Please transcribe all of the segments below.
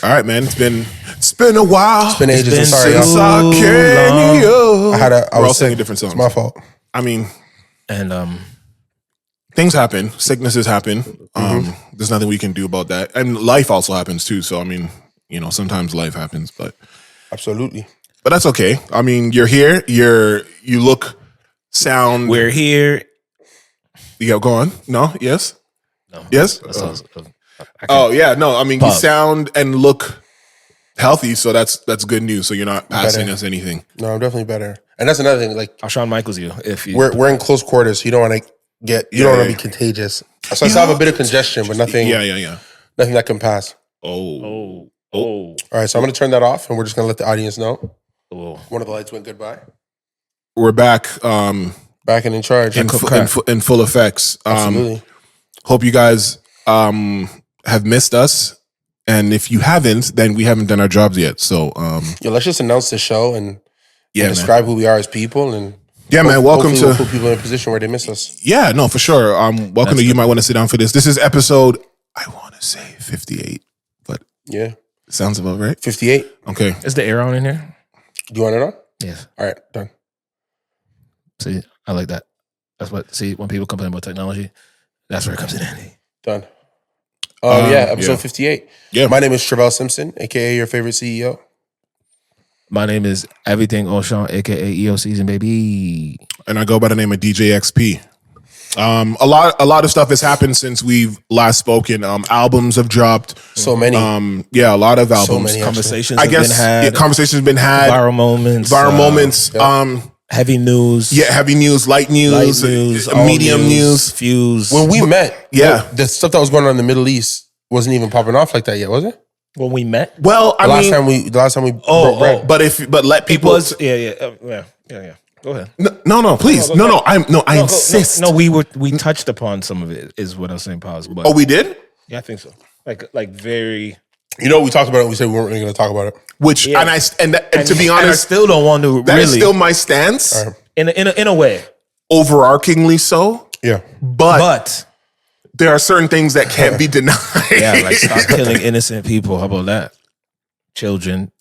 All right, man. It's been a while. It's been ages. I'm sorry. Since I came here. I was singing different songs. It's my fault. I mean, And things happen. Sicknesses happen. There's nothing we can do about that. And life also happens too. So I mean, sometimes life happens, but Absolutely. that's okay. I mean, you're here. You look, sound. we're here. Yeah, go on. No. Yes. No. Yes. Oh yeah. No. I mean, you sound and look healthy, so that's good news. So you're not passing us anything. No, I'm definitely better. And that's another thing. Like, I'll Shawn Michaels you if you. we're in close quarters. So you don't want to get. You don't want to be contagious. So I still have a bit of congestion, but nothing. Yeah. Nothing that can pass. Oh. All right, so I'm going to turn that off, and we're just going to let the audience know. Oh. One of the lights went goodbye. We're back. Back and in charge. In full effects. Absolutely. Hope you guys have missed us, and if you haven't, then we haven't done our jobs yet. So let's just announce the show and man. describe who we are as people, and man, welcome to we'll put people in a position where they miss us. Yeah, no, for sure. Welcome to You Might Want to Sit Down for This. This is episode, I want to say 58, but yeah, sounds about right. 58. Okay. Is the air on in here? Do you want it on? Yes. All right, done. See, I like that. That's what. See, when people complain about technology, that's where it comes in handy. Done. Episode 58. Yeah. My name is Trivelle Simpson, aka your favorite CEO. My name is EverythingOShauN, aka EO Season Baby. And I go by the name of DJXP. A lot of stuff has happened since we've last spoken. Albums have dropped. So many. A lot of albums. So many, Conversations I have guess been had. conversations have been had. Viral moments. Heavy news. Yeah, heavy news, light news, medium news. Fuse. When we met, Yeah. the stuff that was going on in the Middle East wasn't even popping off like that yet, was it? When we met? Well, The last time we broke bread. but let people. Yeah. Go ahead. No, please. I insist. No, we touched upon some of it, is what I was saying, pause. But Oh, we did? yeah, I think so. Like very. You know, we talked about it. We said we weren't really going to talk about it. Which Yeah. and to be I honest, still don't want to that really. is still my stance. in a way, Overarchingly so, Yeah. but there are certain things that can't be denied. yeah, like stop killing innocent people. How about that? Children.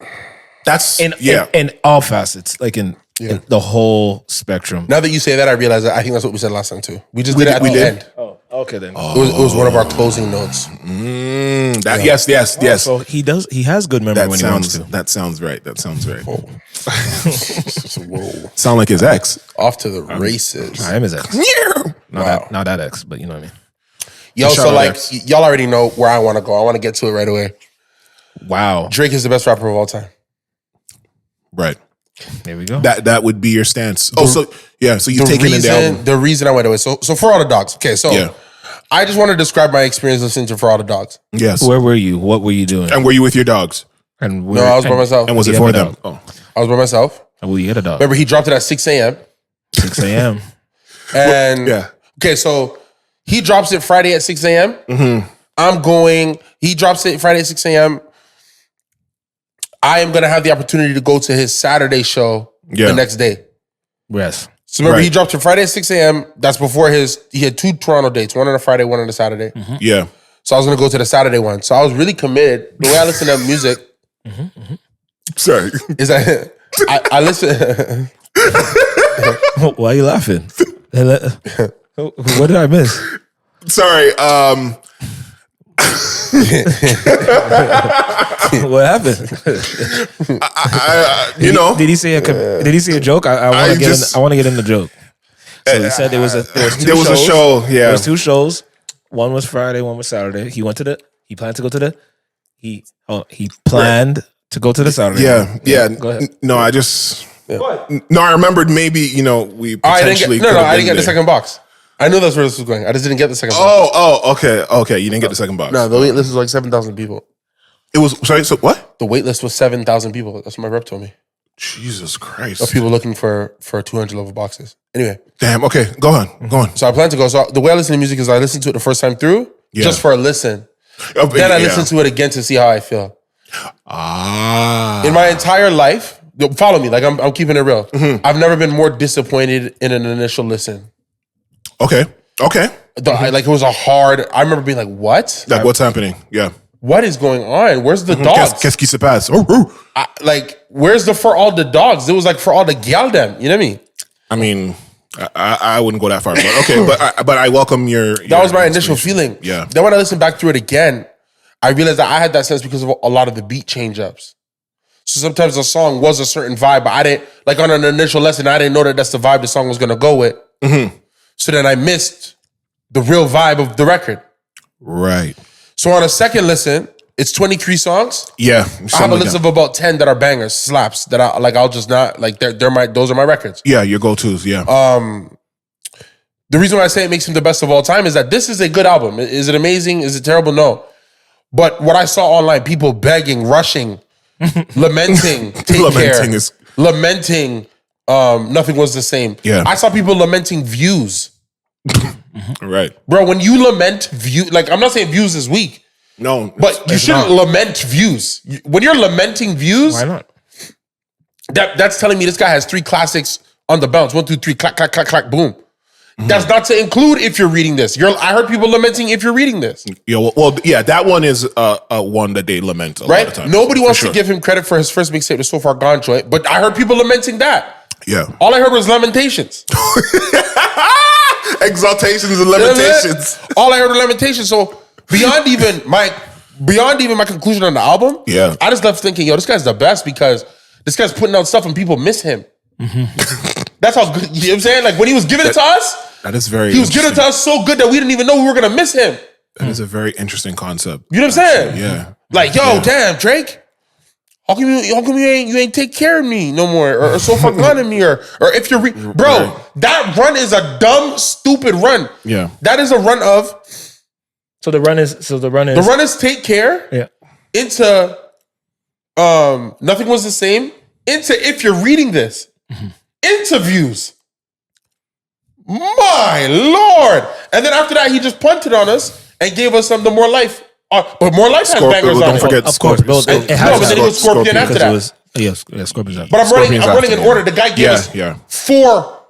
That's In all facets, like in the whole spectrum. Now that you say that, I realize that I think that's what we said last time too. We just did it at the end. Oh, okay then. It was one of our closing notes. Yes. So he has good memory when he wants to. That sounds right. Whoa. Sound like his ex. Off to the races. I am his ex. Wow. Not that ex, but you know what I mean. Yo, so Charlotte like, ex. y'all already know where I want to go. I want to get to it right away. Wow. Drake is the best rapper of all time. Right. There we go. That would be your stance. So you're taking in the album. The reason I went away. So For All the Dogs. Okay, so I just want to describe my experience listening to For All the Dogs. Yes. Where were you? What were you doing? And were you with your dogs? And No, I was by myself. And was it Yeah, for but them? I was by myself. And will you get a dog? Remember, he dropped it at 6 a.m. 6 a.m. And okay, so he drops it Friday at 6 a.m. Mm-hmm. He drops it Friday at 6 a.m. I am going to have the opportunity to go to his Saturday show the next day. Yes. So remember, he dropped it Friday at 6 a.m. That's before he had 2 Toronto dates, one on a Friday, one on a Saturday. Mm-hmm. Yeah. So I was going to go to the Saturday one. So I was really committed. The way I listen to music Sorry. is that I listen. Why are you laughing? What did I miss? Sorry. What happened? Did he say a joke? I want to get in the joke. So he said there was a show. Yeah. There was 2 shows. One was Friday, one was Saturday. He planned to go to the Saturday. Yeah. Go ahead. No, I just No, I remembered maybe, we potentially I didn't get the second box. I knew that's where this was going. I just didn't get the second box. Okay. You didn't get the second box. No, the wait list was like 7,000 people. It was, sorry, so what? The wait list was 7,000 people. That's what my rep told me. Jesus Christ. Of people looking for 200 level boxes. Anyway. Damn, okay. Go on. So I plan to go. So the way I listen to music is I listen to it the first time through, just for a listen. Then I listen to it again to see how I feel. In my entire life, follow me, like I'm keeping it real. Mm-hmm. I've never been more disappointed in an initial listen. Okay. Like it was I remember being like, what? Like what's happening? Yeah. what is going on? Where's the dogs? Qu'est-ce qui se passe? Like, where's the for all the dogs? It was like for all the gal them. You know what I mean? I mean, I wouldn't go that far, but okay. but I welcome your. That was my initial feeling. Yeah. Then when I listened back through it again, I realized that I had that sense because of a lot of the beat change ups. So sometimes the song was a certain vibe, but I didn't, like on an initial lesson, I didn't know that that's the vibe the song was going to go with. Mm-hmm. So then I missed the real vibe of the record. Right. So on a second listen, it's 23 songs. Yeah. I have a list of about 10 that are bangers, slaps, that I'll just not, like, those are my records. Yeah, your go-tos, yeah. The reason why I say it makes him the best of all time is that this is a good album. Is it amazing? Is it terrible? No. But what I saw online, people begging, rushing, lamenting, lamenting, nothing was the same. Yeah. I saw people lamenting views. Right. Bro, when you lament view, like, I'm not saying views is weak. No. But you shouldn't lament views. When you're lamenting views, why not? That's telling me this guy has 3 classics on the bounce. 1, 2, 3, clack, clack, clack, clack, boom. Mm-hmm. That's not to include If You're Reading This. I heard people lamenting If You're Reading This. Yeah, well, yeah, that one is one that they lament a lot of times. Nobody wants to give him credit for his first mixtape, the So Far Gone joint, but I heard people lamenting that. Yeah. All I heard was lamentations. Exaltations and lamentations. All I heard were lamentations. So beyond even my conclusion on the album, yeah, I just left thinking, yo, this guy's the best because this guy's putting out stuff and people miss him. Mm-hmm. That's how good, you know what I'm saying? Like when he was giving it to us, that is very. He was giving it to us so good that we didn't even know we were gonna miss him. That is a very interesting concept. You know what I'm saying? Yeah. Like, yo, damn, Drake. How come you ain't take care of me no more, or so far gone in me, or if you're bro, that run is a dumb, stupid run. Yeah, that is a run of. So the run is Take Care. Yeah. Into Nothing Was the Same. Into If You're Reading This. Mm-hmm. Interviews. My Lord. And then after that, he just punted on us and gave us some the More Life. But More Life has bangers on it. Don't forget Scorpion. But then it was Scorpion after that. Yes, Scorpion's. But I'm running in order. The guy gave us 4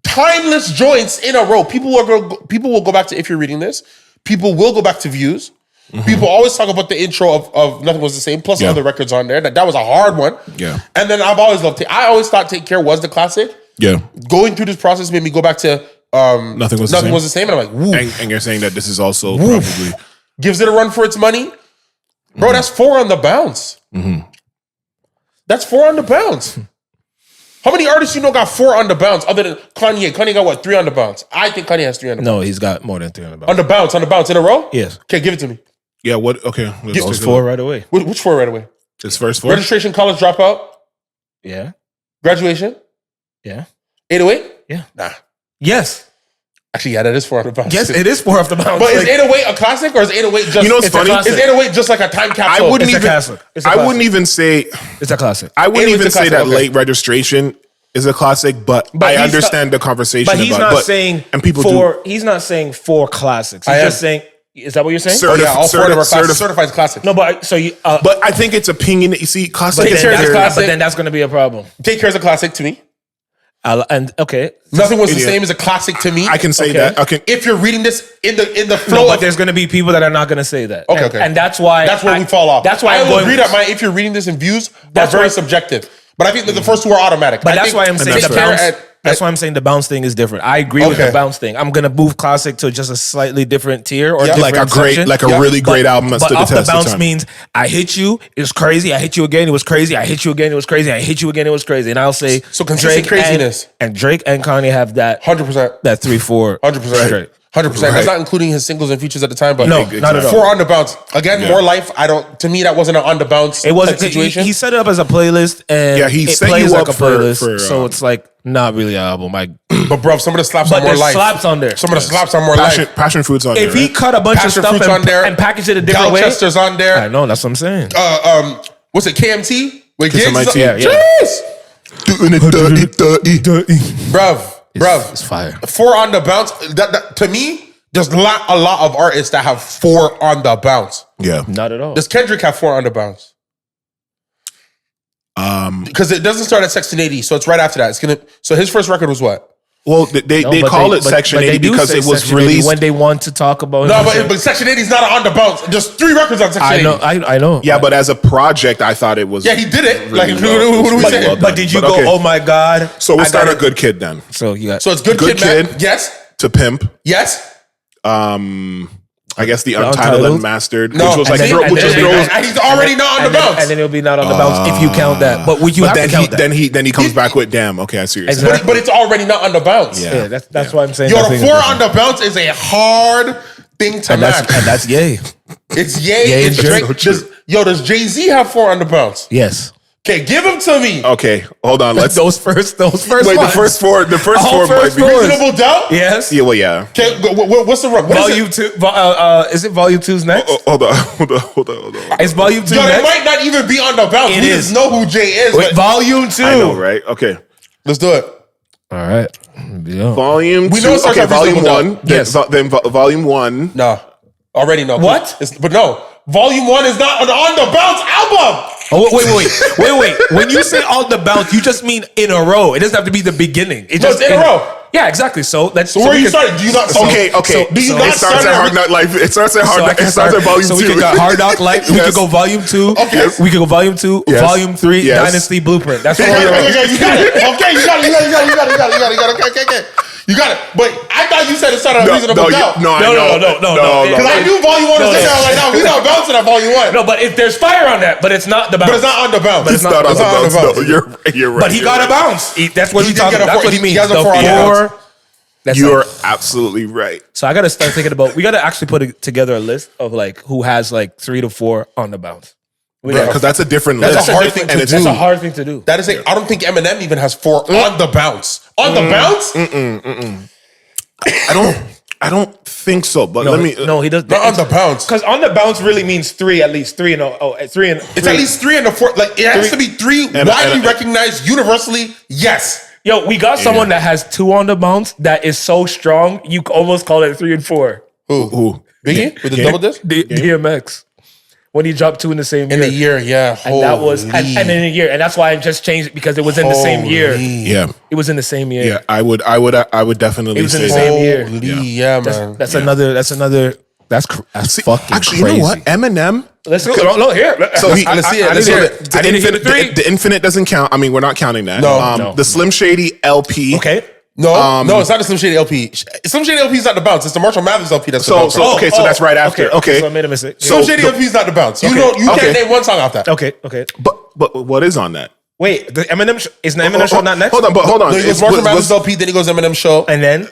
timeless joints in a row. People will go back to If You're Reading This. People will go back to Views. Mm-hmm. People always talk about the intro of Nothing Was the Same, plus other records on there. That was a hard one. Yeah. And then I've always loved I always thought Take Care was the classic. Yeah. Going through this process made me go back to Nothing Was the Same. And I'm like, woo. And you're saying that this is also probably gives it a run for its money. Bro, that's 4 on the bounce. Mm-hmm. That's 4 on the bounce. How many artists you know got 4 on the bounce other than Kanye? Kanye got what, 3 on the bounce? I think Kanye has 3 on the bounce. No, he's got more than 3 on the bounce. On the bounce in a row? Yes. Okay, give it to me. Yeah, what? Okay. Those 4 right away. Which 4 right away? His first 4? Registration, College Dropout? Yeah. Graduation? Yeah. 808? Yeah. Nah. Yes. Actually, yeah, that is 4 off the bounce. Yes, it is 4 off the bounce. But is 808 a classic or is 808 just... You know what's funny? Is 808 just like a time capsule? I wouldn't It's a classic. I wouldn't even say... It's a classic. I wouldn't even say that Late Registration is a classic, but I understand the conversation. But he's not saying and people he's not saying 4 classics. He's just saying... Is that what you're saying? All 4 of them are certified classics. No, but so you... but I think it's opinion. You see, classic is classic. But then that's going to be a problem. Take Care is a classic to me. Nothing Was the Same is a classic to me. I can say that. Okay. If you're reading this in the flow, but there's going to be people that are not going to say that. Okay. And that's why we fall off. That's why I will agree that If You're Reading This in Views, that's very subjective. But I think that the first 2 are automatic. But that's why I'm saying the bounce. That's why I'm saying the bounce thing is different. I agree with the bounce thing. I'm gonna move classic to just a slightly different tier or like a really great album that stood the test of time. But off the bounce means I hit you, it's crazy. I hit you again, it was crazy. I hit you again, it was crazy. I hit you again, it was crazy. And I'll say so consistent craziness. And Drake and Kanye have that 100%. That 3-4 100%. 100%. That's not including his singles and features at the time, but no, not at all. 4 on the bounce. Again, More Life. To me, that wasn't an on the bounce. It wasn't situation. He set it up as a playlist, and he it set plays you like up a playlist. So it's like not really an album. But bro, some of the slaps on More Life. Slaps on there. Some of the slaps on More Life. Passion Fruit's on there. If he cut a bunch of stuff and packaged it a different way, Galchester's on there. I know, that's what I'm saying. What's it? KMT? Wait, KMT. Bruv, it's fire. 4 on the bounce. That to me, there's not a lot of artists that have 4 on the bounce. Yeah, not at all. Does Kendrick have 4 on the bounce? Because it doesn't start at 1680, so it's right after that. So his first record was what? Well, they call it Section 80 because it was released when they want to talk about. No, but Section 80 is not on the bounce. There's 3 records on Section 80. I know. Yeah, but as a project, I thought it was. Yeah, he did it. Really what do we say? well but did you go? Oh my God! So we'll start a Good Kid then. So you got. So it's Good Kid. Man. Yes. To Pimp. Yes. I guess the Untitled Unmastered, no, which was like, he's already not on the bounce, and then he'll be not on the bounce if you count that. But would you have to count that? Then he comes back with Damn. Okay, I see what you're saying. But it's already not on the bounce. Yeah, that's why I'm saying. Yo, the 4 on the bounce is a hard thing to match, and that's Ye. It's Ye. It's Drake. Does Jay-Z have 4 on the bounce? Yes. Okay, give them to me. Okay, hold on. Let's those first. Wait, ones. the first four might be Reasonable Doubt. Yes. Yeah, well, yeah. Okay, what's the run? Volume 2. Is it Volume 2's next? Hold on. It's Volume 2 Yo, next? It might not even be on the bounce. We just know who Jay is. Wait, Volume 2. I know, right? Okay, let's do it. All right. Yeah. Volume 2. We know Okay, Volume 1. Yes. Then Volume 1. No, already no. What? But no, Volume 1 is not on the bounce album. Oh, wait. When you say on the bounce, you just mean in a row. It doesn't have to be the beginning. It's in a row. Yeah, exactly. So where you started? Do you not? Okay. Do you not it starts at Hard Knock Life. It starts at Hard Knock. It starts at Volume 2. So we could go Hard Knock Life. We could go Volume 2. Okay. We could go Volume 2. Yes. Volume 3. Yes. Dynasty Blueprint. That's all. You got it. Okay, you got it. Okay. You got it. But I thought you said it started on Reasonable Doubt. No. Because I knew Volume 1 was in there. Like, no, we're not bouncing at Volume 1. No, but if there's fire on that, but it's not the bounce. But it's not on the bounce. It's not on the bounce. No, you're right. But he got a bounce. That's what He he's did talking get a about. That's four. what he means. He has a 4 on the bounce. You're absolutely right. So I got to start thinking about. We got to actually put together a list of like who has like 3 to 4 on the bounce. Because that's a different list. That's a hard thing to do. That's a hard thing to do. That is I don't think Eminem even has 4 on the bounce. On the bounce? I don't think so. But let me. No, he does. Not on the bounce. Because on the bounce really means 3 at least. 3 and 3 and. It's at least 3 and a 4. Like it has to be 3 widely recognized universally. Yes. Yo, we got someone that has 2 on the bounce that is so strong you almost call it 3 and 4. Who? Biggie with the double disc? DMX. When he dropped 2 in the same year. In a year, yeah. And that was and in a year. And that's why I just changed it because it was in the same year. Yeah. It was in the same year. Yeah, I would definitely It was in say the same year. Yeah, man. That's another that's fucking actually, crazy. you know what? Eminem. Let's go. No, here. So let's see it. Let's hear it. I didn't hit a 3. The Infinite doesn't count. I mean, we're not counting that. No. The Slim Shady LP. Okay. No, it's not the Slim Shady LP. Slim Shady LP is not the bounce. It's the Marshall Mathers LP that's the bounce. So that's right after. Okay. So I made a mistake. Slim Shady LP is not the bounce. You can't name one song off that. Okay. But what is on that? Wait, the Eminem is the Eminem show not next? Hold on. No, he goes Marshall Mathers LP, then he goes Eminem show. And then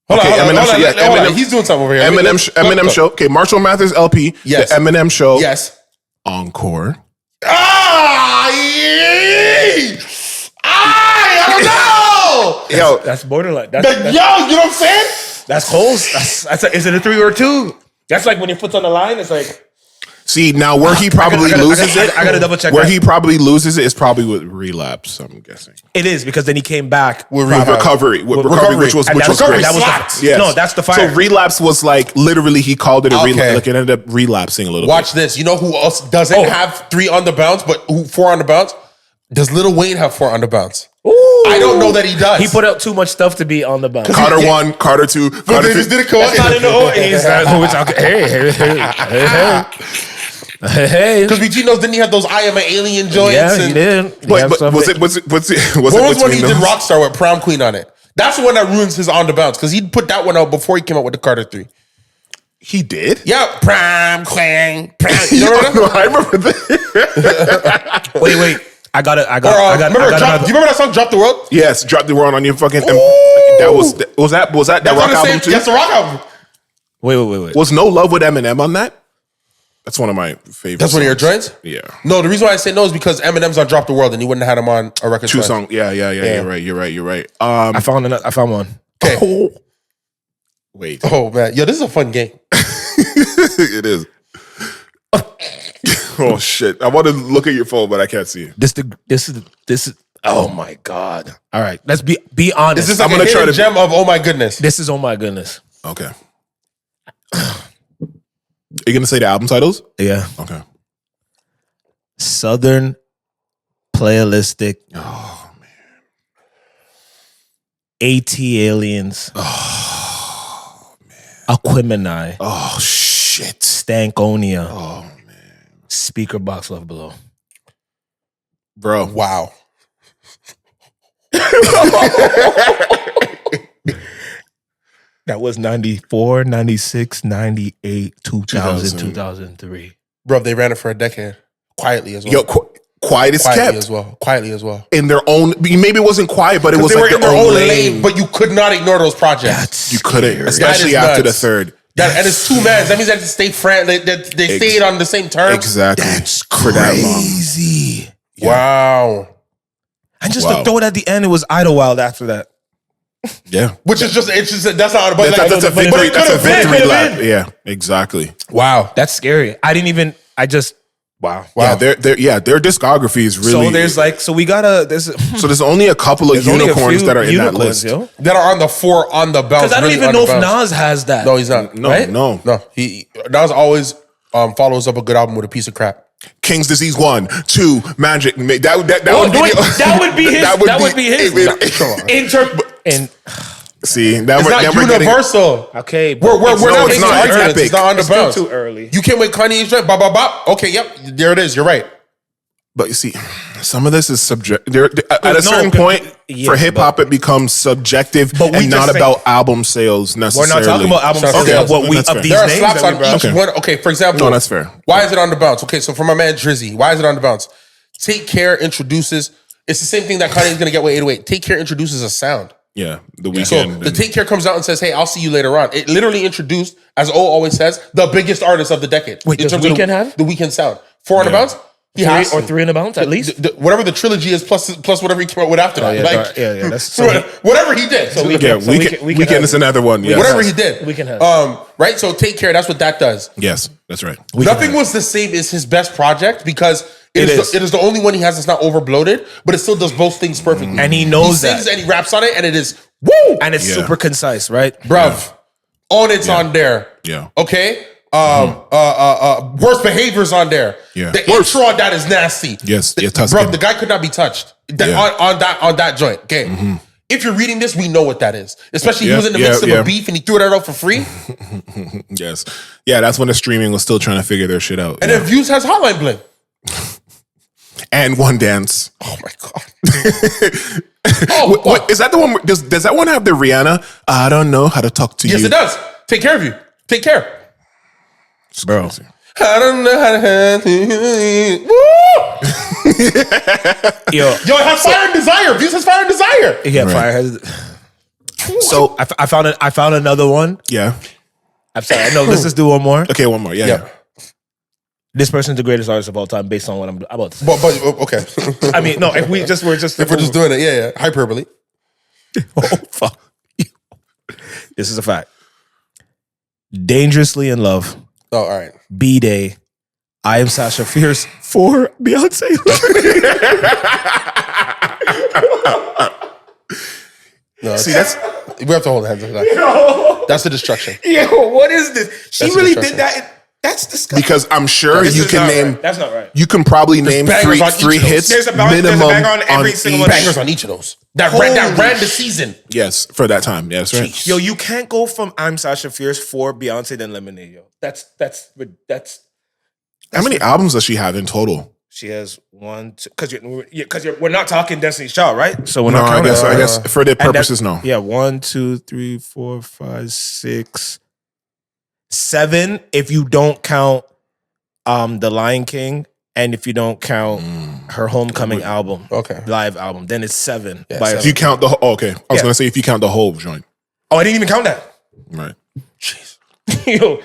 Hold on. He's doing something over here. Eminem show. Okay, Marshall Mathers LP. Yes. The Eminem show. Yes. Encore. I don't know. Yo, that's borderline. You know what I'm saying? That's close. Is it a 3 or 2? That's like when your foot's on the line. It's like. See, now where he probably loses it. I gotta double check. Where he probably loses it is probably with Relapse. I'm guessing it is because then he came back with recovery, which was great. No, that's the fire. So Relapse was like literally he called it a relapse. Like it ended up relapsing a little. Watch this. You know who else doesn't have 3 on the bounce, but 4 on the bounce? Does Lil Wayne have 4 on the bounce? Ooh. I don't know that he does. He put out too much stuff to be on the bounce. Carter 1, Carter 2, Carter 3. Did it come out? That's not in the order. He's like, who we talking? Hey. Because between those, didn't he have those I Am an Alien joints? Yeah, he did. But was it what was when he did Rockstar with Prom Queen on it? That's the one that ruins his on the bounce because he put that one out before he came out with the Carter 3. He did? Yeah, Prom Queen. You know I remember that. Wait. I got. Do you remember that song "Drop the World"? Yes, "Drop the World" on your fucking. That was that rock album too. Yes, the rock album. Wait. Was No Love with Eminem on that? That's one of my favorites. That's one of your joints? Yeah. No, the reason why I say no is because Eminem's on "Drop the World" and he wouldn't have had him on a record. 2 songs. Yeah. You're right. I found one. Okay. Wait. Oh man, yo, this is a fun game. It is. Oh shit! I want to look at your phone, but I can't see it. This is. Oh my god! All right, let's be honest. Is this like I'm gonna try to gem of oh my goodness? This is oh my goodness. Okay. Are you gonna say the album titles? Yeah. Okay. Southern Playalistic. Oh man. AT Aliens. Oh man. Aquemini. Oh shit. Stankonia. Oh man. Speaker Box Love Below. Bro. Wow. That was 94, 96, 98, 2000, 2003. Bro, they ran it for a decade. Quietly as well. Yo, quiet as Quietly kept. as well. Quietly as well. In their own, maybe it wasn't quiet, but it was they like were in their own lane. But you could not ignore those projects. You couldn't, especially after the third. And it's 2 men. That means they stay friends. They stayed on the same terms. Exactly. That's for that long. crazy. Yeah. Wow. And just to throw it at the end, it was Idlewild after that. Yeah. Which is just that's not. But That's a victory. That's a victory lap. been. Yeah. Exactly. Wow. That's scary. Wow. Yeah. Their discography is really. So there's So there's only a couple of unicorns that are in that list. Yo. That are on the 4 on the belt. Because I don't even know if Nas has that. No, he's not. No, right? no. Nas always follows up a good album with a piece of crap. King's Disease 1, 2, Magic. That would be his. See, it's not universal. Okay, we're not it's making not arguments. epic. It's not on the bounce. Too early. You can't wait Kanye's right. Bop, bop, bop. Okay, yep. There it is. You're right. But you see, some of this is subjective. At a certain point, for hip hop, it becomes subjective and not about album sales necessarily. We're not talking about album sales. Okay, What we of these there are names slaps that on we brought. each one. Okay, for example, No, that's fair. Why is it on the bounce? Okay, so for my man Drizzy, why is it on the bounce? Take Care introduces. It's the same thing that Kanye is gonna get with 808. Take Care introduces a sound. Yeah, the weekend. So the Take Care comes out and says, "Hey, I'll see you later on." It literally introduced, as O always says, the biggest artist of the decade. Wait, does Weeknd have the Weeknd sound? 4 on the bounce. He has 3 in the bounce at least. Whatever the trilogy is, plus whatever he came out with after that. That's so whatever he did. So Weekend is another one. Yes. Whatever he did. Weeknd has. Right. So Take Care. That's what that does. Yes, that's right. Nothing was the same as his best project because it is the only one he has that's not over bloated, but it still does both things perfectly. And he knows that. He sings and he raps on it, and it is woo, and it's super concise, right, bruv? On it's on there. Yeah. Okay. Worst behaviors on there. Yeah. The intro on that is nasty. Yes. Bro, the guy could not be touched. On that joint. Okay. If you're reading this, we know what that is. Especially he was in the midst of a beef and he threw that out for free. Yes. Yeah, that's when the streaming was still trying to figure their shit out. And then Views has Hotline Bling. And One Dance. Oh my God. What, is that the one? Does that one have the Rihanna? I don't know how to talk to you. Yes, it does. Take care of you. Take care. Bro. I don't know how to handle you. Yo, it has Fire and Desire. Views has Fire and Desire. Yeah, right. Fire has. So I found another one. Yeah. I'm sorry. No, let's just do one more. Okay, one more. Yeah. This person's the greatest artist of all time, based on what I'm about to say. But okay. I mean, no. If we're just doing it, yeah, hyperbole. Oh fuck! This is a fact. Dangerously in Love. Oh, all right. B-Day. I Am Sasha Fierce for Beyonce. No, see, we have to hold hands on that. That's the destruction. Yo, what is this? She really did that. That's disgusting. Because I'm sure you can name. Right. That's not right. You can probably name three hits. There's a bang on every single one. Bangers on each of those. That ran the season. Yes, for that time. Yes, right. Yo, you can't go from I'm Sasha Fierce for Beyonce then Lemonade. Yo, that's. How many albums does she have in total? She has 1, 2. Because we're not talking Destiny's Child, right? So we're not counting. I guess for their purposes, no. Yeah, 1, 2, 3, 4, 5, 6, 7. If you don't count The Lion King, and if you don't count her Homecoming album, live album, then it's 7. Yeah, if you count the whole, okay. I was gonna say if you count the whole joint. Oh, I didn't even count that. Right. Jeez. Yo,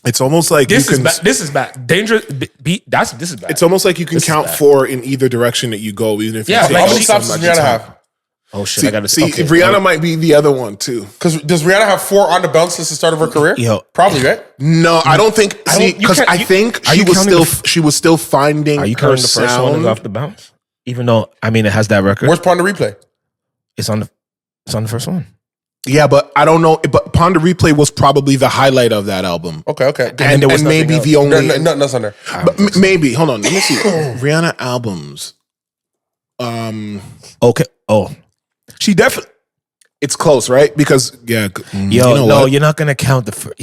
it's almost like this is bad. Dangerous. This is bad. It's almost like you can count 4 in either direction that you go, even if how many stops does Rihanna have? Oh shit! I gotta see. Rihanna might be the other one too. Because does Rihanna have 4 on the bounce since the start of her career? Yo, probably right. No, I don't think. Because I think she was still finding. Are you counting the first one off the bounce? Even though it has that record. Where's Ponder Replay? It's on the first one. Yeah, but I don't know. But Ponder Replay was probably the highlight of that album. Okay. And maybe else. The only nothing else on there. But maybe hold on. Let me see. Rihanna albums. Okay. Oh, she definitely. It's close, right? Because Yo, no, you're not gonna count the first.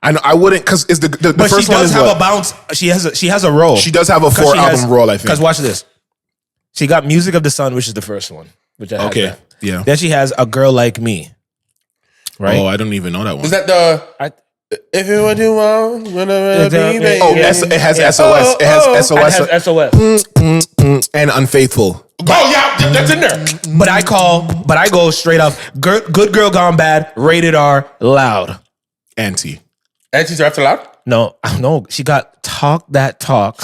I know I wouldn't because it's the But first she one does is have what? a bounce. She has a roll. She does have a 4-album roll, I think. Because watch this. She got Music of the Sun, which is the first one. Which I Okay, yeah. Then she has A Girl Like Me. Right? Oh, I don't even know that one. Is that the? If you want to want, baby. Oh, it has SOS. It has SOS. It has SOS. And Unfaithful. Oh yeah, that's in there. But I go straight up. Good Girl Gone Bad, Rated R, Loud. Anti. Anti's after loud? No, she got Talk That Talk.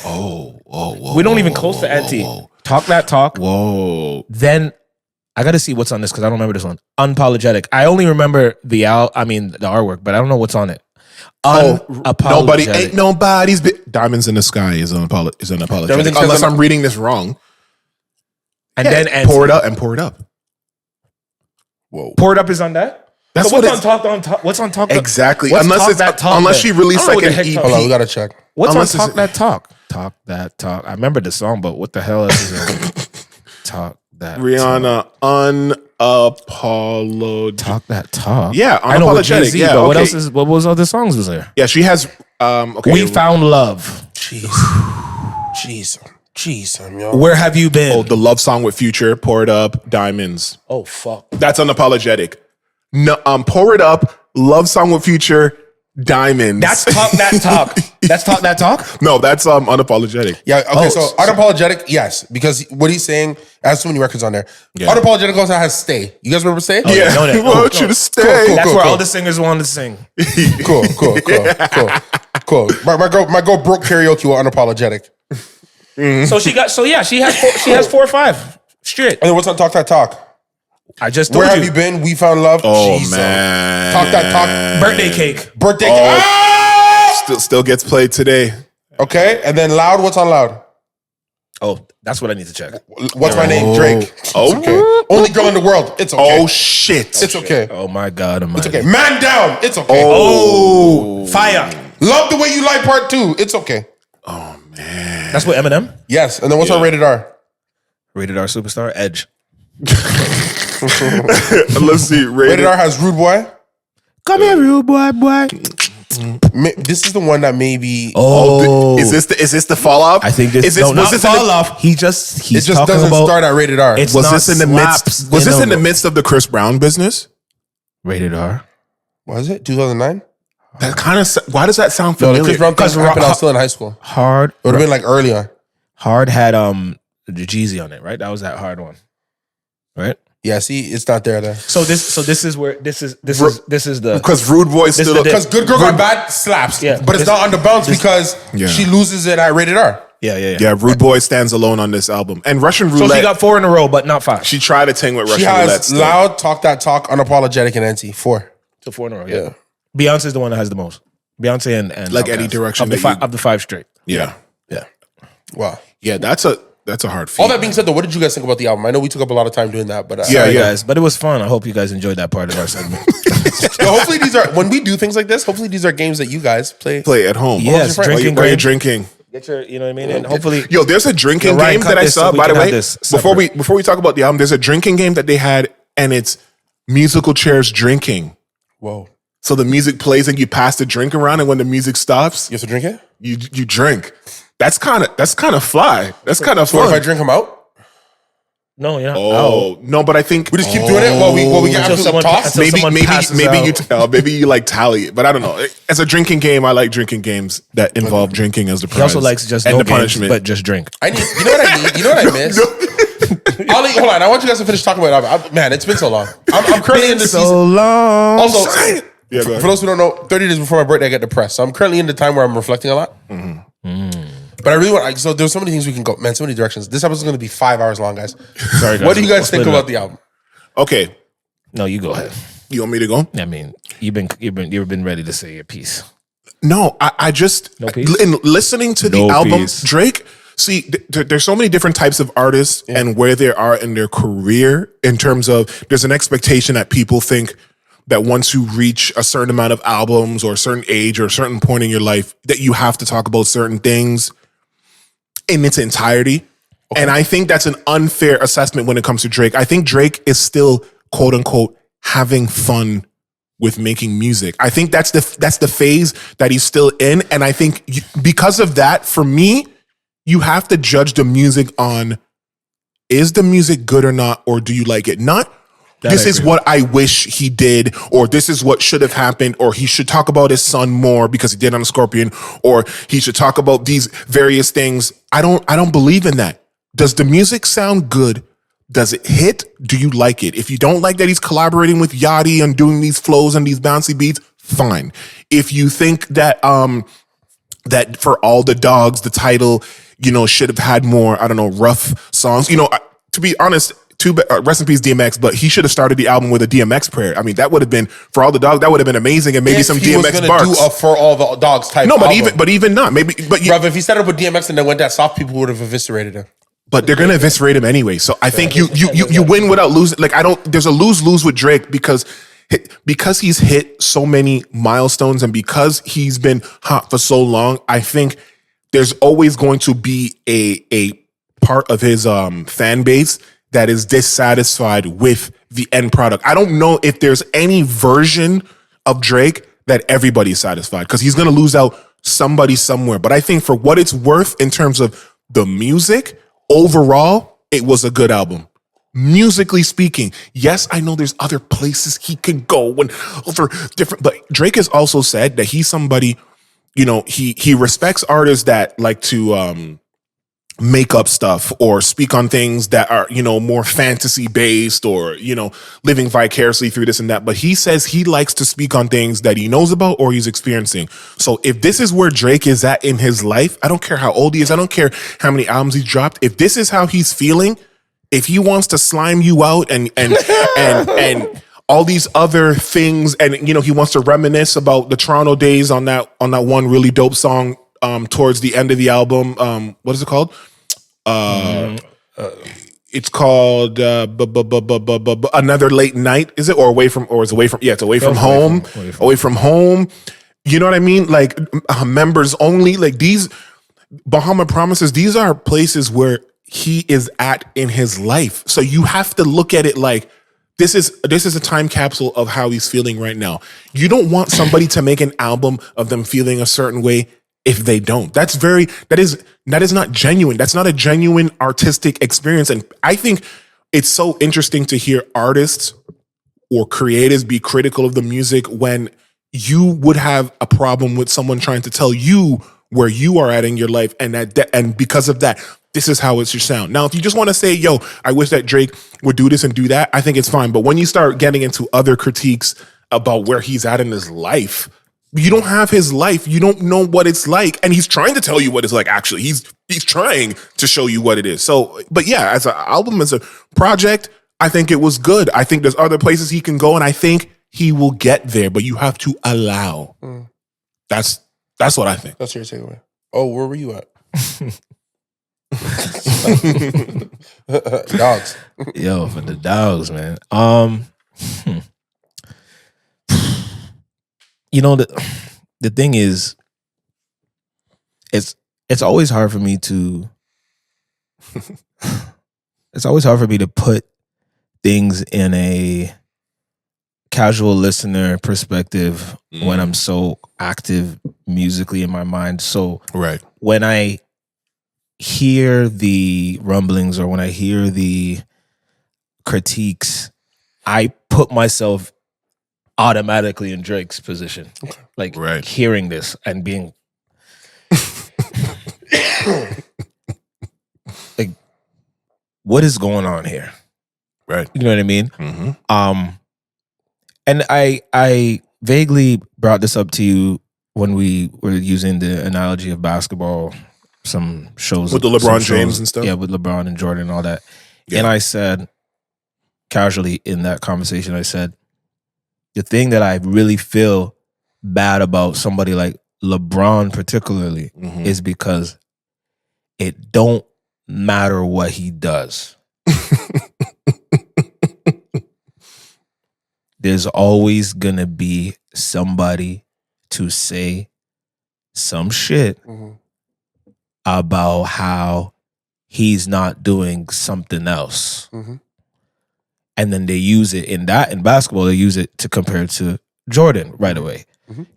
Whoa. We don't even close to Anti. Talk That Talk. Whoa. Then I got to see what's on this because I don't remember this one. Unapologetic. I only remember the artwork, but I don't know what's on it. Ain't nobody's Diamonds in the Sky is unapologetic. Unless I'm reading this wrong. And then Anti. Pour It Up. Whoa. Pour It Up is on that? That's so what's on Talk? What's on Talk? Exactly. What's Unless she released like an EP. Hold on, we gotta check. What's on Talk That Talk? Talk That Talk. I remember the song, but what the hell is it? Talk That Rihanna, Unapologetic. Talk That Talk. Yeah, I know with Unapologetic. Jay-Z, Yeah, but okay. what else is? What was other songs was there? Yeah, she has. Okay, We Found Love. Jeez, yo. Where Have You Been? Oh, the love song with Future. Pour It Up. Diamonds. Oh fuck. That's Unapologetic. No, Pour It Up. Love song with Future. Diamonds. That's Talk That Talk. That's Talk That Talk? No, that's Unapologetic. Yeah, okay, so Unapologetic, yes, because what he's saying has so many records on there. Yeah. Unapologetic also has Stay. You guys remember Stay? Yeah, know that. I want you to stay. Cool. That's where all the singers wanted to sing. Cool. My girl broke karaoke with Unapologetic. So she has 4 or 5 straight. And then what's on Talk That Talk? I just told Where you. Have You Been? We Found Love. Oh, Jeez, man. Talk That Talk. Birthday Cake. Birthday. Oh. Ah! Still gets played today. Okay, and then Loud. What's on Loud? Oh, that's what I need to check. What's my name? Drake. Oh. Okay. Only girl in the world. It's okay. Oh, shit. It's okay. Oh my God. It's okay. Man Down. It's okay. Oh, Fire. Love the Way You Lie Part 2. It's okay. Oh, man. That's what Eminem. Yes, and then what's on Rated R? Rated R Superstar. Edge. Let's see. Rated R has Rude Boy. Come here, rude boy. This is the one that maybe. Is this the fall off? I think this was not this fall off. He's It just talking doesn't about, start at Rated R. It's Was not this in the midst? Was this in the midst of the Chris Brown business? Rated R. Was it 2009? That kind of. Why does that sound No, familiar? the Chris Brown thing happened. I was still in high school. Hard. It would have been like early on. Hard had the Jeezy on it, right? That was that hard one, right? Yeah, see, it's not there. So this is where this is the Because Rude Boy still. the- Because Good Girl Gone Bad slaps. Yeah. But it's not on the bounce because Yeah. she loses it at Rated R. Yeah, Rude Boy stands alone on this album. And Russian So Roulette. she got 4 in a row, but not 5. She tried to ting with She Russian Roulette. has Still. Loud, Talk That Talk, Unapologetic, and NT. 4. So 4 in a row. Yeah. Beyonce's the one that has the most. Beyonce and Like Outkast. any direction of the, that you- of the 5 straight. Yeah, Wow. yeah. That's a hard feat. All that being said, though, what did you guys think about the album? I know we took up a lot of time doing that, but Yeah. Sorry, guys, but it was fun. I hope you guys enjoyed that part of our segment. So hopefully these are, when we do things like this, hopefully these are games that you guys play. Play at home. Yes, While drinking you're game. drinking. Get your, you know what I mean? And hopefully, Yo, there's a drinking Ryan, game cut that I this so saw. we By the can have way, this before we talk about the album, there's a drinking game that they had, and it's musical chairs drinking. Whoa. So the music plays and you pass the drink around, and when the music stops, You have to drink it? you drink. That's kind of fly. That's kind of So what if I fun. drink them out? no, yeah. Oh no, but I think We just keep doing it while we get Until absolutely someone- tossed? until someone passes out. maybe you like tally it, but I don't know. As a drinking game, I like drinking games that involve drinking as the prize. He also likes just and no the games, punishment. but just drink. You know what I need? You know what I miss? Ollie, hold on. I want you guys to finish talking about it. Man, it's been so long. I'm currently in the season. long. Also, Yeah, go ahead. for those who don't know, 30 days before my birthday, I get depressed. So I'm currently in the time where I'm reflecting a lot. But I really want, so there's so many things we can go, man, so many directions. This episode is going to be 5 hours long, guys. Sorry, guys. What do you We'll guys think split it about up. the album? Okay, No, you go ahead. you want me to go? I mean, you've been ready to say your piece. No, I just No peace? in listening to the No album, peace. Drake. See, there's so many different types of artists and where they are in their career in terms of there's an expectation that people think that once you reach a certain amount of albums or a certain age or a certain point in your life that you have to talk about certain things in its entirety. Okay. And I think that's an unfair assessment when it comes to Drake. I think Drake is still, quote unquote, having fun with making music. I think that's the phase that he's still in. And I think because of that, for me, you have to judge the music on, is the music good or not, or do you like it? Not, this is what I wish he did, or this is what should have happened, or he should talk about his son more because he did on Scorpion, or he should talk about these various things. I don't believe in that. Does the music sound good? Does it hit? Do you like it? If you don't like that he's collaborating with Yachty and doing these flows and these bouncy beats, fine. If you think that that for All the Dogs, the title, should have had more, I don't know, rough songs. To be honest, rest in peace DMX, but he should have started the album with a DMX prayer. I mean, that would have been, for All the Dogs, that would have been amazing, and maybe some DMX bars. Do a For All the Dogs type. No, but even not. Maybe, but bruv, if he started with DMX and then went that soft, people would have eviscerated him. But they're gonna eviscerate him anyway. So I think you win without losing. Like, there's a lose-lose with Drake because he's hit so many milestones and because he's been hot for so long. I think there's always going to be a part of his fan base that is dissatisfied with the end product. I don't know if there's any version of Drake that everybody's satisfied, because he's gonna lose out somebody somewhere. But I think for what it's worth in terms of the music, overall, it was a good album. Musically speaking, yes, I know there's other places he can go and other different, but Drake has also said that he's somebody, he respects artists that like to make up stuff or speak on things that are, more fantasy based or, living vicariously through this and that. But he says he likes to speak on things that he knows about or he's experiencing. So if this is where Drake is at in his life, I don't care how old he is. I don't care how many albums he's dropped. If this is how he's feeling, if he wants to slime you out and all these other things, and, he wants to reminisce about the Toronto days on that one really dope song, towards the end of the album, what is it called? It's called Another Late Night. Is it, or away from? Or it's away from? Yeah, it's away from home. Away from home. You know what I mean? Like members only. Like these Bahama Promises. These are places where he is at in his life. So you have to look at it like this is a time capsule of how he's feeling right now. You don't want somebody to make an album of them feeling a certain way if they don't. That is not genuine. That's not a genuine artistic experience. And I think it's so interesting to hear artists or creators be critical of the music when you would have a problem with someone trying to tell you where you are at in your life, and because of that, this is how it should sound. Now, if you just want to say, yo, I wish that Drake would do this and do that, I think it's fine. But when you start getting into other critiques about where he's at in his life, you don't have his life. You don't know what it's like. And he's trying to tell you what it's like, actually. He's trying to show you what it is. So, but yeah, as an album, as a project, I think it was good. I think there's other places he can go, and I think he will get there, but you have to allow. That's what I think. That's your takeaway. Oh, where were you at? Dogs. Yo, for the dogs, man. The thing is, it's always hard for me to put things in a casual listener perspective when I'm so active musically in my mind. So right, when I hear the rumblings or when I hear the critiques, I put myself automatically in Drake's position. Like hearing this and being like, what is going on here? Right. You know what I mean? Mm-hmm. And I vaguely brought this up to you when we were using the analogy of basketball, some shows with the LeBron James and stuff. Yeah, with LeBron and Jordan and all that. Yeah. And I said, casually in that conversation, I said, the thing that I really feel bad about somebody like LeBron particularly is because it don't matter what he does. There's always gonna be somebody to say some shit about how he's not doing something else. And then they use it in basketball, they use it to compare to Jordan right away.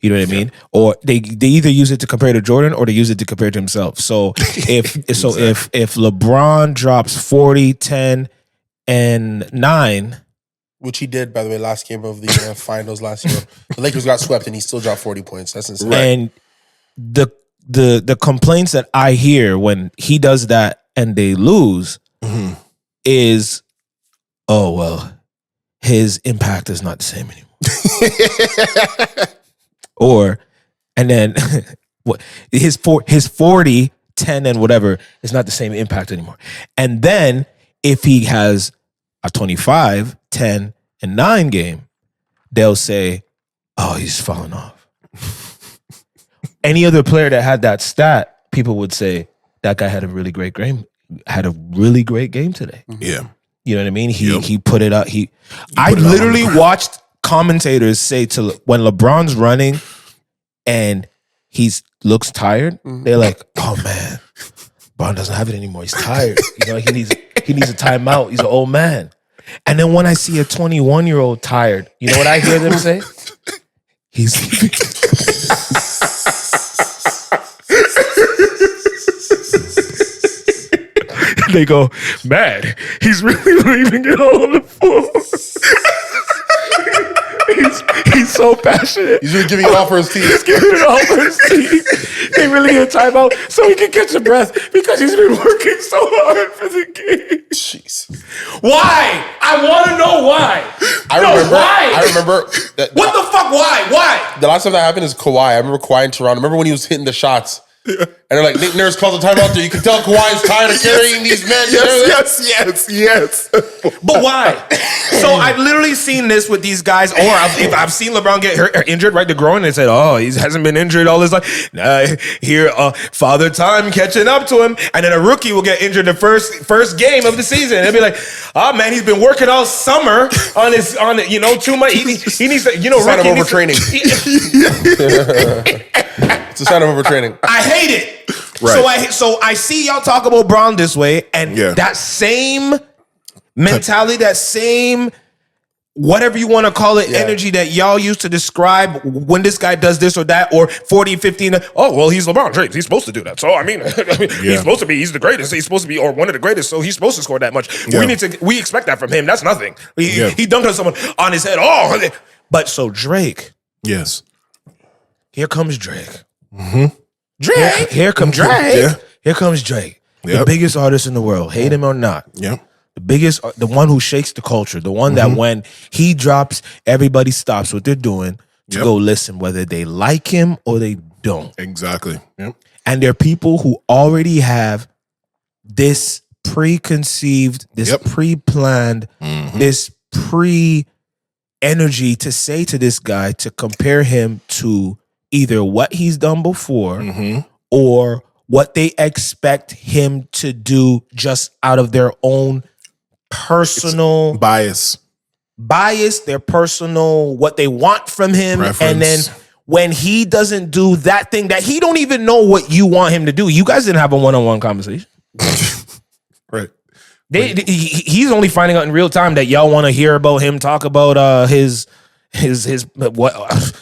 You know what I mean? Or they either use it to compare to Jordan or they use it to compare to himself. So if if LeBron drops 40, 10, and 9, which he did, by the way, last game of the finals last year, the Lakers got swept and he still dropped 40 points. That's insane. And the complaints that I hear when he does that and they lose is, oh well, his impact is not the same anymore. And then what his 40, 10, and whatever is not the same impact anymore. And then if he has a 25, 10, and 9 game, they'll say, oh, he's falling off. Any other player that had that stat, people would say that guy had a really great game, today. Yeah. You know what I mean? He put it up. I literally watched commentators say when LeBron's running and he looks tired, they're like, "Oh man, LeBron doesn't have it anymore. He's tired. You know, he needs a timeout. He's an old man." And then when I see a 21-year-old tired, you know what I hear them say? They go, "Man, he's really leaving it all on the floor." He's so passionate. He's really giving it all for his team. He's giving it all for his team. They really need a timeout so he can catch a breath because he's been working so hard for the game. Jeez. Why? I want to know why. I remember. What the fuck? Why? The last time that happened is Kawhi. I remember Kawhi in Toronto. Remember when he was hitting the shots? And they're like, Nick Nurse called the timeout there. You can tell Kawhi's tired of carrying these men. Yes. But why? So I've literally seen this with these guys, or I've seen LeBron get hurt or injured, right? The groin, and they said, oh, he hasn't been injured all his life. Here, Father Time catching up to him, and then a rookie will get injured the first game of the season. They'll be like, oh man, he's been working all summer on too much. He needs to, sign of overtraining. It's a sign of overtraining. I hate it. Right. So I see y'all talk about Brown this way, and that same mentality, that same whatever you want to call it, energy that y'all used to describe when this guy does this or that, or 40, 15. Oh, well, he's LeBron James. He's supposed to do that. So, I mean he's supposed to be, he's the greatest. He's supposed to be, or one of the greatest. So he's supposed to score that much. Yeah. We expect that from him. That's nothing. He dunked on someone on his head. Oh, but so Drake. Yes. Here comes Drake. Drake. Here comes Drake. Yeah. Here comes Drake. The biggest artist in the world. Hate him or not. Yeah. The biggest, the one who shakes the culture, the one that when he drops, everybody stops what they're doing to go listen, whether they like him or they don't. Exactly. Yep. And there are people who already have this preconceived, this pre-planned, this pre-energy to say to this guy, to compare him to either what he's done before or what they expect him to do just out of their own personal bias, their personal, what they want from him. Preference. And then when he doesn't do that thing that he don't even know what you want him to do. You guys didn't have a one-on-one conversation. Right. He's only finding out in real time that y'all want to hear about him talk about his what.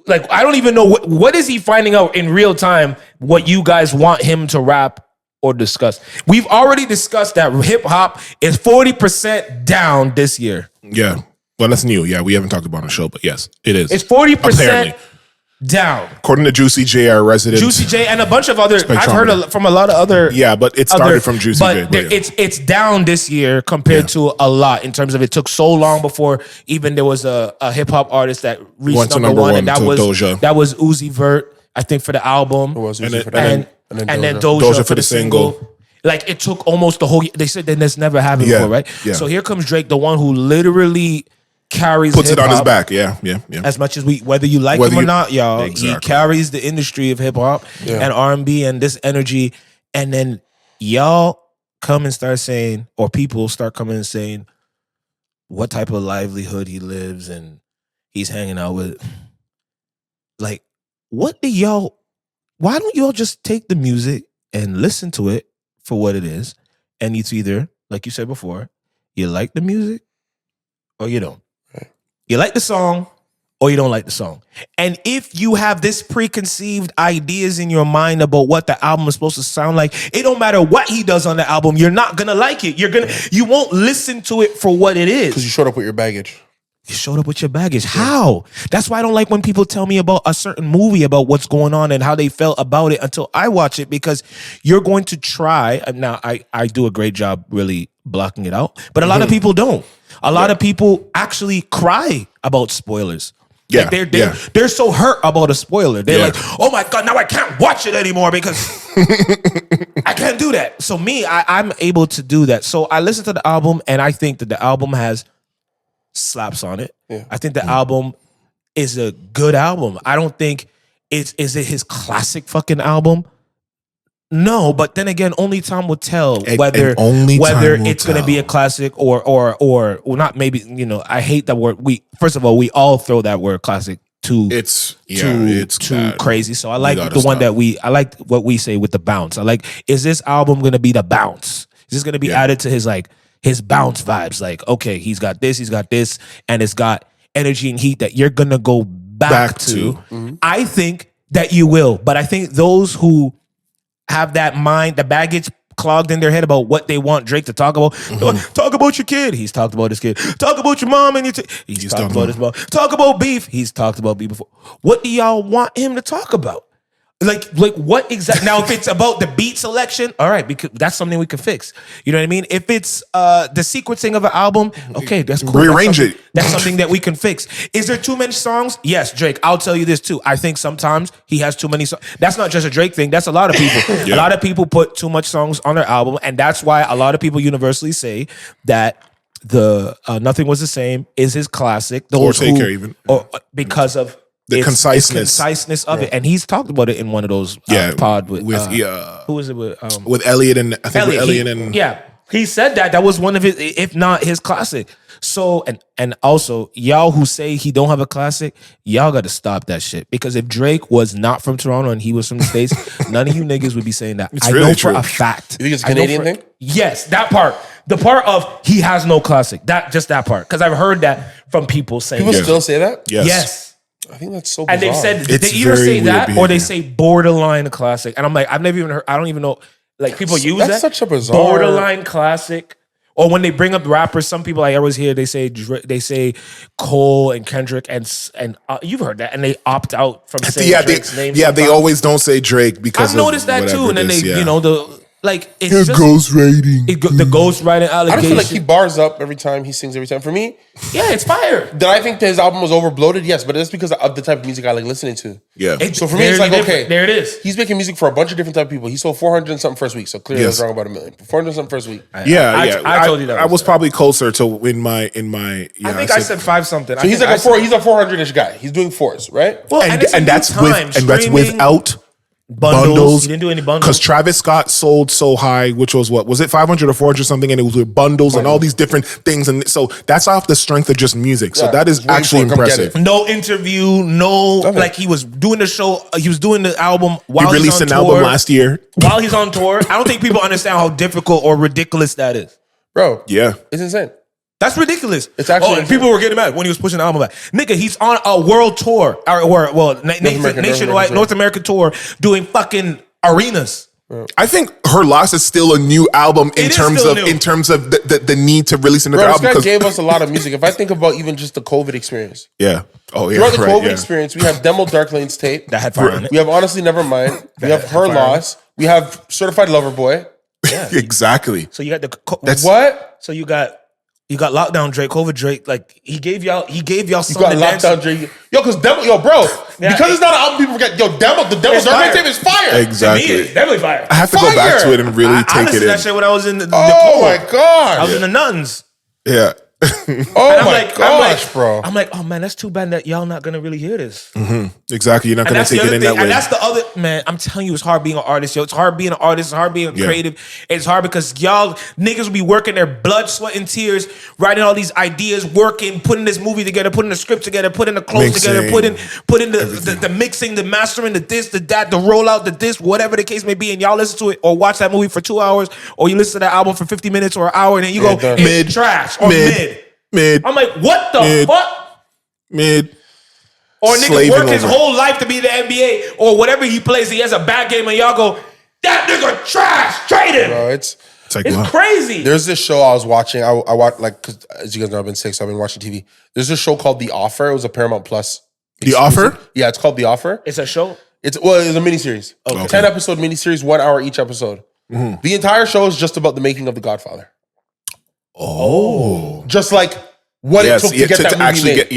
Like, I don't even know what is he finding out in real time what you guys want him to rap or discuss. We've already discussed that hip hop is 40% down this year. Yeah. Well, that's new. Yeah, we haven't talked about it on the show, but yes, it is. It's 40% down. According to Juicy J, our resident. Juicy J and a bunch of other, I've heard from a lot of other. Yeah, but it started from Juicy J. But it's down this year compared to a lot in terms of it took so long before even there was a hip hop artist that reached number one, and that was Doja. That was Uzi Vert, I think, for the album. It was Uzi and then Doja for the single. Like, it took almost the whole year. They said that this never happened before, right? Yeah. So here comes Drake, the one who literally puts it on his back. Yeah. As much as whether you like him or not, y'all, he carries the industry of hip hop and R&B and this energy. And then y'all come and start saying, or people start coming and saying what type of livelihood he lives and he's hanging out with. Like, why don't y'all just take the music and listen to it for what it is? and it's either, like you said before, you like the music or you don't. You like the song or you don't like the song. And if you have this preconceived ideas in your mind about what the album is supposed to sound like, it don't matter what he does on the album, you're not gonna like it. You won't listen to it for what it is. Because you showed up with your baggage. You showed up with your baggage. How? That's why I don't like when people tell me about a certain movie, about what's going on and how they felt about it until I watch it, because you're going to try. Now, I do a great job really blocking it out, but a lot of people don't. A lot of people actually cry about spoilers. Yeah, like they're so hurt about a spoiler. They're like, oh my God, now I can't watch it anymore because I can't do that. So I'm able to do that. So I listen to the album and I think that the album has slaps on it. Yeah. I think the album is a good album. I don't think is it his classic fucking album? No, but then again, only time will tell whether it's going to be a classic or not. Maybe, you know, I hate that word. First of all, we all throw that word classic too crazy. So I like the one that I like what we say with the bounce. I like, is this album going to be the bounce? Is this going to be added to his bounce vibes? Like, okay, he's got this, and it's got energy and heat that you're going to go back to. Mm-hmm. I think that you will, but I think those who have that mind, the baggage clogged in their head about what they want Drake to talk about. Talk about your kid. He's talked about his kid. Talk about your mom and he's talked about his mom. Talk about beef. He's talked about beef before. What do y'all want him to talk about? Like what exactly? Now, if it's about the beat selection, all right, because that's something we can fix. You know what I mean? If it's the sequencing of an album, okay, that's cool. Rearrange it. That's something that we can fix. Is there too many songs? Yes, Drake. I'll tell you this too. I think sometimes he has too many songs. That's not just a Drake thing. That's a lot of people. A lot of people put too much songs on their album, and that's why a lot of people universally say that the Nothing Was the Same is his classic. Or Take Care even. Or because of the conciseness of it, and he's talked about it in one of those pod with who is it with Elliot and I think Elliot and he said that was one of his, if not his classic. So and also y'all who say he don't have a classic, y'all got to stop that shit, because if Drake was not from Toronto and he was from the States, none of you niggas would be saying that. It's I really know true. for a fact. You think it's a Canadian thing? Yes, that part. The part of he has no classic. That part, because I've heard that from people saying. People still say that. Yes. I think that's so bizarre. And they've said they either say that or they say borderline classic. And I'm like, I've never even heard, I don't even know, like people use that. That's such a bizarre. Borderline classic. Or when they bring up rappers, some people I always hear, they say Cole and Kendrick and you've heard that, and they opt out from saying Drake's name. Yeah, they always don't say Drake because I've noticed that too. And then they, you know, it's just ghostwriting. The ghostwriting allegation. I don't feel like he bars up every time he sings every time. For me, yeah, it's fire. Did I think that his album was overbloated? Yes, but it's because of the type of music I like listening to. Yeah. So for me, it's like, okay, there it is. He's making music for a bunch of different type of people. He sold 400 and something first week, so clearly I was wrong about 1 million. 400 and something first week. I told you that. I was probably closer to in my. I think I said 5 something. So he's like he's a 400-ish guy. He's doing fours, right? Well, and that's without bundles. He didn't do any bundles because Travis Scott sold so high, which was what was it, 500 or 400 something, and it was with bundles and all these different things, and so that's off the strength of just music. So that is actually impressive. No interview, like he was doing the show, he was doing the album while he released an album last year while he's on tour. I don't think people understand how difficult or ridiculous that is, bro. Yeah, it's insane. That's ridiculous. It's actually and people were getting mad when he was pushing the album back. Nigga, he's on a world tour, nationwide North American tour, doing fucking arenas. I think her loss is still a new album in terms of the need to release another album. This guy gave us a lot of music. If I think about even just the COVID experience, throughout the COVID experience, we have Demo Dark Lane's tape that had fire on it. We have Honestly Nevermind. We have Her Loss. We have Certified Lover Boy. Yeah, exactly. So you got what? So you got Lockdown Drake, COVID Drake. Like he gave y'all something. You got Lockdown Drake. Because Demo, bro, because it's not an album people forget. The Demo's Dark Lane tape is fire. Exactly. To me, it's definitely fire. I have to go back to it and really take it in. That shit when I was in the my God. I was in the nuns. Yeah. my gosh, bro. I'm like, oh man, that's too bad that y'all not gonna really hear this. Exactly. You're not going to take it in that way. And that's the other, man, I'm telling you, it's hard being an artist, yo. It's hard being an artist. It's hard being creative. It's hard because y'all niggas will be working their blood, sweat, and tears, writing all these ideas, working, putting this movie together, putting the script together, putting the clothes together, putting the mixing, the mastering, the this, the that, the rollout, the this, whatever the case may be, and y'all listen to it or watch that movie for 2 hours, or you listen to that album for 50 minutes or an hour, and then you go, it's trash or mid. I'm like, what the fuck? Mid. Or a nigga work his whole life to be in the NBA or whatever he plays. He has a bad game and y'all go, that nigga trash, trade him. Bro, it's crazy. There's this show I was watching. I watched, like, cause as you guys know, I've been sick, so I've been watching TV. There's this show called The Offer. It was a Paramount Plus. The Offer? Yeah, it's called The Offer. It's a show? It's a miniseries. Okay. 10 episode miniseries, 1 hour each episode. The entire show is just about the making of The Godfather. Oh. Just like what it took to get that movie made.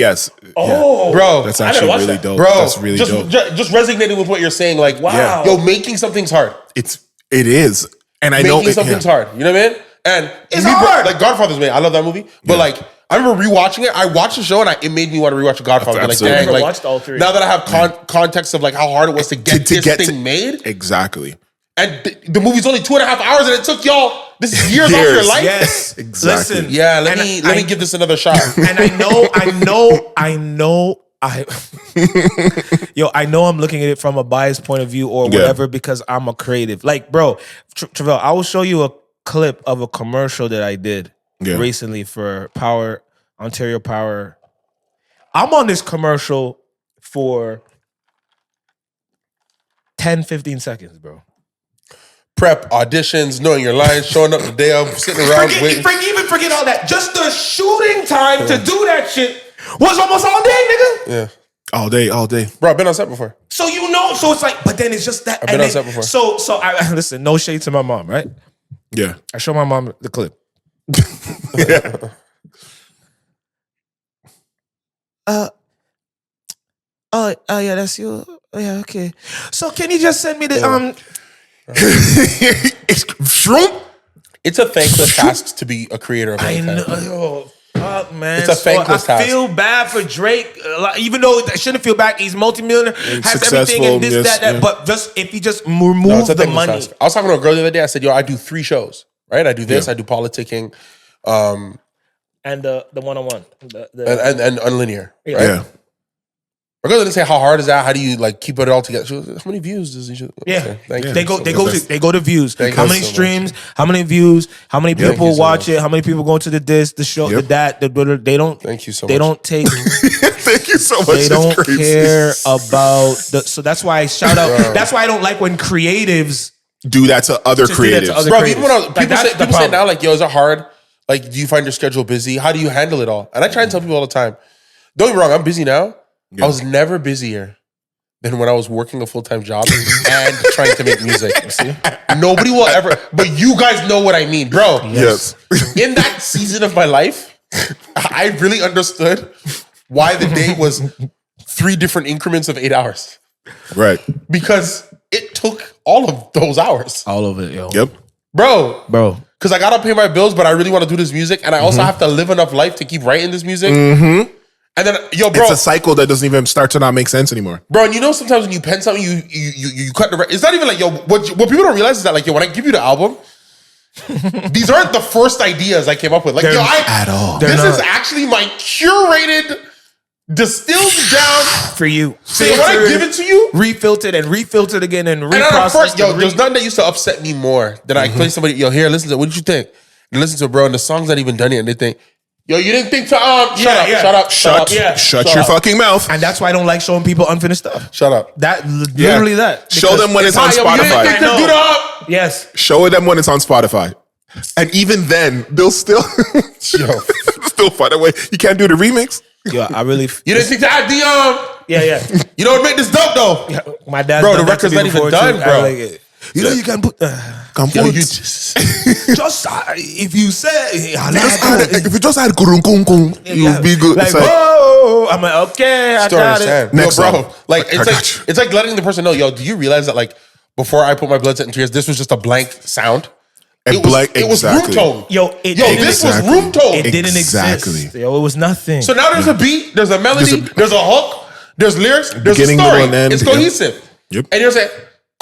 Bro. That's actually really dope. Bro, that's really dope. Just resonating with what you're saying. Like, wow. Yo, making something's hard. It is. And I know making something's hard. You know what I mean? And it's hard. Like Godfather's made. I love that movie. But like, I remember rewatching it. I watched the show and it made me want to rewatch The Godfather. Like, dang, like, watched all three. Now that I have context of like how hard it was to get this thing made. Exactly. And the movie's only 2.5 hours, and it took y'all years off your life. Yes, exactly. Listen, yeah, let me give this another shot. And I know, I'm looking at it from a biased point of view or whatever because I'm a creative. Like, bro, Trivelle, I will show you a clip of a commercial that I did recently for Ontario Power. I'm on this commercial for 10, 15 seconds, bro. Prep, auditions, knowing your lines, showing up the day of, sitting around waiting. Forget all that. Just the shooting time to do that shit was almost all day, nigga. Yeah. All day. Bro, I've been on set before. So you know, so it's like, but then it's just that. I've been on set before. So I listen, no shade to my mom, right? Yeah. I show my mom the clip. Oh yeah, that's you. Oh, yeah, okay. So can you just send me the It's a thankless task to be a creator of any kind. I know. Fuck, man. It's a thankless task. I feel bad for Drake, even though I shouldn't feel bad. He's multi-millionaire, has everything and this, that. But just if he just remove the money. Task. I was talking to a girl the other day. I said, yo, I do 3 shows, right? I do this, I do politicking, and the one-on-one. And unlinear, right? Yeah. My girl didn't say how hard is that? How do you like keep it all together? She was, how many views does he? Yeah, thank you. They go to views. How many streams? How many views? How many people watch it? How many people go to the show, the that, they don't. Thank you so much. They don't take. Thank you so much. They don't care about so that's why I shout out. That's why I don't like when creatives do that to other creatives. Bro, people say now, like, yo, is it hard? Like, do you find your schedule busy? How do you handle it all? And I try and tell people all the time, don't get me wrong, I'm busy now. Yeah. I was never busier than when I was working a full-time job and trying to make music. You see? Nobody will ever, but you guys know what I mean, bro. Yes. In that season of my life, I really understood why the day was 3 different increments of 8 hours. Right. Because it took all of those hours. All of it, yo. Yep. Bro. Because I gotta pay my bills, but I really want to do this music, and I also have to live enough life to keep writing this music. Mm-hmm. And then, yo, bro, it's a cycle that doesn't even start to not make sense anymore. Bro, and you know sometimes when you pen something, you cut the. It's not even like, yo. What people don't realize is that, like, yo, when I give you the album, these aren't the first ideas I came up with. Like, yo, at all. This is actually my curated, distilled down for you. So when I give it to you, refiltered again and reprocessed. First, yo, there's nothing that used to upset me more than I play somebody. Yo, here, listen to it. What did you think? And listen to it, bro. And the song's not even done yet, and they think. Yo, you didn't think to shut your fucking mouth. And that's why I don't like showing people unfinished stuff. Shut up. Literally that. Show them when it's on Spotify. Yes. Show them when it's on Spotify. And even then, they'll still find a way. You can't do the remix. Yo, I really. You didn't think to add the Yeah. You know what make this dope though? Yeah, my dad. Bro, the record's not even done, bro. You know you can put. Just if you say if you just add kurung, you'll be good. Like, whoa, I'm like, okay, I got it. Next, bro, like it's like letting the person know, yo, do you realize that, like, before I put my blood, sweat, and tears, this was just a blank sound, It was room tone. This was room tone. It didn't exist. Yo, it was nothing. So now there's a beat, there's a melody, there's a hook, there's lyrics, there's a story. It's cohesive. Yep. And you're saying,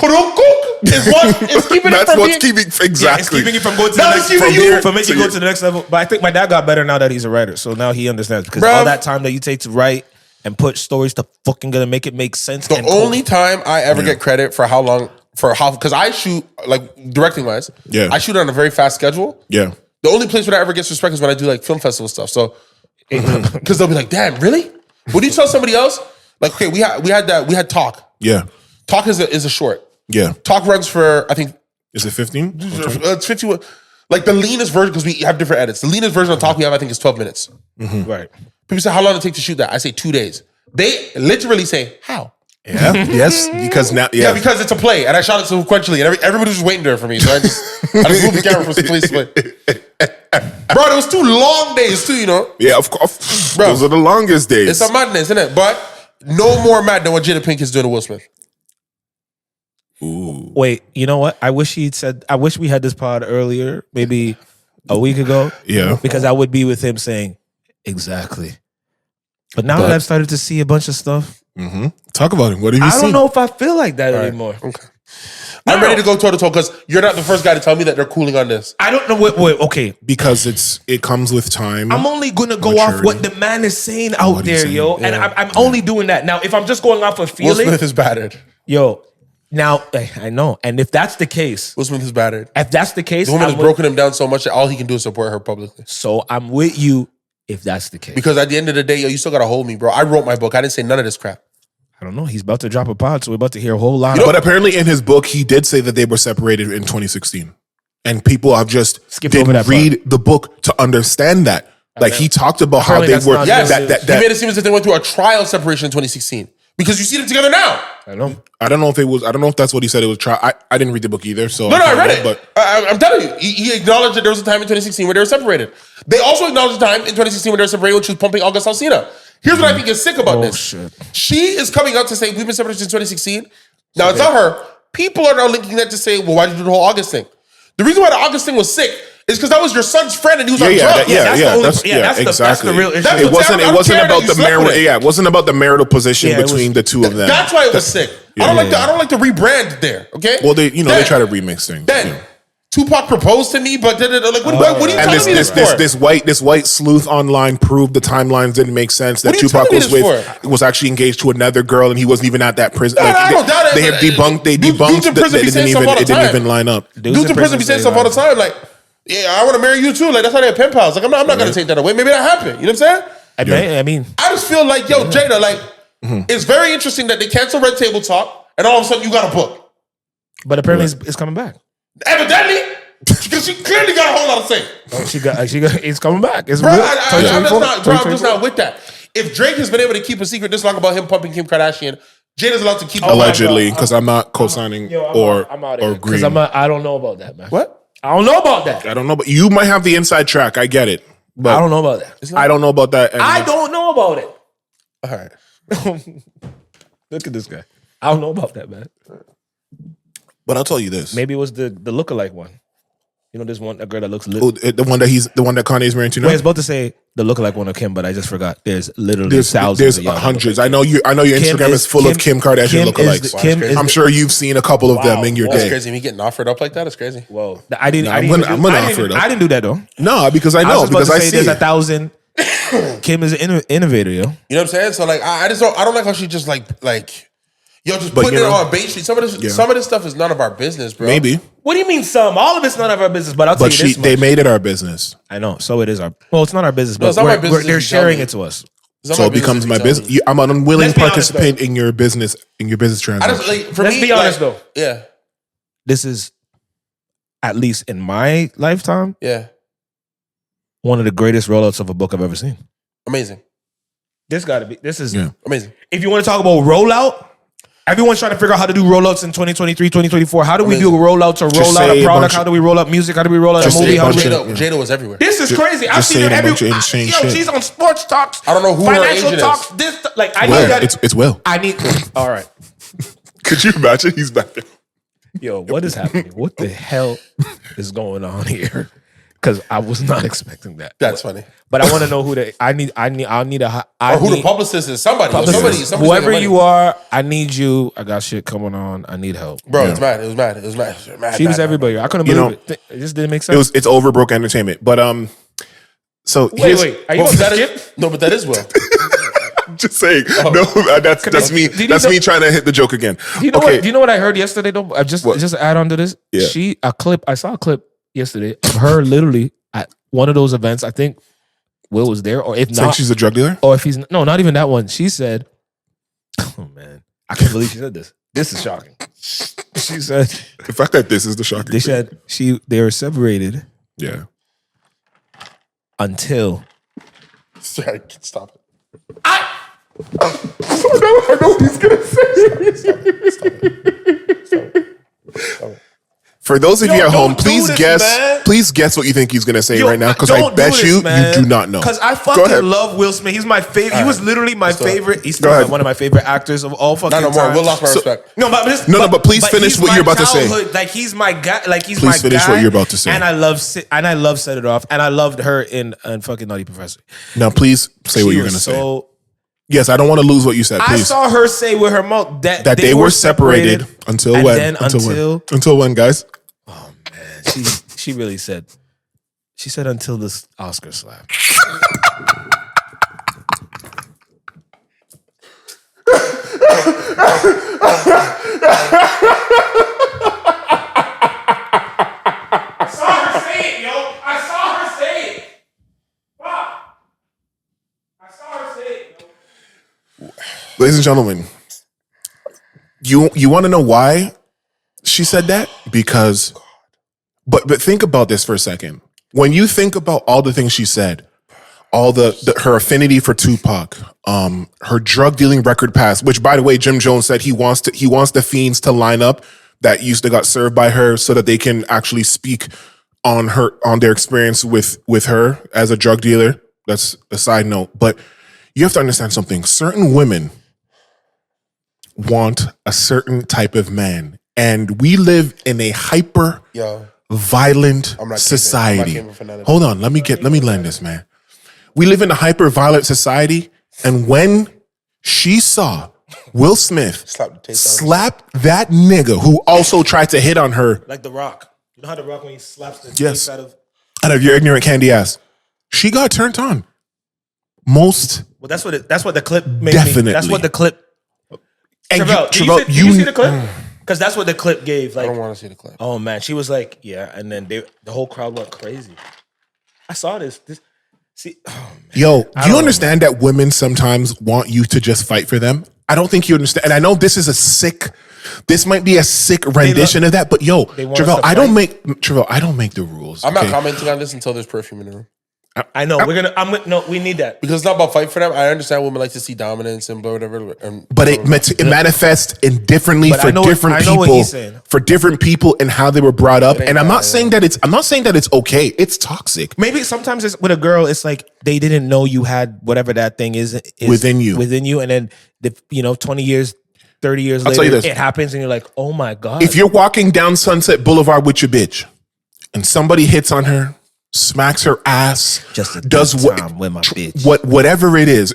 is what is keeping it from what's keeping it's keeping it from going to the next from making you go to the next level. But I think my dad got better now that he's a writer. So now he understands because all that time that you take to write and put stories to fucking gonna make it make sense. The only time I ever get credit for because I shoot like directing wise. Yeah. I shoot on a very fast schedule. Yeah. The only place where I ever get respect is when I do like film festival stuff. So because they'll be like, damn, really? Would you tell somebody else? Like, okay, we had Talk. Yeah. Talk is a short. Yeah. Talk runs for, I think. Is it 15? It's 51. Like the leanest version, because we have different edits. The leanest version of Talk we have, I think, is 12 minutes. Mm-hmm. Right. People say, how long did it take to shoot that? I say 2 days. They literally say, how? Yeah. Yes. Because now, yeah, because it's a play, and I shot it sequentially, and everybody was just waiting there for me. So I just moved the camera from place to place. Bro, it was 2 long days too, you know. Yeah, of course. Bro, those are the longest days. It's a madness, isn't it? But no more mad than what Jada Pinkett is doing to Will Smith. Ooh. Wait, you know what? I wish we had this pod earlier, maybe a week ago. Yeah. Because I would be with him saying, exactly. But now that I've started to see a bunch of stuff. Mm-hmm. Talk about him. What have you seen? I don't know if I feel like that anymore. Okay. I'm ready to go toe to toe because you're not the first guy to tell me that they're cooling on this. I don't know what okay. Because it comes with time. I'm only gonna go off what the man is saying out there, yo. Yeah. And I'm only doing that. Now, if I'm just going off of feeling. Will Smith is battered. Yo, now, I know. And if that's the case. Will Smith is battered. If that's the case. The woman has broken him down so much that all he can do is support her publicly. So I'm with you if that's the case. Because at the end of the day, yo, you still gotta hold me, bro. I wrote my book. I didn't say none of this crap. I don't know. He's about to drop a pod, so we're about to hear a whole lot. But apparently in his book, he did say that they were separated in 2016. And people have just didn't read the book to understand that. Like he talked about how they were. Yes, he made it seem as if they went through a trial separation in 2016. Because you see them together now. I know. I don't know if that's what he said it was trial. I didn't read the book either. So no, I read it. But I'm telling you, he acknowledged that there was a time in 2016 where they were separated. They also acknowledged the time in 2016 when they were separated, which was pumping August Alsina. Here's what I think is sick about this. Shit. She is coming out to say, we've been separated since 2016. Now, it's not her. People are now linking that to say, well, why did you do the whole August thing? The reason why the August thing was sick is because that was your son's friend and he was on drugs. That's the real issue. It wasn't about the marital. Yeah, it wasn't about the marital position between the two of them. That's why it was sick. I don't like to rebrand there. Okay. Well, they try to remix things. Then Tupac proposed to me, but like, what are you telling me this for? This white sleuth online proved the timelines didn't make sense. That Tupac was actually engaged to another girl and he wasn't even at that prison. They have debunked. They debunked that it didn't even line up. Dudes in prison be saying stuff all the time, like, yeah, I want to marry you too. Like that's how they're pen pals. Like I'm not gonna take that away. Maybe that happened. You know what I'm saying? I mean, I just feel like, yo, Jada, like, it's very interesting that they cancel Red Table Talk and all of a sudden you got a book. But apparently it's coming back. Evidently. Because she clearly got a whole lot of say. It's coming back. It's bro, I'm just not with that. If Drake has been able to keep a secret this long about him pumping Kim Kardashian, Jada's allowed to keep allegedly, because I'm not co-signing or agreeing. Because I don't know about that, man. What? I don't know about that. I don't know, but you might have the inside track. I get it. But I don't know about that. I don't know about that. I don't know about it. All right. Look at this guy. I don't know about that, man. But I'll tell you this. Maybe it was the lookalike one. You know, this one, a girl that looks the one that Kanye's married to now. I was about to say the lookalike one of Kim, but I just forgot. There's literally thousands. There's hundreds. I know your Instagram is full of Kim Kardashian lookalikes. I'm sure you've seen a couple of them in your day. That's crazy. Me getting offered up like that is crazy. Whoa. I'm gonna offer it up. I didn't do that though. No, because I know. Because I see there's 1,000. Kim is an innovator, yo. You know what I'm saying? So like, I don't like how she just like. Yo, just putting it on Bay Street. Some of this stuff is none of our business, bro. Maybe. What do you mean some? All of it's none of our business, but I'll tell you this much. They made it our business. I know. So it is our... Well, it's not our business, but it's not my business they're sharing it to us. So it becomes my business. I'm an unwilling participant in your business transaction. Let's be honest, though. Yeah. This is, at least in my lifetime, one of the greatest rollouts of a book I've ever seen. Amazing. This is amazing. If you want to talk about rollout... Everyone's trying to figure out how to do rollouts in 2023, 2024. How do we do rollouts or roll out a product? How do we roll out music? How do we roll out a movie? Jada was everywhere. This is crazy. I've seen her everywhere. She's on sports talks. I don't know who financial her talks. Is. I need that. It's Will. I need. All right. Could you imagine? He's back there. Yo, what is happening? What the hell is going on here? Because I was not expecting that. That's funny. But I want to know who the I need the publicist is. Somebody. Whoever you are, I need you. I got shit coming on. I need help. Bro, it's mad. It was mad. She was everybody. I couldn't believe it. It just didn't make sense. It's Overbrook Entertainment. But so wait. Are you on skip? No, but that is Will. Just saying. No, that's me. That's me trying to hit the joke again. Do you know what I heard yesterday though? Just to add on to this. Yeah. I saw a clip yesterday of her literally at one of those events. I think Will was there, or if not, she's a drug dealer, or if he's not even that one. She said, "Oh man, I can't believe she said this. This is shocking." She said, "The fact that this is the shocking." They said they were separated. Yeah. Until. Sorry, stop it. I know what he's gonna say. Stop it. For those of you at home, please guess what you think he's gonna say right now, because I bet you do not know. Because I fucking love Will Smith. He's my favorite. He was literally my favorite. He's still one of my favorite actors of all fucking time. No more. Will lost my respect. But please finish what you're about to say. Like he's my guy. Like he's my guy. Please finish what you're about to say. And I love Set It Off. And I loved her in fucking Nutty Professor. Now please say what you're gonna say. Yes, I don't want to lose what you said. Please. I saw her say with her mouth that they were separated until when? Until when, guys? Oh man, she really said. She said until this Oscar slap. I saw her say it, yo. I saw her say it. Fuck. I saw her say it, yo. Ladies and gentlemen, you want to know why she said that? Because, but think about this for a second. When you think about all the things she said, all her affinity for Tupac, her drug dealing record past, which by the way, Jim Jones said he wants the fiends to line up that used to got served by her so that they can actually speak on their experience with her as a drug dealer. That's a side note, but you have to understand something. Certain women want a certain type of man, and we live in a hyper violent society. Hold on, let me land this, man. We live in a hyper violent society, and when she saw Will Smith slap that nigga who also tried to hit on her, like The Rock. You know how The Rock when he slaps the taste out of your ignorant candy ass, she got turned on. Well, that's what the clip made definitely. Me. That's what the clip. And Trivelle, did you see the clip? Because that's what the clip gave. Like, I don't want to see the clip. Oh man, she was like, yeah, and then the whole crowd went crazy. I saw this. See, oh, man. Yo, do you understand that women sometimes want you to just fight for them? I don't think you understand. And I know this might be a sick rendition of that, but yo, Trivelle, I don't make the rules. I'm not commenting on this until there's perfume in the room. I know we need that because it's not about fight for them. I understand women like to see dominance and whatever, but it manifests differently for different people, for different people and how they were brought up. And I'm not saying that it's okay. It's toxic. Maybe sometimes it's with a girl. It's like they didn't know you had whatever that thing is within you, and then 20 years. 30 years later, it happens, and you're like, "Oh my god!" If you're walking down Sunset Boulevard with your bitch, and somebody hits on her, smacks her ass, does with my bitch, whatever it is,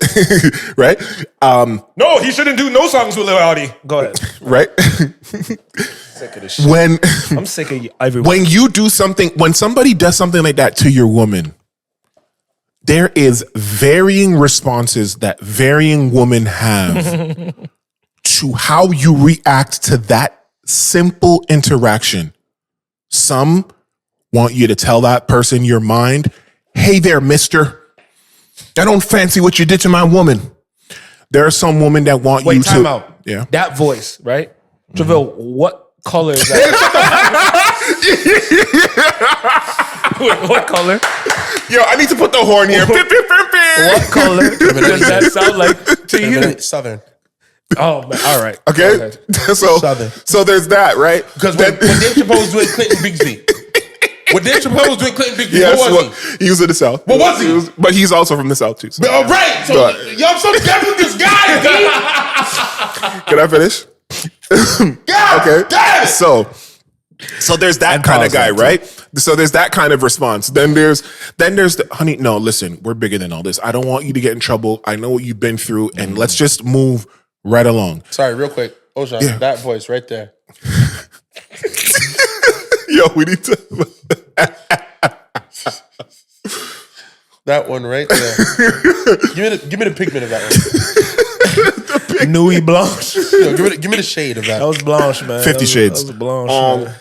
right? No, he shouldn't do no songs with Lil Audi. Go ahead, right? Sick of this shit. I'm sick of you. When you do something, when somebody does something like that to your woman, there is varying responses that varying women have to how you react to that simple interaction. Some want you to tell that person your mind. Hey there, mister. I don't fancy what you did to my woman. There are some women that want you to... Wait, time out. Yeah. That voice, right? Trivelle, what color is that? Wait, what color? Yo, I need to put the horn here. What color does that sound like to you? Southern. Oh, man. All right. Okay. So there's that, right? Because when Dave Chappelle was doing Clinton Bigsby... What Dave Chappelle was doing Clinton Bigsby, what was he? He was in the South. What was he? But he's also from the South, too. So. Right. So, I'm so deaf with this guy, dude. Can I finish? God, okay. Damn. So, So there's that kind of guy, right? So there's that kind of response. Then there's the honey. No, listen, we're bigger than all this. I don't want you to get in trouble. I know what you've been through, and let's just move right along. Sorry, real quick, Oshaun, that voice right there. Yo, we need to. That one right there. Give me the pigment of that one. Nuit Blanche. Yo, give me the shade of that. That was Blanche, man. 50 Shades. That was Blanche. Man.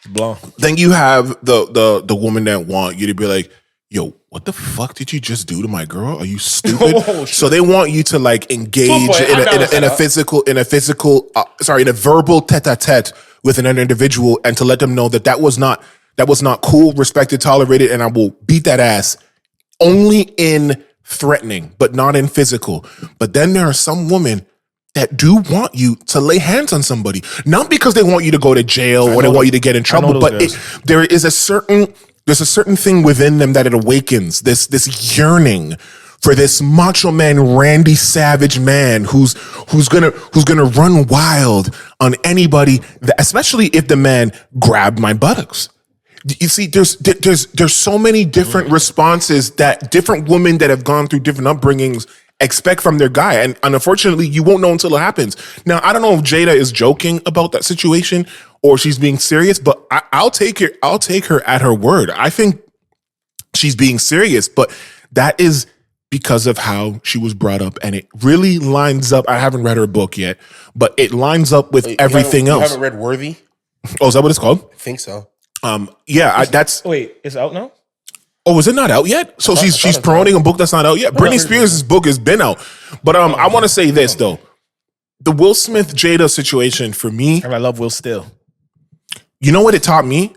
Blanche. Then you have the woman that want you to be like, yo, what the fuck did you just do to my girl? Are you stupid? So they want you to like engage in a verbal tete-a-tete with another individual, and to let them know that was not cool, respected, tolerated, and I will beat that ass only in threatening, but not in physical. But then there are some women that do want you to lay hands on somebody, not because they want you to go to jail or they want you to get in trouble, but there's a certain thing within them that it awakens this yearning for this macho man, Randy Savage man who's gonna run wild on anybody, especially if the man grabbed my buttocks. You see, there's so many different responses that different women that have gone through different upbringings expect from their guy, and unfortunately, you won't know until it happens. Now, I don't know if Jada is joking about that situation or she's being serious, but I'll take her at her word. I think she's being serious, but that is because of how she was brought up, and it really lines up. I haven't read her book yet, but it lines up with everything else. You haven't read Worthy? Oh, is that what it's called? I think so. Wait, it's out now? Oh, is it not out yet? So she's promoting a book that's not out yet. Britney Spears' book has been out, but I want to say this though: the Will Smith Jada situation for me, and I love Will still. You know what it taught me?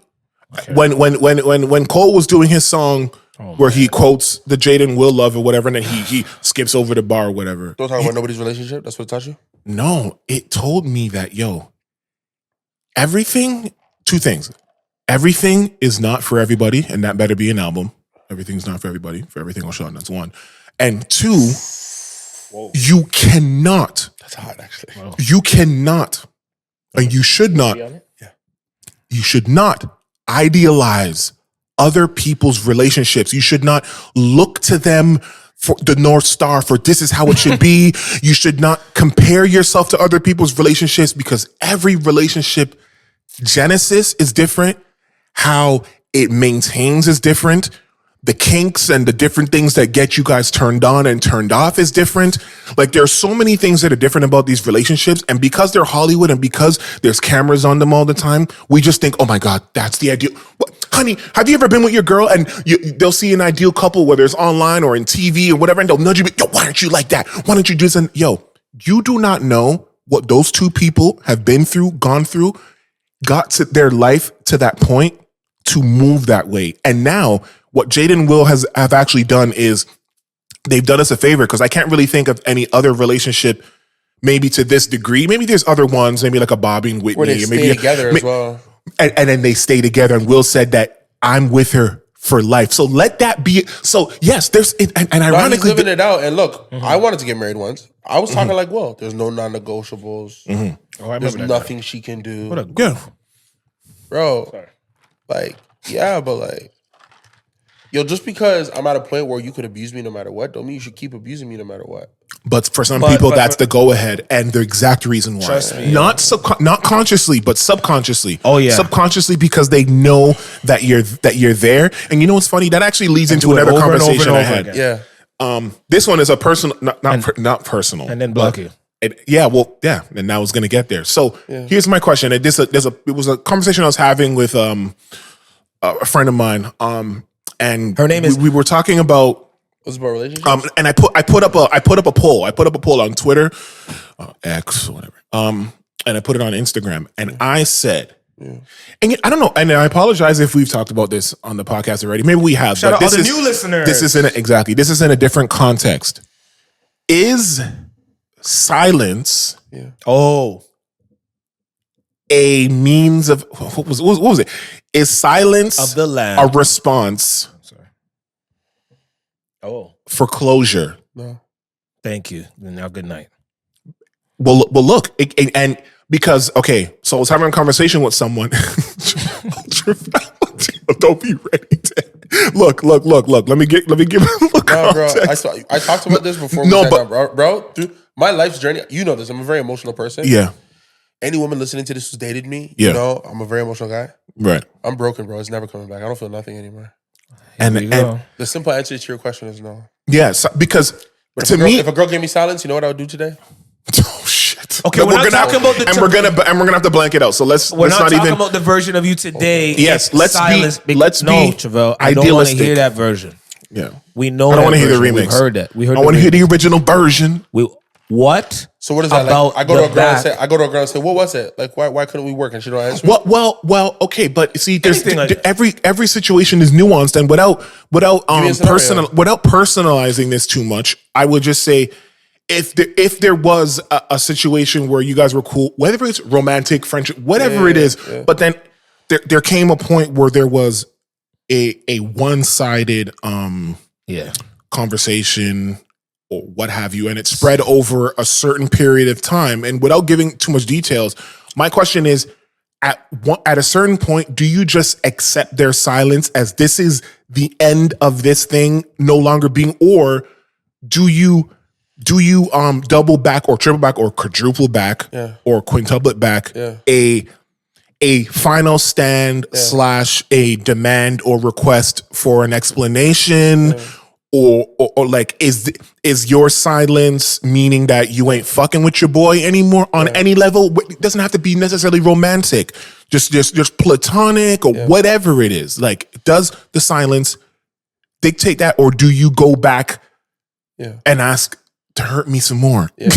Okay. When Cole was doing his song where he quotes the Jada and Will love or whatever, and then he skips over the bar or whatever. Don't talk about nobody's relationship. That's what it taught you. No, it told me that everything. Two things. Everything is not for everybody, and that better be an album. Everything's not for everybody. For EverythingOShauN, that's one. And two, you cannot. That's hot, actually. Wow. You cannot, and you should not. Yeah. You should not idealize other people's relationships. You should not look to them for the North Star for this is how it should be. You should not compare yourself to other people's relationships, because every relationship genesis is different. How it maintains is different. The kinks and the different things that get you guys turned on and turned off is different. Like, there are so many things that are different about these relationships. And because they're Hollywood and because there's cameras on them all the time, we just think, oh my God, that's the ideal. What, honey, have you ever been with your girl and they'll see an ideal couple, whether it's online or in TV or whatever, and they'll nudge you, yo, why aren't you like that? Why don't you do this? And yo, you do not know what those two people have been through, gone through, got to their life to that point to move that way. And now what Jada and Will have actually done is they've done us a favor, because I can't really think of any other relationship maybe to this degree. Maybe there's other ones, maybe like a Bobby and Whitney. Where they stay together as well. And then they stay together, and Will said that I'm with her for life. So let that be. So yes, there's, and ironically, he's living it out. And look, I wanted to get married once. I was talking like, well, there's no non-negotiables. There's nothing she can do. What a goof. Bro. Sorry. Like, yeah, but like, yo, just because I'm at a point where you could abuse me no matter what, don't mean you should keep abusing me no matter what. But for some people, that's the go-ahead and the exact reason why. Trust me. Not consciously, but subconsciously. Oh yeah, subconsciously, because they know that you're there. And you know what's funny? That actually leads into another conversation I had. Again. Yeah. This one is a personal, not personal, and then block you. And now it's gonna get there. So here's my question. It was a conversation I was having with a friend of mine. And her name is. We were talking about. What's about relationships? And I put up a poll. I put up a poll on Twitter, X, or whatever. And I put it on Instagram. And I said, and I don't know, and I apologize if we've talked about this on the podcast already. Maybe we have. Shout out all the new listeners. This is in a different context. Is silence a means of what was it? Is silence of the land a response for closure? No. Thank you. Now good night. Well, look, and because okay, so I was having a conversation with someone. Don't be ready to look. Let me give a little context. Bro, I talked about this before. Bro, through my life's journey, you know this. I'm a very emotional person. Yeah. Any woman listening to this who's dated me, yeah. you know, I'm a very emotional guy. Right. I'm broken, bro. It's never coming back. I don't feel nothing anymore. And the simple answer to your question is no. Yes, because if a girl gave me silence, you know what I would do today? Oh shit. Okay, we're not talking about the. We're gonna have to blank it out. So let's not talking even about the version of you today. Yes, let's be Trivelle. I don't want to hear that version. Yeah, we know. I don't want to hear the remix. We've heard that. We heard. I want to hear the original version. What? So what is that like? I go to a girl and say, "What was it? Like, why couldn't we work?" And she don't answer. Well. Okay, but see, there's every situation is nuanced, and without personalizing this too much, I would just say, if there was a situation where you guys were cool, whether it's romantic, friendship, whatever it is, but then there came a point where there was a one-sided conversation or what have you, and it spread over a certain period of time. And without giving too much details, my question is, at a certain point, do you just accept their silence as this is the end of this thing no longer being, or do you double back or triple back or quadruple back or quintuplet back a final stand / a demand or request for an explanation? Or like, is your silence meaning that you ain't fucking with your boy anymore on any level? It doesn't have to be necessarily romantic, just platonic or whatever it is. Like, does the silence dictate that, or do you go back and ask to hurt me some more? You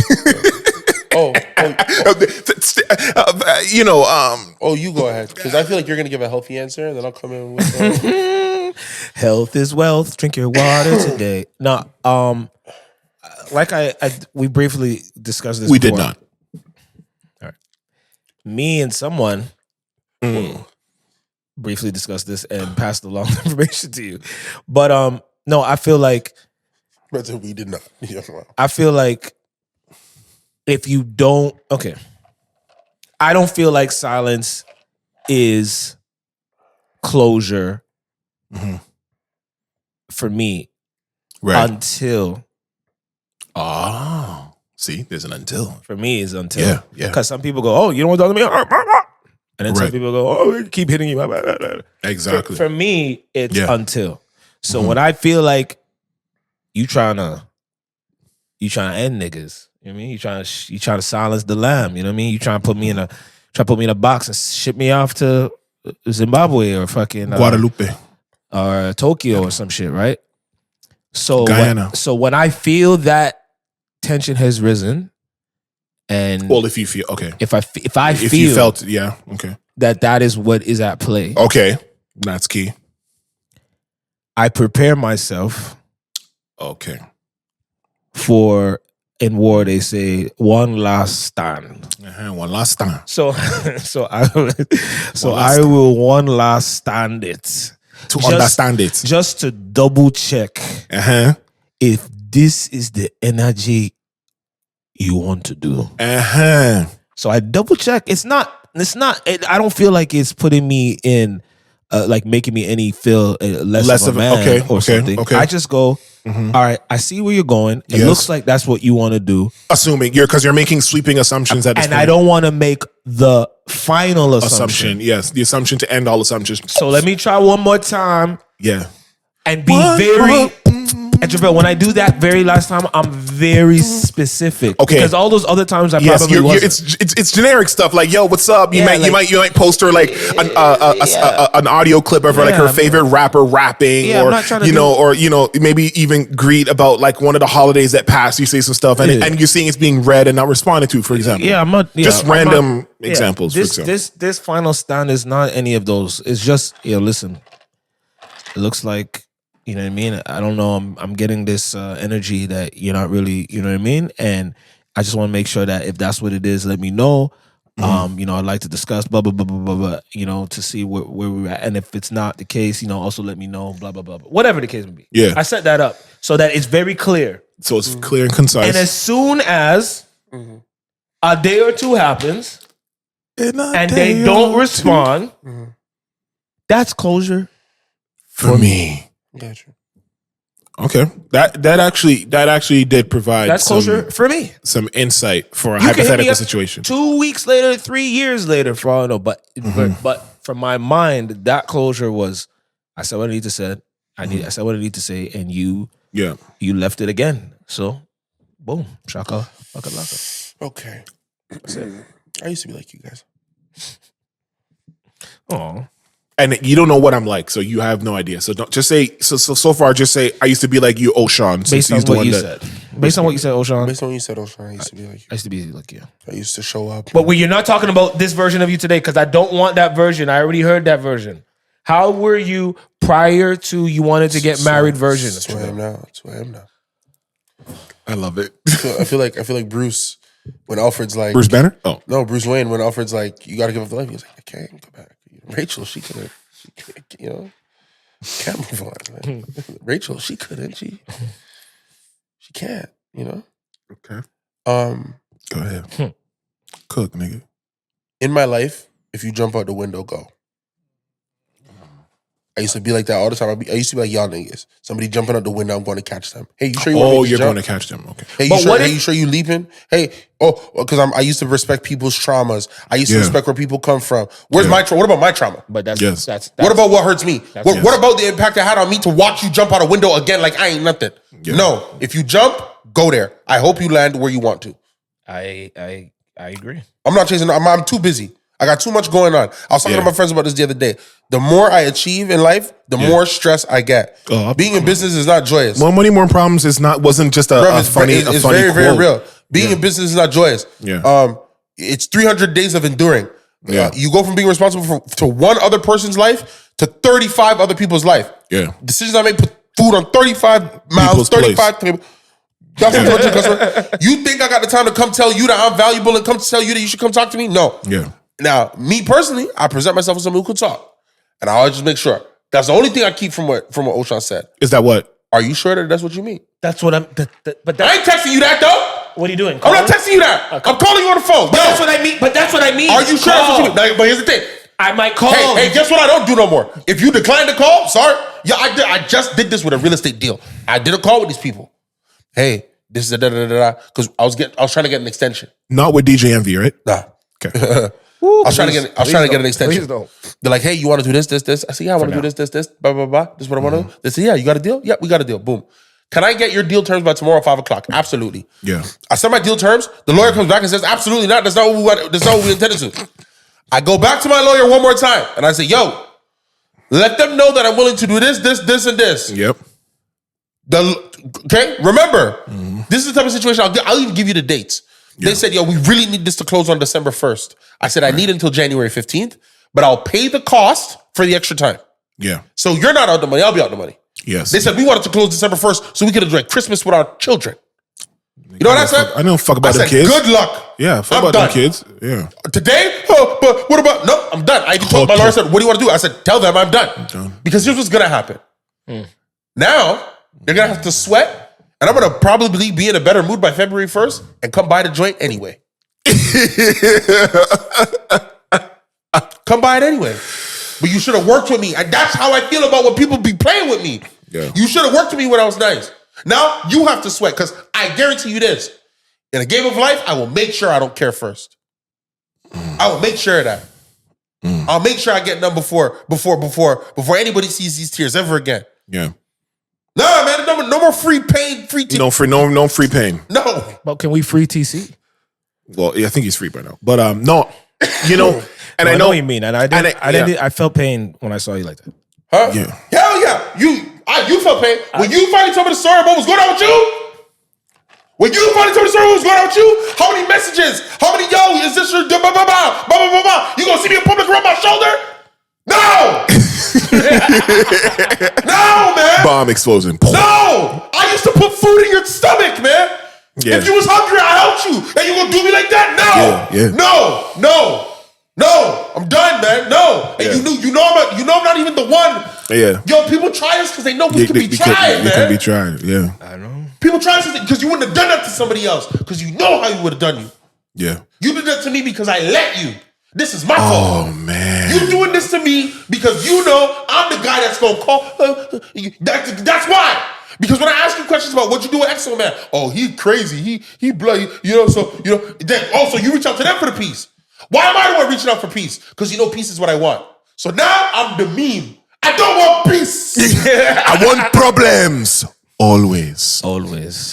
go ahead, because I feel like you're gonna give a healthy answer, and then I'll come in with. Health is wealth. Drink your water today. No, like we briefly discussed this. We did not. All right. Me and someone briefly discussed this and passed along the information to you. But no, I feel like. But we did not. I feel like if you don't, I don't feel like silence is closure. Mm-hmm. For me, until see, there's an until. For me, is until because some people go, "Oh, you don't want to talk to me," and then some people go, "Oh, keep hitting you." Exactly. For me, it's until. So when I feel like you trying to end niggas, you know what I mean? You trying to silence the lamb, you know what I mean? You trying to put me in a box and ship me off to Zimbabwe or fucking Guadalupe. Or Tokyo or some shit, right? So Guyana. So when I feel that tension has risen, and if you feel if I feel you felt that is what is at play, that's key. I prepare myself. For in war they say one last stand. One last stand. So I will one last stand it. To understand it. Just to double check if this is the energy you want to do. So I double check. It's not. I don't feel like it's putting me in, like making me any feel less of a man or something. I just go, all right, I see where you're going. It looks like that's what you want to do. Assuming because you're making sweeping assumptions at this point. I don't want to make the final assumption. Yes, the assumption to end all assumptions. So let me try one more time. Yeah. And be very. And Trivelle, when I do that very last time, I'm very specific. Because all those other times I probably wasn't. It's generic stuff like, yo, what's up? You might post her like an audio clip of her, like her favorite rapper rapping, or maybe even greet about like one of the holidays that passed. You say some stuff and you're seeing it's being read and not responded to, for example. Just random examples. This final stand is not any of those. It's just, listen, it looks like, you know what I mean? I don't know. I'm getting this energy that you're not really, you know what I mean? And I just want to make sure that if that's what it is, let me know. I'd like to discuss blah, blah, blah, blah, blah, blah, to see where we're at. And if it's not the case, also let me know, blah, blah, blah, blah. Whatever the case may be. Yeah. I set that up so that it's very clear. So it's clear and concise. And as soon as a day or two happens, and they don't respond, that's closure for me. Gotcha. Okay, that actually did provide that's closure for me. Some insight for a hypothetical situation. 2 weeks later, 3 years later, for all I know, but from my mind, that closure was I said what I need to say. I said what I need to say, and you left it again. So, boom, shaka, laka, laka. Okay, I used to be like you guys. Oh. And you don't know what I'm like, so you have no idea. So don't just say so far. Just say I used to be like you, O'Shawn. Based on what you said. Based on what you said, O'Shawn. Based on what you said, O'Shawn, I used to be like you. I used to be like you. I used to show up. But you're not talking about this version of you today because I don't want that version. I already heard that version. How were you prior to you wanted to get married version? That's who I am now. That's who I am now. I love it. I feel like Bruce when Alfred's like Bruce Banner. Oh no, Bruce Wayne when Alfred's like you got to give up the life. He's like I can't go back. Rachel, she couldn't. You know, can't move on. Rachel, she couldn't. She can't. You know. Okay. Go ahead. Cook, nigga. In my life, if you jump out the window, go. I used to be like that all the time. I used to be like y'all niggas. Somebody jumping out the window, I'm going to catch them. Hey, you sure you want me to you're jump? going to catch them. Okay. Hey, you sure you leaping? Hey, because I used to respect people's traumas. I used to respect where people come from. Where's my trauma? What about my trauma? But that's what about what hurts me? What about the impact it had on me to watch you jump out a window again like I ain't nothing? Yeah. No, if you jump, go there. I hope you land where you want to. I agree. I'm not chasing. I'm too busy. I got too much going on. I was talking to my friends about this the other day. The more I achieve in life, the more stress I get. Being in business is not joyous. More money, more problems wasn't just a funny It's funny very, quote. very real. Being in business is not joyous. Yeah. It's 300 days of enduring. Yeah. You go from being responsible to one other person's life to 35 other people's life. Yeah. Decisions I make put food on 35 mouths, 35 tables. That's what I'm customer. You think I got the time to come tell you that I'm valuable and come tell you that you should come talk to me? No. Yeah. Now, me personally, I present myself as someone who could talk. And I always just make sure. That's the only thing I keep from what O'Shawn said. Is that what? Are you sure that that's what you mean? That's what I'm. But I ain't texting you that though. What are you doing? I'm not texting you that. Okay. I'm calling you on the phone. But that's what I mean. But that's what I mean. Are you sure that's what you mean? But here's the thing. I might call. Hey, guess what I don't do no more? If you decline to call, sorry. Yeah, I just did this with a real estate deal. I did a call with these people. Hey, this is a da-da-da-da-da. Because I was trying to get an extension. Not with DJ Envy, right? Nah. Okay. I was trying to get an extension. Please don't. They're like, hey, you want to do this? I said, yeah, I want to do this, blah, blah, blah. This is what I want to do. They said, yeah, you got a deal? Yeah, we got a deal. Boom. Can I get your deal terms by tomorrow at 5 o'clock? Absolutely. Yeah. I send my deal terms. The lawyer comes back and says, absolutely not. That's not what we want. That's not what we intended to. I go back to my lawyer one more time and I say, yo, let them know that I'm willing to do this, and this. Yep. Okay? Remember, this is the type of situation I'll even give you the dates. They said, yo, we really need this to close on December 1st. I said, I need until January 15th, but I'll pay the cost for the extra time. Yeah. So you're not out the money. I'll be out the money. Yes. They said, we wanted to close December 1st so we could enjoy Christmas with our children. You know what I said? I don't fuck about them kids. Good luck. Yeah, fuck about them kids. Yeah. Today? Oh, but what about? No, I'm done. I even told my lawyer, said, what do you want to do? I said, tell them I'm done. Because here's what's going to happen. Now, they're going to have to sweat. And I'm going to probably be in a better mood by February 1st and come buy the joint anyway. Come buy it anyway. But you should have worked with me. And that's how I feel about when people be playing with me. Yeah. You should have worked with me when I was nice. Now you have to sweat because I guarantee you this. In a game of life, I will make sure I don't care first. I will make sure of that. I'll make sure I get done before anybody sees these tears ever again. Yeah. No, man, no more free pain, free TC. No free pain. No. But can we free TC? Well, yeah, I think he's free by now. But no, you know, and I know what you mean, and I felt pain when I saw you like that. Huh? Yeah. Hell yeah. You felt pain. When you finally told me the story about what was going on with you, when you finally told me the story about what was going on with you, how many messages? How many, yo, is this your, blah, blah, blah, blah, blah, blah, blah. You gonna see me in public around my shoulder? No! No, man! Bomb explosion. No! I used to put food in your stomach, man. Yeah. If you was hungry, I helped you. And you gonna do me like that? No! Yeah. No! I'm done, man. No. And you know I'm not even the one. Yeah. Yo, people try us because they know we can be tried, man. You can be tried, yeah. I know. People try us because you wouldn't have done that to somebody else. Because you know how you would have done you. Yeah. You did that to me because I let you. This is my fault. Oh, man. You doing this to me because you know I'm the guy that's going to call. That's why. Because when I ask you questions about what you do with Exo, man, oh, he crazy. He bloody, then also you reach out to them for the peace. Why am I the one reaching out for peace? Because you know peace is what I want. So now I'm the meme. I don't want peace. I want problems. Always.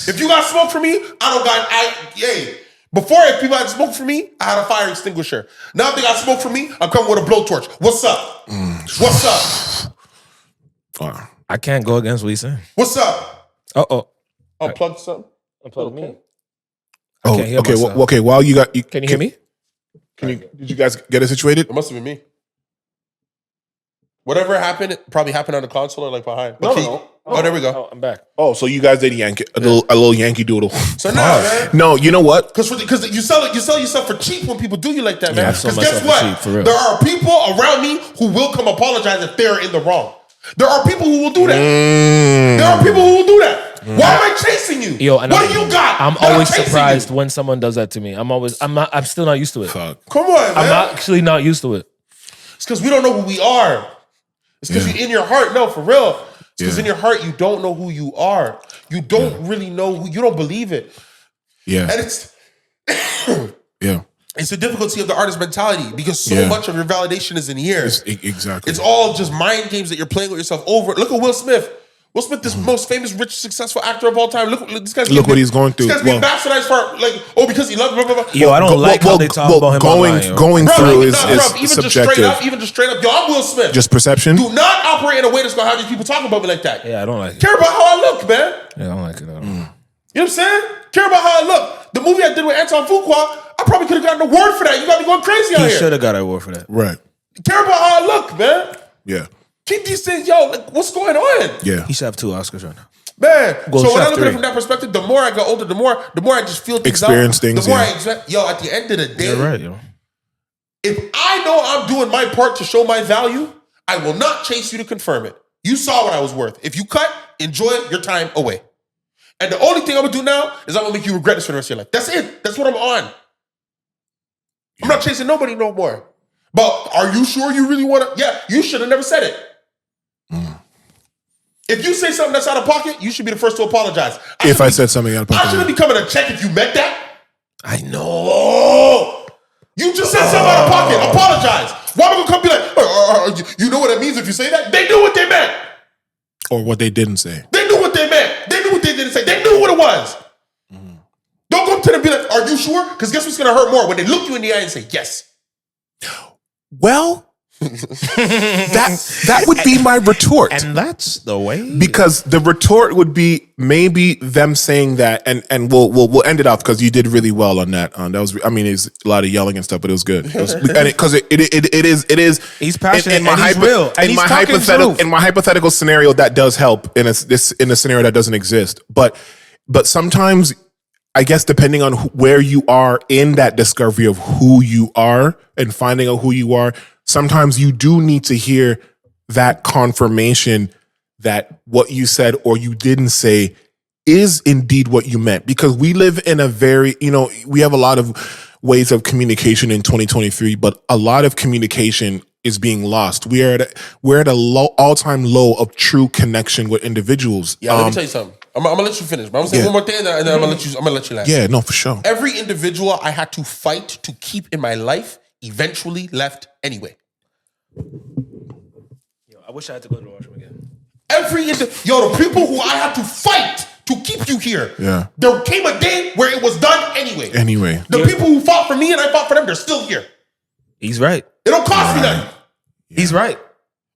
If you got smoke for me, I don't got, Before, if people had smoke for me, I had a fire extinguisher. Now if they got smoke for me, I'm coming with a blowtorch. What's up? What's up? I can't go against what he's saying. What's up? Unplug something? Unplug me? Okay, while you got... Can you hear me? Did you guys get it situated? It must have been me. Whatever happened, it probably happened on the console or like behind. No. Oh, there we go. Oh, I'm back. Oh, so you guys did a little Yankee Doodle. So now, man. No, you know what? Because you sell yourself for cheap when people do you like that, man. Yeah, Because guess what? Cheap, for real. There are people around me who will come apologize if they're in the wrong. There are people who will do that. There are people who will do that. Why am I chasing you? Yo, and what do you got? I'm always surprised when someone does that to me. I'm still not used to it. Fuck. Come on, man. I'm actually not used to it. It's because we don't know who we are. It's because you're in your heart. No, for real. It's because in your heart, you don't know who you are. You don't really know who, you don't believe it. Yeah. And it's, yeah. It's the difficulty of the artist mentality because so much of your validation is in here. Exactly. It's all just mind games that you're playing with yourself over. Look at Will Smith. Will Smith, this most famous, rich, successful actor of all time. Look what he's going through. This guy's being bastardized for because he loves blah, blah, blah. Yo, I don't like how they talk about him going through is subjective. Even just straight up, yo, I'm Will Smith. Just perception. Do not operate in a way that's gonna have these people talking about me like that. Yeah, I don't like it. Care about how I look, man. Yeah, I don't like it at all. You know what I'm saying? Care about how I look. The movie I did with Anton Fuqua, I probably could have gotten an award for that. You got me going crazy out here. He should have got an award for that. Right. Care about how I look, man. Yeah. Keep these things, yo, like, what's going on? Yeah. He should have 2 Oscars right now. Man, Well, so when I look at 3. it from that perspective, the more I get older, the more I just feel things Experience out. things, The more I at the end of the day, You're right, yo. if I know I'm doing my part to show my value, I will not chase you to confirm it. You saw what I was worth. If you cut, enjoy your time away. And the only thing I'm gonna do now is I'm gonna make you regret this for the rest of your life. That's it. That's what I'm on. I'm not chasing nobody no more. But are you sure you really want to? Yeah, you should have never said it. If you say something that's out of pocket, you should be the first to apologize. I said something out of pocket, I shouldn't be coming to check if you meant that. I know. Oh, you just said something out of pocket. Apologize. Why am I gonna come be like, you know what it means if you say that? They knew what they meant. Or what they didn't say. They knew what they meant. They knew what they didn't say. They knew what it was. Don't go up to them and be like, are you sure? Because guess what's gonna hurt more? When they look you in the eye and say, yes. Well, that would be my retort. And that's the way. Because the retort would be maybe them saying that, and we'll end it off because you did really well on that. That was, I mean, it's a lot of yelling and stuff, but it was good. Because it is. He's passionate in my and he's real. And in my hypothetical scenario, that does help in a scenario that doesn't exist. But sometimes, I guess, depending on where you are in that discovery of who you are and finding out who you are, sometimes you do need to hear that confirmation that what you said or you didn't say is indeed what you meant. Because we live in a very, we have a lot of ways of communication in 2023, but a lot of communication is being lost. We're at a all-time low of true connection with individuals. Yeah, let me tell you something. I'm gonna let you finish, but I'm gonna say one more thing, and then I'm gonna let you last. Yeah, no, for sure. Every individual I had to fight to keep in my life eventually left anyway. Yo, I wish I had to go to the washroom again. The people who I had to fight to keep you here. Yeah. There came a day where it was done anyway. The people who fought for me and I fought for them, they're still here. He's right. It don't cost me nothing. He's right.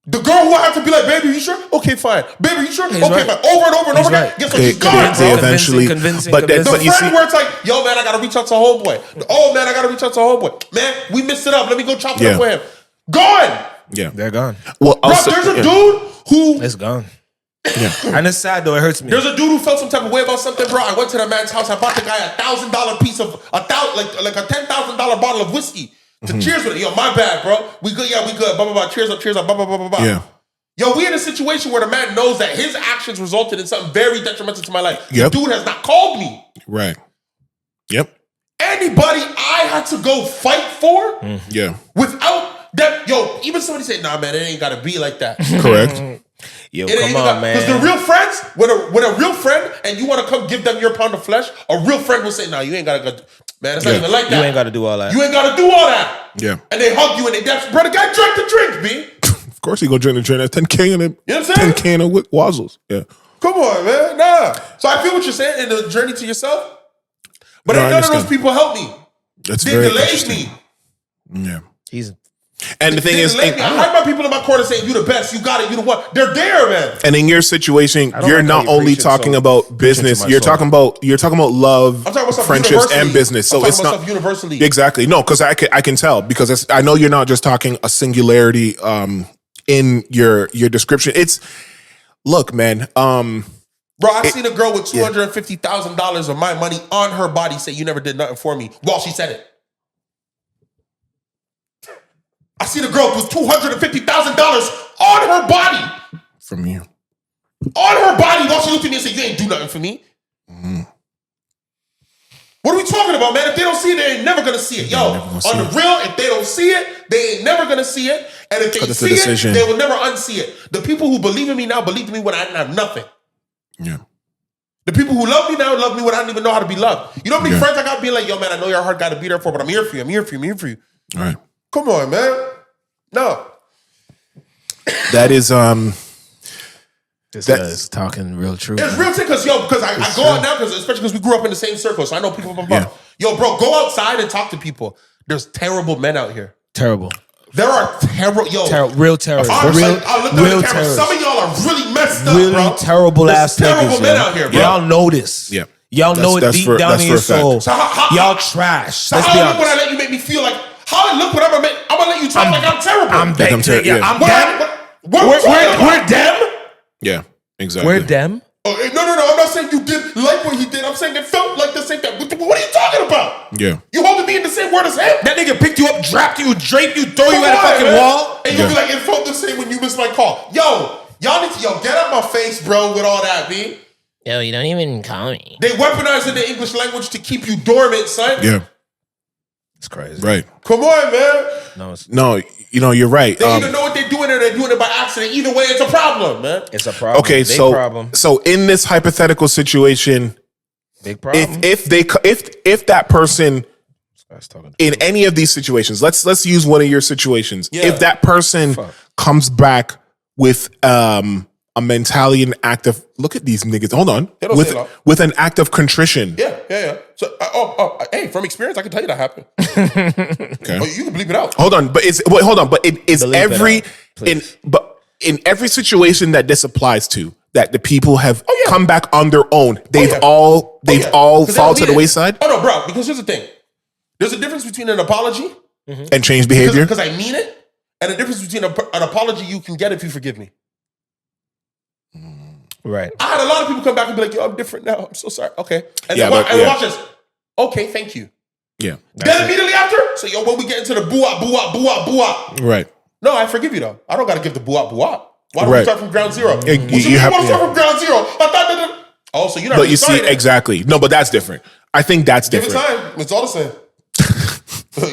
The girl who I have to be like, baby, you sure? Okay, fine. Baby, you sure? He's okay, right. fine. Over and over and over again. Guess what? She's gone, bro. They eventually, but the friend where it's like, yo, man, I gotta reach out to homeboy. Oh, man, I gotta reach out to homeboy. Man, we missed it up. Let me go chop it up with him. Gone. Yeah, they're gone. Well, bro, there's a dude who it's gone. Yeah, and it's sad though. It hurts me. There's a dude who felt some type of way about something, bro. I went to the man's house. I bought the guy $1,000 piece of like a $10,000 bottle of whiskey to cheers with it. Yo, my bad, bro. We good. Yeah, we good. Blah blah blah. Cheers up. Cheers up. Blah blah blah blah blah. Yeah. Yo, we in a situation where the man knows that his actions resulted in something very detrimental to my life. Yep. The dude has not called me. Right. Yep. anybody I had to go fight for, without them, even somebody say, nah, man, it ain't gotta be like that. Correct. Yo, come on, man. Because the real friends, when a real friend and you want to come give them your pound of flesh, a real friend will say, nah, you ain't gotta go. Man, it's not even like that. You ain't gotta do all that. You ain't gotta do all that. Yeah. And they hug you and they dance. Brother, guy drank the drink, B. Of course he gonna drink the drink. That's 10K in it. You know what I'm saying? 10K in with Wazzles. Yeah. Come on, man. Nah. So I feel what you're saying in the journey to yourself. But none of those people help me. That's they very delayed me. Yeah. And the thing is, I have my people in my corner saying, you the best, you got it, you the one. They're there, man. And in your situation, you're not only talking about business, you're talking about love, friendships, and business. So it's not universally. Exactly. No, because I can tell, because I know you're not just talking a singularity in your description. It's, look, man. Bro, I seen a girl with $250,000 of my money on her body say, you never did nothing for me, while she said it. I seen a girl with $250,000 on her body. From you. On her body, while she looked at me and said, you ain't do nothing for me. Mm-hmm. What are we talking about, man? If they don't see it, they ain't never gonna see it. Yo, on the real, if they don't see it, they ain't never gonna see it. And if they see it, they will never unsee it. The people who believe in me now believe in me when I didn't have nothing. Yeah. The people who love me now love me when I didn't even know how to be loved. You know how many friends I got being like, yo, man, I know your heart got to be there for, but I'm here for you. I'm here for you. I'm here for you. All right. Come on, man. No. That is this guy's talking real true. It's real true because I go out now, especially because we grew up in the same circle, so I know people from Yo, bro, go outside and talk to people. There's terrible men out here. Terrible. There are real terrorists. Real terrorists. Some of y'all are really messed up, really bro. terrible ass niggas. Terrible men out here, bro. Y'all know this. Yeah. Y'all know it deep down in your soul. Y'all trash. So how I look when I let you make me feel like, how I look when I'm gonna let you talk like I'm terrible. I'm terrible. I'm them. We're them? Yeah, exactly. We're them? Oh, no. I'm not saying you did like what he did. I'm saying it felt like the same thing. What are you talking about? Yeah. You holding me in the same word as him? That nigga picked you up, dropped you, draped you, throw you at a fucking wall. And you'll be like, it felt the same when you missed my call. Yo, y'all need to, get out my face, bro, with all that, B. Yo, you don't even call me. They weaponizing the English language to keep you dormant, son. Yeah. It's crazy. Right. Come on, man. No, you're right. They either know what they're doing or they're doing it by accident. Either way, it's a problem, man. It's a problem. Okay, so in this hypothetical situation, big problem. If that person in any of these situations, let's use one of your situations. Yeah. If that person comes back with a mentality and act of, look at these niggas. Hold on. With an act of contrition. Yeah. So, hey, from experience, I can tell you that happened. Okay. Oh, you can bleep it out. Hold on, but in every situation that this applies to, that the people have come back on their own, they've all fall to the wayside. Oh no, bro. Because here's the thing: there's a difference between an apology and change behavior. Because I mean it, and a difference between an apology you can get if you forgive me. Right. I had a lot of people come back and be like, yo, I'm different now. I'm so sorry. Okay. And then watch this. Okay, thank you. Yeah. Then immediately after, so yo, when we get into the boo-wop. Right. No, I forgive you though. I don't got to give the boo-wop. Why don't we start from ground zero? You want to start from ground zero? Oh, so you're not. But you see, exactly. No, but that's different. I think that's different. Give it time. It's all the same.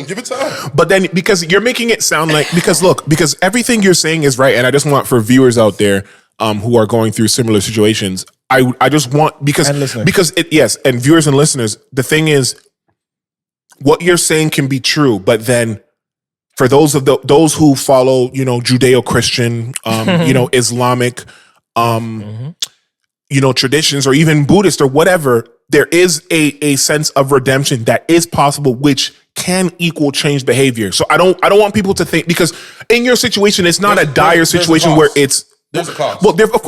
Give it time. But then, because you're making it sound like, because everything you're saying is right, and I just want for viewers out there who are going through similar situations, I just want, and viewers and listeners, the thing is, what you're saying can be true, but then for those who follow, Judeo-Christian, Islamic, traditions, or even Buddhist or whatever, there is a sense of redemption that is possible, which can equal change behavior. So I don't want people to think, because in your situation, it's not a dire situation where it's, there's a cost.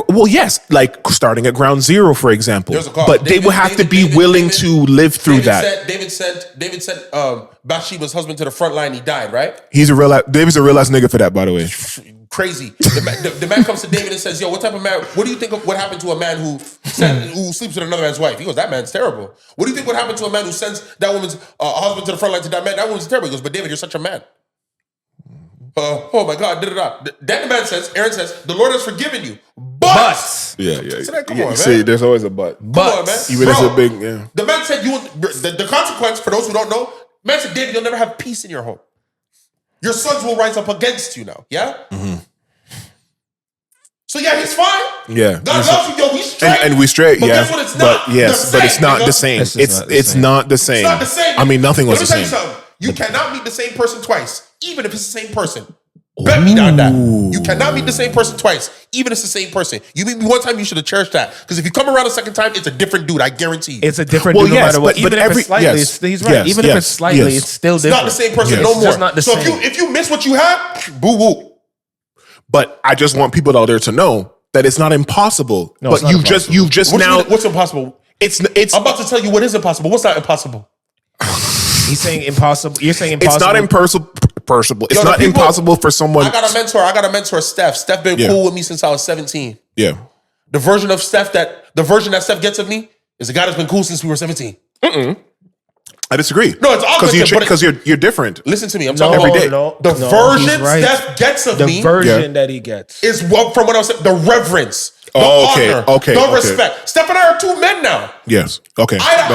Well, yes, like starting at ground zero, for example. There's a cost. But they would have to be willing to live through that. David sent Bathsheba's husband to the front line. He died, right? David's a real ass nigga for that, by the way. Crazy. The man comes to David and says, yo, what type of man, what do you think of what happened to a man who sleeps with another man's wife? He goes, that man's terrible. What do you think what happened to a man who sends that woman's husband to the front line to die? Man, that woman's terrible. He goes, but David, you're such a man. oh my God, Then the man says, Aaron says, the Lord has forgiven you. But. Yeah. So come on, man. See, there's always a but. Come on, man. Even if it's a big, yeah. The man said, the consequence, for those who don't know, man said, David, you'll never have peace in your home. Your sons will rise up against you now. Yeah? Mm-hmm. So yeah, he's fine. Yeah. God loves you, yo, we straight. And we straight, but yeah. Guess what it's not? But yes, but it's not the same. It's not the same. It's not the same. I mean, nothing was the same. Let me tell you something. You cannot meet the same person twice, even if it's the same person. Bet me down that. You cannot meet the same person twice, even if it's the same person. You meet me one time, you should have cherished that. Because if you come around a second time, it's a different dude. I guarantee you. It's a different dude no matter what. Even if it's slightly, he's right. Yes, Even if it's slightly, it's still different. It's not the same person no more. It's just not the same. So if you miss what you had, boo woo. But I just want people out there to know that it's not impossible. No, but you've just what's impossible? It's I'm about to tell you what is impossible. What's not impossible? He's saying impossible. You're saying impossible. It's not impossible. It's not impossible for someone. I got a mentor, Steph. Steph been cool with me since I was 17. Yeah. The version that Steph gets of me is a guy that's been cool since we were 17. I disagree. No, it's obvious because you're different. Listen to me. I'm talking every day. The version Steph gets of me. The version that he gets is from what I was saying. The reverence. The honor. The respect. Steph and I are two men now. Yes. Okay. Eye to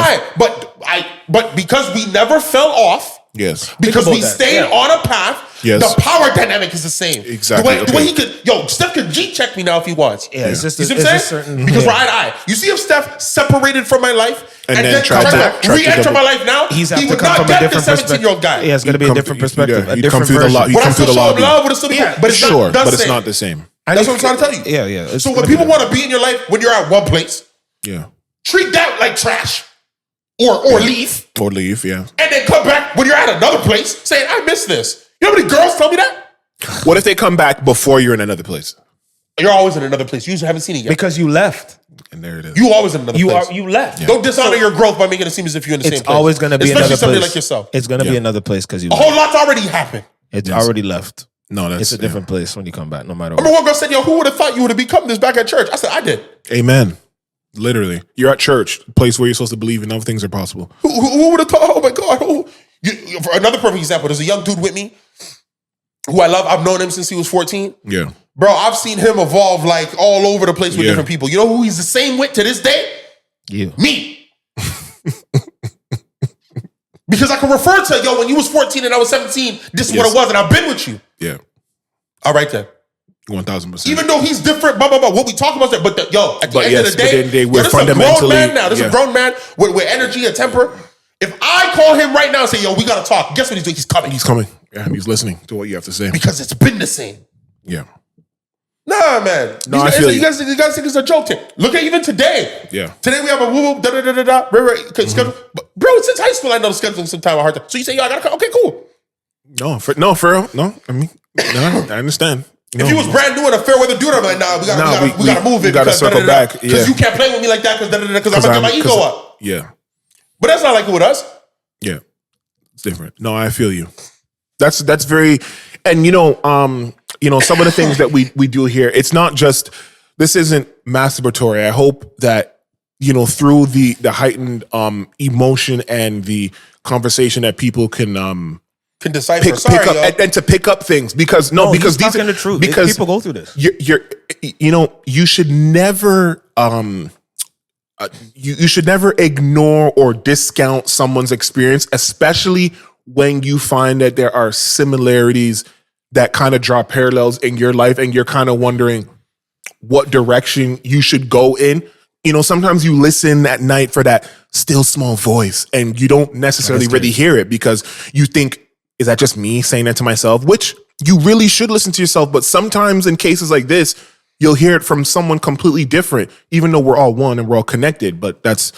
eye. But because we never fell off. Yes. Because we stayed on a path. Yes. The power dynamic is the same. Exactly. The way he could, Steph could G-check me now if he wants. Yeah. It's just you see what I'm saying? Because we're eye to eye. You see if Steph separated from my life and then tried to re-enter my life now, he would not get the 17-year-old guy. Yeah, it's going to be a different perspective. A different version. version. But I still show him love with a still but it's not the same. That's what I'm trying to tell you. Yeah. So when people want to be in your life when you're at one place, treat that like trash. Or leave. Or leave, yeah. And then come back when you're at another place saying, I miss this. You know how many girls tell me that? What if they come back before you're in another place? You're always in another place. You just haven't seen it yet. Because you left. And there it is. You always in another place. You left. Yeah. Don't dishonor your growth by making it seem as if you're in the same place. It's always going to be another place. Especially somebody like yourself. It's going to be another place because you A whole lot's already happened. It's already left. No, it's a different place when you come back, no matter what. I remember one girl said, who would have thought you would have become this back at church? I said, I did. Amen. Literally. You're at church, a place where you're supposed to believe and other things are possible. Who would have thought? Oh my God. For another perfect example, there's a young dude with me who I love. I've known him since he was 14. Yeah. Bro, I've seen him evolve like all over the place with different people. You know who he's the same with to this day? You. Me. Because I can refer to, when you was 14 and I was 17, this is what it was, and I've been with you. Yeah. All right then. 1,000%. Even though he's different, what we talk about that, but at the end of the day, we're there's a grown man now. There's a grown man with energy and temper. If I call him right now and say, we got to talk, guess what he's doing? He's coming. He's coming. Yeah, he's listening to what you have to say. Because it's been the same. Yeah. Nah, man. No, you guys think it's a joke. Look at even today. Yeah. Today we have a woo schedule. Bro, since high school I know the scheduling sometime hard time. So you say, I gotta come. Okay, cool. No, for real. No, I mean, I understand. If you was brand new and a fair weather dude, I'm like, we gotta move it. We gotta circle back. Because you can't play with me like that because I'm gonna get my ego up. Yeah. But that's not like it with us. Yeah. It's different. No, I feel you. That's very, and some of the things that we do here, it's not just, this isn't masturbatory. I hope that, through the heightened emotion and the conversation that people can decipher, pick up and to pick up things because these talking the truth. Because people go through this. You should never you should never ignore or discount someone's experience, especially when you find that there are similarities that kind of draw parallels in your life and you're kind of wondering what direction you should go in. Sometimes you listen at night for that still small voice and you don't necessarily really hear it because you think, is that just me saying that to myself? Which you really should listen to yourself. But sometimes in cases like this, you'll hear it from someone completely different, even though we're all one and we're all connected. But that's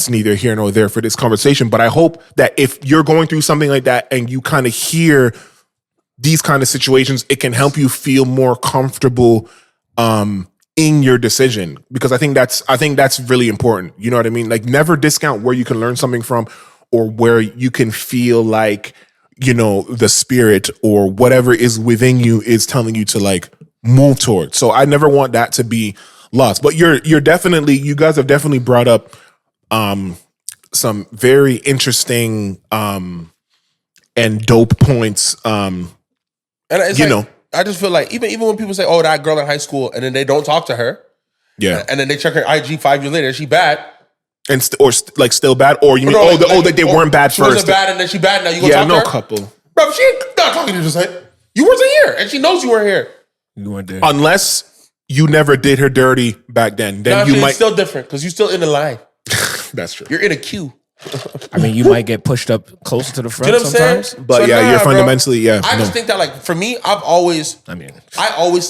neither here nor there for this conversation. But I hope that if you're going through something like that and you kind of hear these kind of situations, it can help you feel more comfortable in your decision. Because I think that's really important. You know what I mean? Like, never discount where you can learn something from or where you can feel like, the spirit or whatever is within you is telling you to like move towards. So I never want that to be lost. But you guys have definitely brought up some very interesting and dope points And it's I just feel like even when people say, "Oh, that girl in high school," and then they don't talk to her, and then they check her IG 5 years later, is she bad? And still bad, or you mean they weren't bad she first? Wasn't bad, and then she bad. Now you gonna talk to her? Couple. Bro, she ain't not talking to you. Just like you wasn't here, and she knows you weren't here. You weren't there Unless you never did her dirty back then. Then you might. It's still different because you're still in the line. That's true. You're in a queue. I mean, you might get pushed up closer to the front You know what I'm sometimes. saying? But you're fundamentally, I just think that, like, for me, I always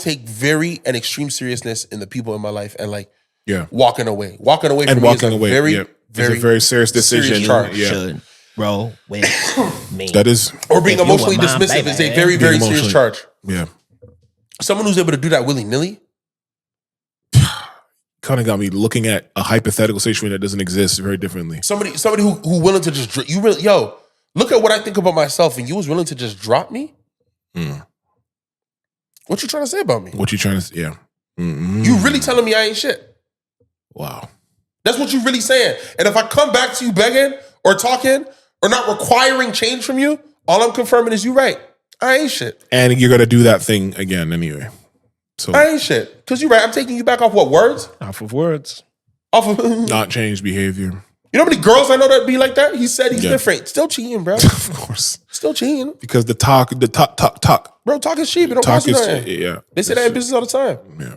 take very and extreme seriousness in the people in my life, and like, walking away. Walking away from me is a very serious decision. Serious charge. Should roll with me. That is, or being emotionally dismissive is a very, very serious charge. Yeah. Someone who's able to do that willy-nilly. Kind of got me looking at a hypothetical situation that doesn't exist very differently. Somebody who willing to just look at what I think about myself, and you was willing to just drop me. What you trying to say about me? What you trying to? Yeah. You really telling me I ain't shit? Wow. That's what you really saying. And if I come back to you begging or talking or not requiring change from you, all I'm confirming is you right. I ain't shit. And you're gonna do that thing again anyway. So I ain't shit. Because you're right. I'm taking you back off what words? Off of words. Off of not change behavior. You know how many girls I know that be like that? He said he's different. Still cheating, bro. Of course. Still cheating. Because the talk. Bro, talk is cheap. It don't cost you nothing. Yeah. They say that in business all the time. Yeah.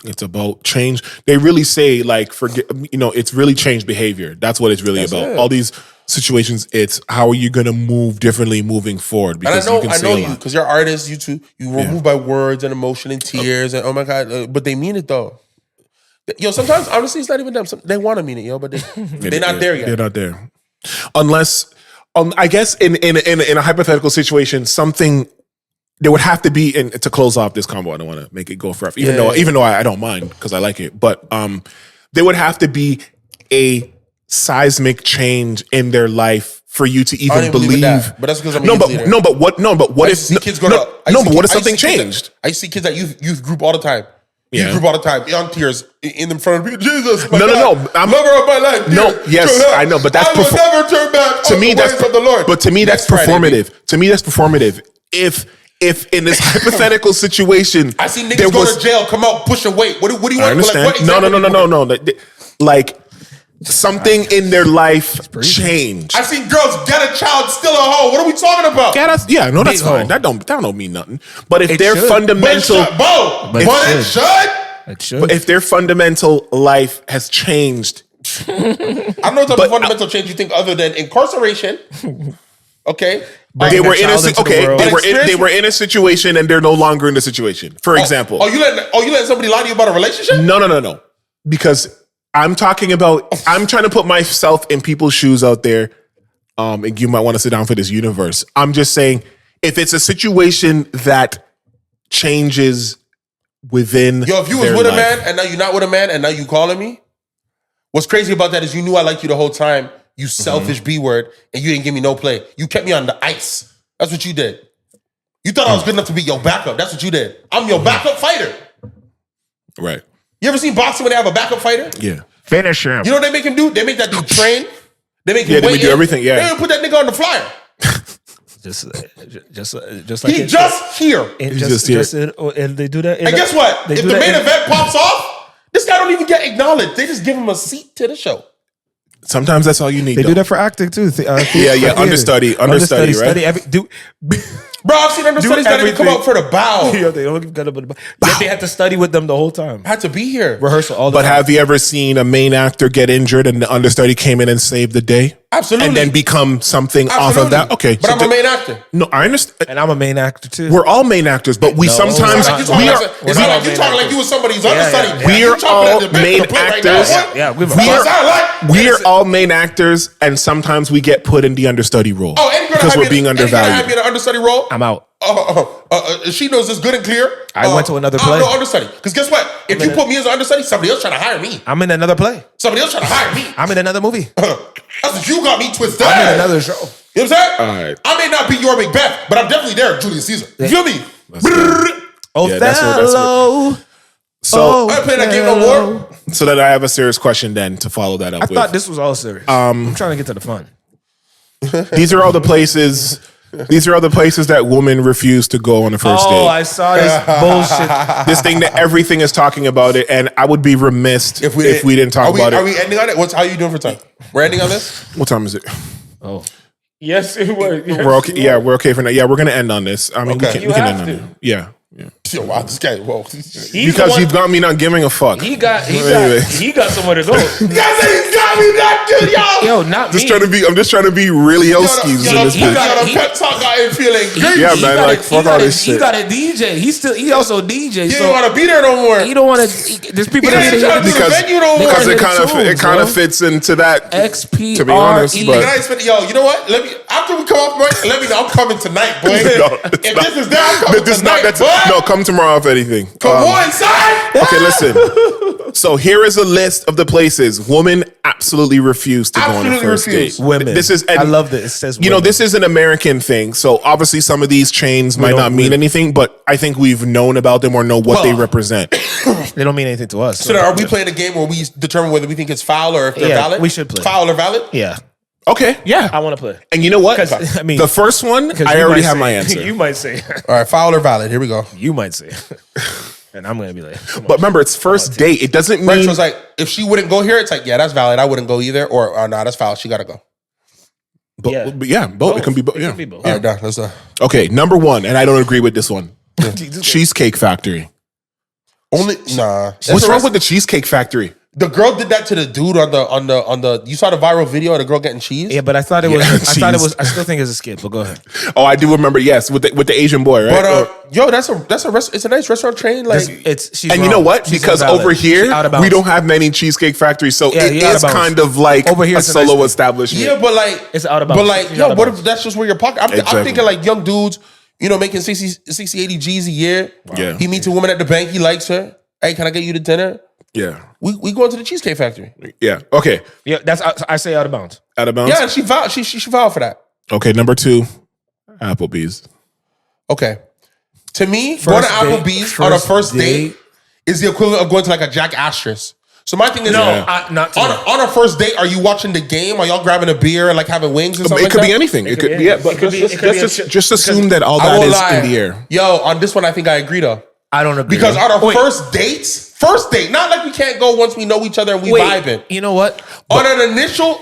It's about change. They really say, like, it's really change behavior. That's what it's really about. All these situations, it's how are you going to move differently moving forward? Because and I know you because you're artists. You too. You were moved by words and emotion and tears and oh my god, but they mean it though. Yo, sometimes honestly, it's not even them. They want to mean it, yo, but they're not there yet. They're not there, unless I guess in a hypothetical situation, something. There would have to be, and to close off this combo, I don't want to make it go forever, even though I don't mind because I like it. But there would have to be a seismic change in their life for you to even believe. That, but that's because I'm But what if kids go up? But what if something changed? I see kids at youth group all the time. Yeah. Youth group all the time. On tears in front of people. Jesus, no. I'm lover of my life. No, yes, I know, but that's I will never turn back. To me, that's of the Lord. But to me, that's performative. To me, that's performative. If in this hypothetical situation, I see niggas go to jail, come out, push a weight. What do you want? I understand. No. Like something in their life changed. I see girls get a child, still a hoe. What are we talking about? That's fine. That don't mean nothing. But if their fundamental, it should. But if their fundamental life has changed, I don't know what type of fundamental change you think other than incarceration. Okay. They were in a situation and they're no longer in the situation. For example. You letting somebody lie to you about a relationship? No. Because I'm trying to put myself in people's shoes out there. And you might want to sit down for this universe. I'm just saying, if it's a situation that changes within if you was with a man and now you're not with a man and now you calling me, what's crazy about that is you knew I liked you the whole time. You selfish B word, and you didn't give me no play. You kept me on the ice. That's what you did. You thought I was good enough to be your backup. That's what you did. I'm your backup fighter. Right. You ever seen boxing when they have a backup fighter? Yeah. Finish him. You know what they make him do? They make that dude train. They make him they do everything. Yeah. They don't put that nigga on the flyer. just like he just here. And they do that. And guess what? If the main event pops off, this guy don't even get acknowledged. They just give him a seat to the show. Sometimes that's all you need. They do that for acting too. Understudy, right? Bro, I've seen understudies that didn't come out for the bow. Yeah, they don't get up with the bow. Yet they had to study with them the whole time. Had to be here. Rehearsal all the time. But have you ever seen a main actor get injured and the understudy came in and saved the day? Absolutely. And then become something off of that? Okay. But I'm a main actor. No, I understand. And I'm a main actor too. We're all main actors, but we sometimes... You talking like you was somebody's understudy. We're all main actors. We're all main actors, and sometimes we get put in the understudy role. Because we're being undervalued. Have you in an understudy role? I'm out. She knows this good and clear. I went to another play. I'm no understudy. Because guess what? If you put me as an understudy, somebody else trying to hire me. I'm in another play. Somebody else trying to hire me. I'm in another movie. That's what you got me twisted. I'm in another show. You know what I'm saying? All right. I may not be your Macbeth, but I'm definitely there, Julius Caesar. You feel me? Othello. So I ain't playing that game no more. So that I have a serious question then to follow that up with. I thought this was all serious. I'm trying to get to the fun. These are all the places These are all the places that women refuse to go on the first date. Oh, I saw this bullshit. This thing that everything is talking about it, and I would be remiss if we didn't talk about it. Are we ending on it? How are you doing for time? We're ending on this? What time is it? Oh. Yes, it was. Yes, We're okay. Yeah, we're okay for now. Yeah, we're gonna end on this. I mean, we can end on it. Yeah. Yo, wow, this guy, whoa. Because you've got me not giving a fuck. He got somewhere to go. Guys, he's got me that dude, yo. Yo, not Just me. I'm just trying to be really Oskies in this bitch. Pep talk got him feeling great. Yeah, man. Like fuck all this shit. He got a DJ. He also a DJ. He So don't want to be there no more. he don't want to. There's people He that ain't trying to do the venue no more. Because it kind bro. of fits into that. XP. To be honest, but Yo, you know what? After we come off, let me know. I'm coming tonight, boy. If this is there, I'm coming tonight, boy. No, come tomorrow if anything. Come on, son. Okay, listen. So here is a list of the places women absolutely refuse to go on the first date. Women. This is, I love that it says women. You know, this is an American thing. So obviously some of these chains might not mean anything, but I think we've known about them or know what they represent. They don't mean anything to us. So are we playing a game where we determine whether we think it's foul or if they're valid? We should play. Foul or valid? Yeah. Okay, yeah. I want to play. And you know what? I mean, the first one, I already have my answer. You might say. All right, foul or valid? Here we go. You might say. And I'm going to be like. But remember, it's first date. It doesn't mean. Rachel's like, if she wouldn't go here, it's like, yeah, that's valid. I wouldn't go either. Or no, that's foul. She got to go. Both. It can be both. Yeah. both. All right, done. Let's Okay, number one, and I don't agree with this one. Cheesecake Factory. What's wrong with the Cheesecake Factory? The girl did that to the dude on the. You saw the viral video of the girl getting cheese. Yeah, but I thought it was. I still think it's a skit. But go ahead. Oh, I do remember. Yes, with the Asian boy, right? But yo, it's a nice restaurant chain. Like She's and wrong. you know what? She's Because invalid. over here She's out of bounds. we don't have many Cheesecake Factories, so it you're out is of bounds. kind of like Over here a it's a nice solo thing. establishment. yeah, but like It's out of bounds. But like, She's yo, out of what bounds. if that's just where your pocket? I'm thinking like young dudes, you know, making 60, 80 G's a year. Yeah. He meets a woman at the bank. He likes her. Hey, can I get you to dinner? Yeah. We going to the Cheesecake Factory. Yeah. Okay. Yeah, I say out of bounds. Out of bounds. Yeah, she vowed. She vowed for that. Okay. Number 2, Applebee's. Okay. To me, going to Applebee's on a first date is the equivalent of going to like a Jack Astor's. So my thing is, not on a first date, are you watching the game? Are y'all grabbing a beer and like having wings and something It could like be that? anything. It could be. Yeah, but just assume Because that all I that won't is lie. in the air. Yo, on this one, I think I agree though. I don't agree. Because on our first date, not like we can't go once we know each other and we vibing. You know what? On an initial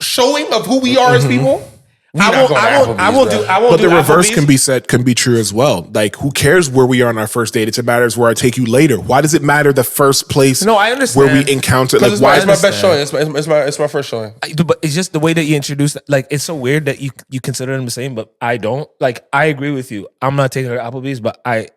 showing of who we are as people, I won't do. But the reverse Applebee's. can be true as well. Like, who cares where we are on our first date? It matters where I take you later. Why does it matter the first place? No, I understand. Where we encounter. Like, it's why my best showing. It's my first showing. But it's just the way that you introduce. Like, it's so weird that you consider them the same, but I don't. Like, I agree with you. I'm not taking her to Applebee's, but in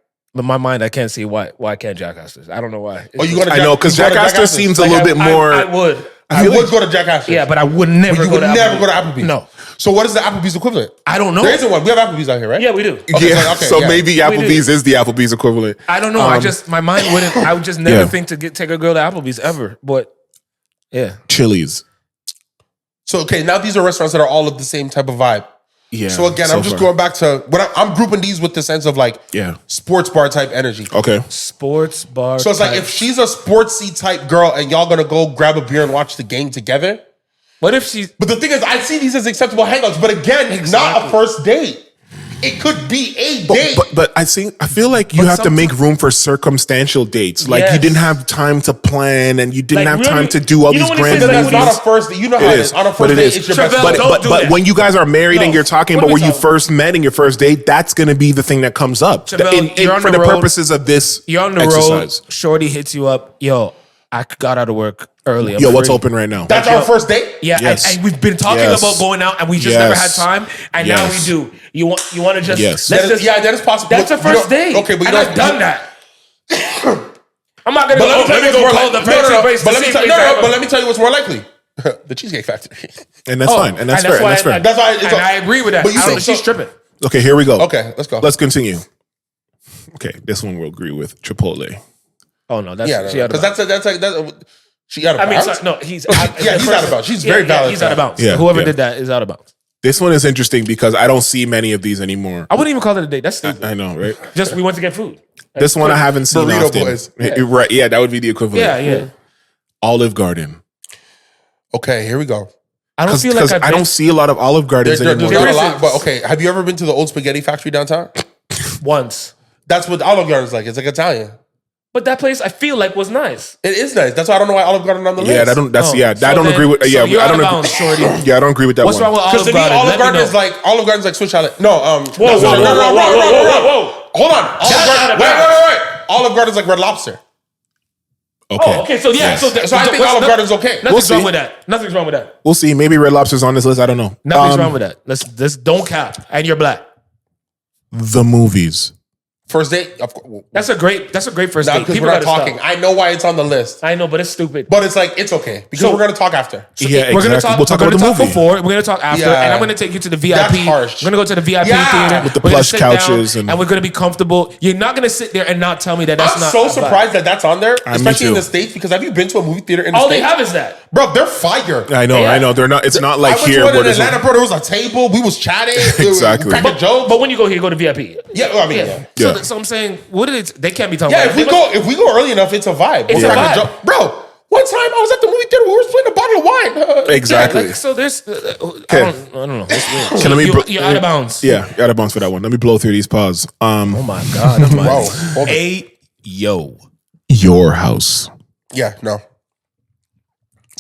my mind, I can't see why can't Jack Astor's. I don't know why. I know because Jack Astor seems a little bit more. I would. I would go to Jack Astor's. Yeah, but I would never you go would to never go to Applebee's. No. So what is the Applebee's equivalent? I don't know. There isn't one. We have Applebee's out here, right? Yeah, we do. Okay, Yeah, so maybe Applebee's is the Applebee's equivalent. I don't know. My mind wouldn't. I would just never think to take a girl to Applebee's ever. But yeah, Chili's. So okay, now these are restaurants that are all of the same type of vibe. Yeah. So again, I'm just going back to what I'm grouping these with the sense of like sports bar type energy. Okay. Sports bar. So it's like if she's a sportsy type girl and y'all gonna go grab a beer and watch the game together. What if she's? But the thing is, I see these as acceptable hangouts. But again, not a first date. It could be a date. But I feel like you have to make room for circumstantial dates. Like you didn't have time to plan and you didn't have time to do all these grand That's movies. not a first date. You know how it is. On a first date, it's your best friend. But when you guys are married and you're talking about when you first met and your first date, that's going to be the thing that comes up. For the purposes of this you're on the exercise. road, shorty hits you up. Yo, I got out of work early. Yo, what's open right now? That's our first date? Yeah, and we've been talking about going out and we just never had time. And now we do. You want to just that is possible. That's a first date. Okay, but I've done that. I'm not gonna let let me tell you what's more likely. The Cheesecake Factory. And that's fine. And that's fair. And that's why I agree with that. But you think she's tripping. Okay, here we go. Okay, let's go. Let's continue. Okay, this one we'll agree with. Chipotle. Oh no, that's because that's she out of bounds. No, he's he's out of bounds. She's very valid. He's out of bounds. Yeah, Whoever did that is out of bounds. This one is interesting because I don't see many of these anymore. I wouldn't even call it a date. That's stupid. I know, right? Just we went to get food. This one I haven't seen Burrito often. Boys. Right? Yeah, that would be the equivalent. Yeah. Olive Garden. Okay, here we go. I don't feel like I don't see a lot of Olive Gardens anymore. There's not a lot, but okay. Have you ever been to the old spaghetti factory downtown? once. That's what Olive Garden is like. It's like Italian. But that place I feel like was nice. It is nice. That's why I don't know why Olive Garden on the list. Yeah, I don't So agree with. so Yeah, you're I out don't of agree. bounds, shorty. Yeah, I don't agree with that What's one. wrong with Because to me, Olive Garden is like Swiss chalet. No, whoa. Hold on. Wait. Olive Garden is like Red Lobster. Okay. Oh, okay. So yeah. Yes. So So I think Olive Garden's okay. Nothing's wrong with that. Nothing's wrong with that. We'll see. Maybe Red Lobster's on this list. I don't know. Nothing's wrong with that. Let's don't cap. And you're black. The movies. First date, of course. That's a great first Now, date. because People we're not gotta talking. stop. I know why it's on the list, I know, but it's stupid. but it's like it's okay because So- we're gonna talk after. Yeah, We're gonna exactly. talk. We'll talk we're about gonna the talk movie. before. We're gonna talk after, Yeah. and I'm gonna take you to the VIP. That's harsh. We're gonna go to the VIP Yeah. theater With the We're gonna plush sit couches down, and- we're gonna be comfortable. You're not gonna sit there and not tell me that that's I'm not. so a vibe. surprised that that's on there, Me especially in too. the States. Because have you been to a movie theater in the All they States? have is that. Bro, they're fire. I know. Yeah. They're not. It's not like I went here to one where in there's Atlanta, bro. There was a table. We was chatting. Exactly. Cracking jokes. But when you go here, go to VIP. Yeah, well, I mean, yeah. Yeah. So I'm saying, what did it? They can't be talking. Yeah, about if we go early enough, it's a vibe. It's We're a cracking vibe. jokes. Bro, one time I was at the movie theater. We were splitting a bottle of wine. Exactly. So there's. Okay. I don't know. It's weird. Can let me You're out of bounds. Yeah, you're out of bounds for that one. Let me blow through these paws. Oh my God. I'm Bro, like, hold on. yo. Your house. Yeah, no.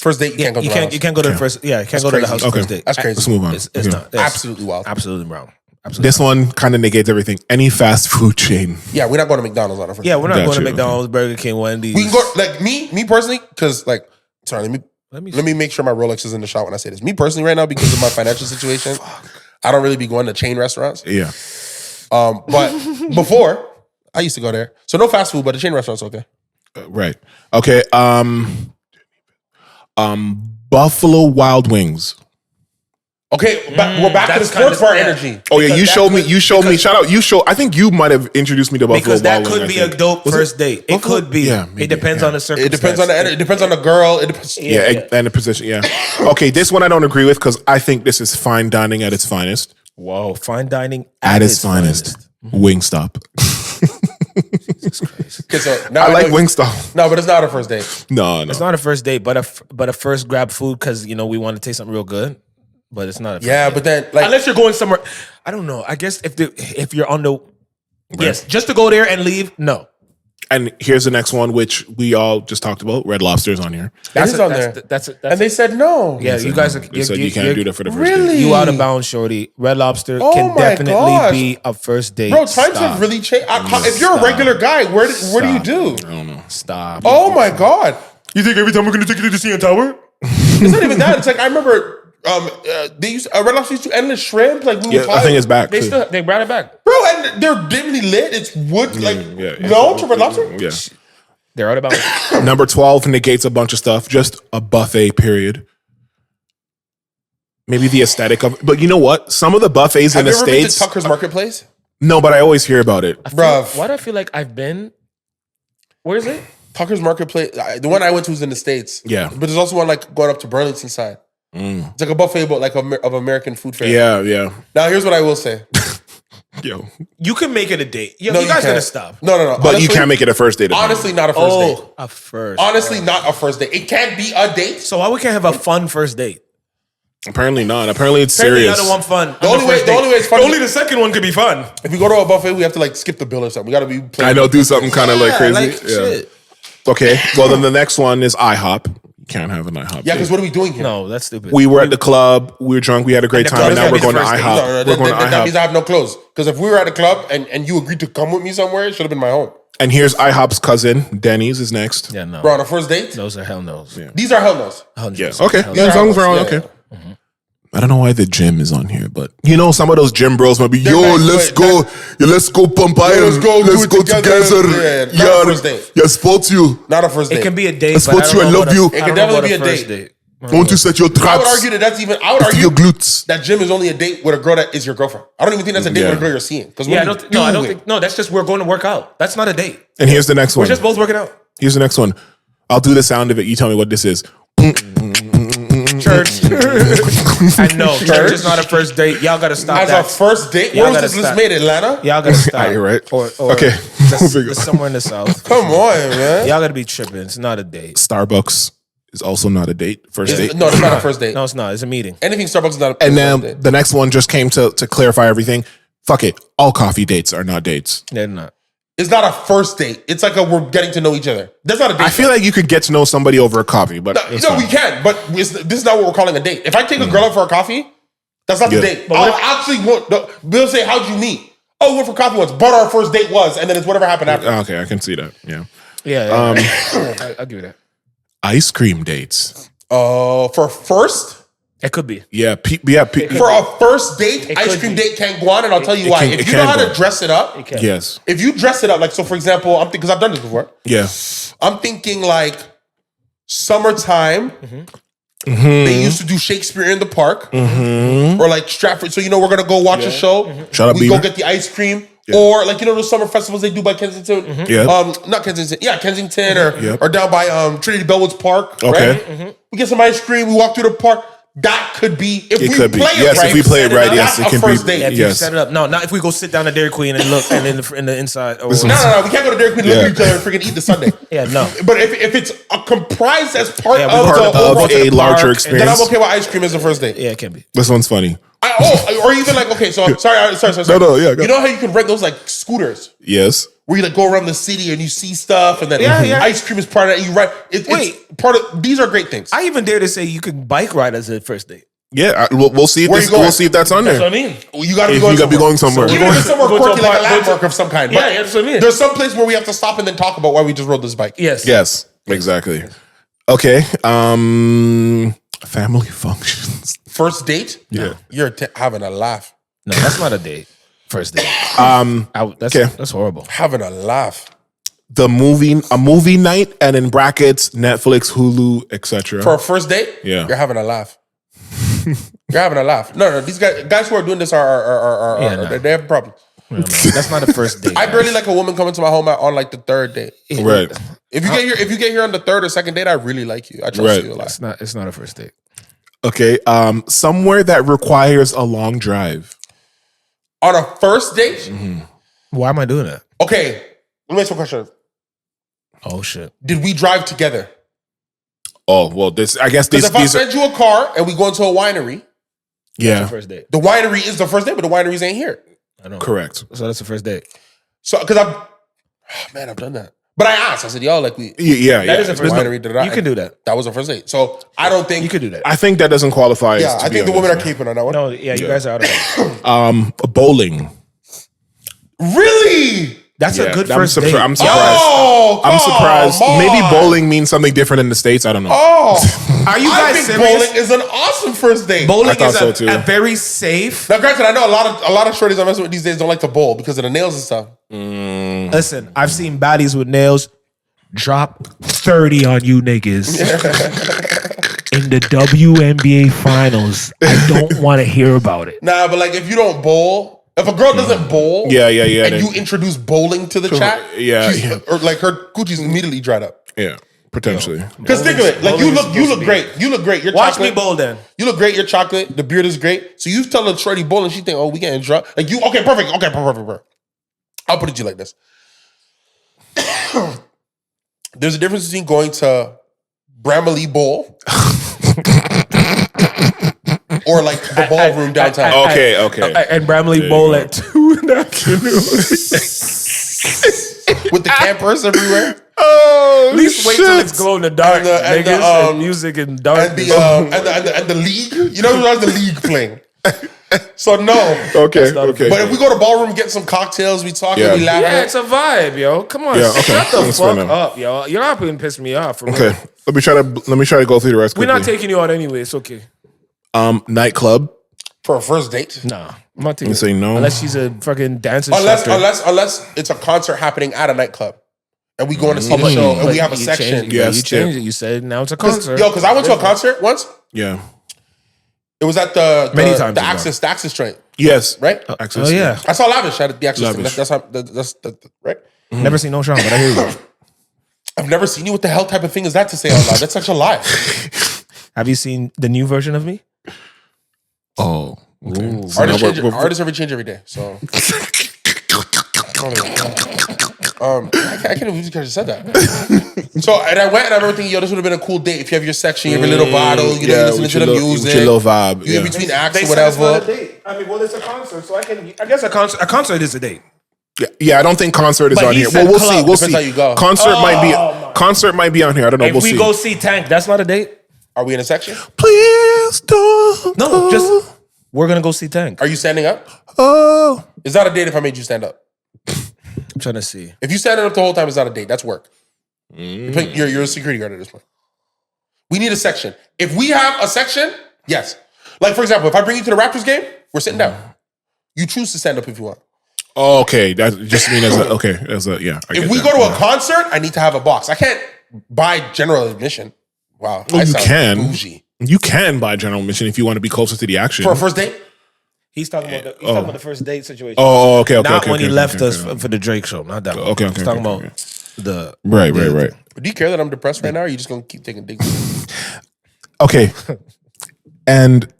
First date, you can't go to You the can't. house. You can't go to the first. Yeah, you can't go to the crazy. house Okay. first date. That's crazy. Let's move on. It's Okay. not. It's Absolutely wild. absolutely wrong. Absolutely. This one kind of negates everything. Any fast food chain. Yeah, we're not going to McDonald's on a first Yeah, date. we're not Got going to you, McDonald's, Burger King, Wendy's. We can go like me personally, because like sorry, Let me let me make sure my Rolex is in the shot when I say this. Me personally, right now, because of my financial situation, I don't really be going to chain restaurants. Yeah. But before, I used to go there. So no fast food, but the chain restaurant's okay. Right. Okay. Buffalo Wild Wings. Okay, we're back to the that's sports kinda- bar yeah. energy. Oh yeah, Because you that showed me. could- You showed me. Shout out. You show. I think you might have introduced me to Buffalo because that Wild could Wings, be I a think. dope Was it? first date. It could be. Yeah, maybe, It depends yeah. on the It circumstance. depends on the depends on the girl. It depends. And the position. Yeah. Okay, this one I don't agree with because I think this is fine dining at its finest. Whoa, fine dining At its finest. Wingstop. Okay, so now I like know- Wingstop. No, but it's not a first date. No. It's not a first date, but a first grab food because we want to taste something real good. But it's not. A first Yeah, date. but then like unless you're going somewhere, I don't know. I guess if you're on the yes, just to go there and leave. No, And here's the next one, which we all just talked about. Red Lobster's on here. it is on there. That's And they said no. yeah, you guys are. They said you can't do that for the first Really? date. You out of bounds, shorty. Red Lobster Oh can my definitely gosh. be a first date. Bro, times Stop. have really changed. If you're a regular guy, what do you do? I don't know. Stop. Oh my god! You think every time we're gonna take you to the CN Tower? It's not even that. It's like I remember they used Red Lobster used to endless shrimp. Like we Yeah, were I think it's back. They too. they brought it back. bro, and they're dimly lit. It's wood. Like Yeah, no to Red Lobster. Yeah. They're out of bounds. Number 12 negates a bunch of stuff. Just a buffet, period. Maybe the aesthetic of, but you know what? Some of the buffets in Have the you ever been to States. Tucker's Marketplace? No, but I always hear about it. Bruv. Why do I feel like I've been? Where is it? Tucker's Marketplace. The one I went to was in the States. Yeah. but there's also one like going up to Burlington side. It's like a buffet, but like of American food fare. Yeah, yeah. Now here's what I will say. Yo. You can make it a date. Yo, No, you guys can't. gotta stop. No. But you Honestly- can't make it a first date. Honestly, not a first date. A first. Honestly, not a first date. It can't be a date. So why we can't have a fun first date? Apparently not. Apparently it's Apparently serious. the other one fun. The only way it's fun. Only the second one could be fun. If we go to a buffet, we have to like skip the bill or something. We got to be. I know, do something kind of like crazy. Like, shit. Okay. Well, then the next one is IHOP. You can't have an IHOP. Yeah, because what are we doing here? No, that's stupid. We were at the club. We were drunk. We had a great And the time. And club now we're is gonna going to be the IHOP. first No, We're going to that means IHOP. I have no clothes. Because if we were at a club and you agreed to come with me somewhere, it should have been my home. And here's IHOP's cousin. Denny's is next. yeah, no. Bro, on a first date, Those are hell no's. Yeah. these are hell no's. Yes. Okay. Hell As long as we're on. Yeah, Okay. yeah. I don't know why the gym is on here, but some of those gym bros might be, nice, let's go pump iron, let's go do it together. together. Yeah, not a first date. Yeah, sports you. Not a first date. It can be a date. I but support you, I don't know love about you. It I can don't know definitely about be a first date. Won't you set your traps? I would argue that that's even. I would to your argue glutes. that gym is only a date with a girl that is your girlfriend. I don't even think that's a date Yeah. with a girl you're seeing. Because Yeah, I don't think. No, that's just we're going to work out. That's not a date. And here's the next one. We're just both working out. Here's the next one. I'll do the sound of it. You tell me what this is. Church. I know. Church is not a first date. Y'all gotta stop as that. a first date, Y'all where was gotta this list stop. made? Atlanta? Y'all gotta stop. You're right. Or Okay. that's somewhere in the south. Come on, man. Y'all gotta be tripping. It's not a date. Starbucks. is also not a date. First date. No, it's not a first date. No, it's not. It's a meeting. Anything Starbucks is not a And first then date. the next one just came to clarify everything. Fuck it. All coffee dates are not dates. They're not. It's not a first date. It's like we're getting to know each other. That's not a date. I feel like you could get to know somebody over a coffee, but No, we can, but this is not what we're calling a date. If I take a girl out for a coffee, that's not the date. I'll actually Bill say, how'd you meet? Oh, we went for coffee once, but our first date was, and then it's whatever happened after. okay, I can see that. Yeah. Yeah. I'll give you that. Ice cream dates. For a first? It could be. Yeah. For a first date, ice cream date can't go on, and I'll tell you why. If you know how to dress it up, Yes. if you dress it up, like, so for example, I'm thinking, because I've done this before. Yeah. I'm thinking like summertime. They used to do Shakespeare in the Park or like Stratford. So, we're going to go watch a show. Shut up, we go Bieber. get the ice cream. Or like, those summer festivals they do by Kensington. Yeah. Not Kensington. Yeah, Kensington or down by Trinity Bellwoods Park. Okay. Right? We get some ice cream. We walk through the park. That could be if we could be. play it Yes, right. if we play it right, yes, that's it a can first be. date. Yeah, if Yes. you set it up. No, not if we go sit down at Dairy Queen and look and in the inside. Or, No. We can't go to Dairy Queen and look at each other and freaking eat the sundae. Yeah, no. But if it's comprised as part Yeah, of part the of overall a trip, larger then experience. I'm okay with ice cream as a first date. Yeah, it can be. This one's funny. Or even like, okay, so sorry. No, yeah, go. You know how you can rent those like scooters Yes. where you like go around the city and you see stuff, and then Yeah. ice cream is part of that. You ride. It's part of. These are great things. I even dare to say you could bike ride as a first date. Yeah. We'll see if Where you going? we'll see if that's on That's there. what I mean. You got to You be going. gotta be going somewhere. Even if it's somewhere Go to quirky, a like a park, go to- landmark of some kind. Yeah, But that's what I mean. there's some place where we have to stop and then talk about why we just rode this bike. Yes. Yes. Exactly. Okay. Family functions. First date. Yeah. You're having a laugh. No, that's not a date. First date. That's okay. That's horrible. Having a laugh. A movie night, and in brackets, Netflix, Hulu, etc. For a first date, Yeah. you're having a laugh. You're having a laugh. No, these guys who are doing this are they have a problem. No, that's not a first date. I barely like a woman coming to my home on like the third date. Right. If you get here on the third or second date, I really like you. I trust Right. you a lot. It's not a first date. Okay. Somewhere that requires a long drive. On a first date, Why am I doing that? okay. Let me ask you a question. Oh shit. Did we drive together? Oh well, I guess Because if I these are send you a car and we go into a winery, yeah, First date. the winery is the first date, but the wineries ain't here. I know. correct. So that's the first date. So because I've done that. But I asked. I said, "Yo, like we Yeah. That is a first winery, date. da-da-da. You can do that. That was a first date." So I don't think You could do that. I think that doesn't qualify. Yeah, as I think the women are keeping on that one. No, yeah, you guys are out of it. bowling. Really? That's Yeah, a good I'm first date. I'm surprised. Oh, I'm surprised. come Maybe on. bowling means something different in the States. I don't know. Oh, Are you I guys think serious? bowling is an awesome first date. Bowling I thought is so, too. a very safe. Now, granted, I know a lot of shorties I'm messing with these days don't like to bowl because of the nails and stuff. Listen, I've seen baddies with nails drop 30 on you niggas in the WNBA finals. I don't want to hear about it. Nah, but like if you don't bowl, if a girl doesn't bowl, Yeah. and then- you introduce bowling to the chat, yeah, she's- yeah. or like her coochie's immediately dried up. yeah, potentially. Because think of it, like you look great. You look great. You're Watch chocolate. me bowl then. You look great. You're chocolate. The beard is great. So you tell a shorty bowl and she think, oh, we getting drunk. Like you, okay, perfect. Okay, perfect. I'll put it to you like this. There's a difference between going to Bramley Bowl or like the ballroom downtown. Okay. And Bramley bowl at 2 in the afternoon. With the campers everywhere. Oh, At least wait till it's glow in the dark. And the, niggas, and music and darkness. And the league. You know there's the league playing. So no. Okay. But if we go to ballroom, get some cocktails, we talk Yeah. and we laugh. Yeah, it's a vibe, yo. Come on, Yeah, okay. shut the That's fair fuck enough. up, yo. You're not being pissing me off. For Okay. real. Let me try to go through the rest. We're Quickly. not taking you out anyway. It's okay. Nightclub. For a first date. Nah, I'm not taking. You say no? unless she's a fucking dancer. Unless it's a concert happening at a nightclub. And we go in to see the show and we have a section. Yes, you changed it. You said now it's a concert. Because I went to a concert once. Yeah. It was at the Many times the as well. Axis joint, Yes. right? Access. Oh yeah, I saw Lavish at the Axis joint. Lavish. That's right. never seen no Sean, but I hear you. I've never seen you. What the hell type of thing is that to say out loud? That's such a lie. Have you seen the new version of me? Oh. Okay. So Artists now we're- artists ever change every day. So I can't believe you guys just said that. So, and I went and I remember thinking, yo, this would have been a cool date if you have your section, you have your little bottle, you know, you listen to the music, with your little vibe, you in between acts They or said it's whatever. not a date. I mean, well, it's a concert, so I guess a concert is a date. Yeah, I don't think concert is But on he here. said Well, we'll club. see. We'll Depends see. how you go. Concert might be on here. I don't know. If We'll we see. go see Tank, that's not a date. Are we in a section? Please don't. No, go. just we're gonna go see Tank. Are you standing up? Oh. It's not a date if I made you stand up. I'm trying to see. If you stand up the whole time, it's not a date. That's work. You're a security guard at this point. We need a section. If we have a section, yes. Like, for example, if I bring you to the Raptors game, we're sitting down. You choose to stand up if you want. Oh, okay. That just mean yeah. If we go to a concert, I need to have a box. I can't buy general admission. Wow. Well, I you sound can. bougie. You can buy general admission if you want to be closer to the action. For a first date? He's talking about the first date situation. Oh, okay. Not when he left us for the Drake show. Not that one. Okay. He's talking about the Right. Do you care that I'm depressed right now, or are you just going to keep taking digs? Okay. And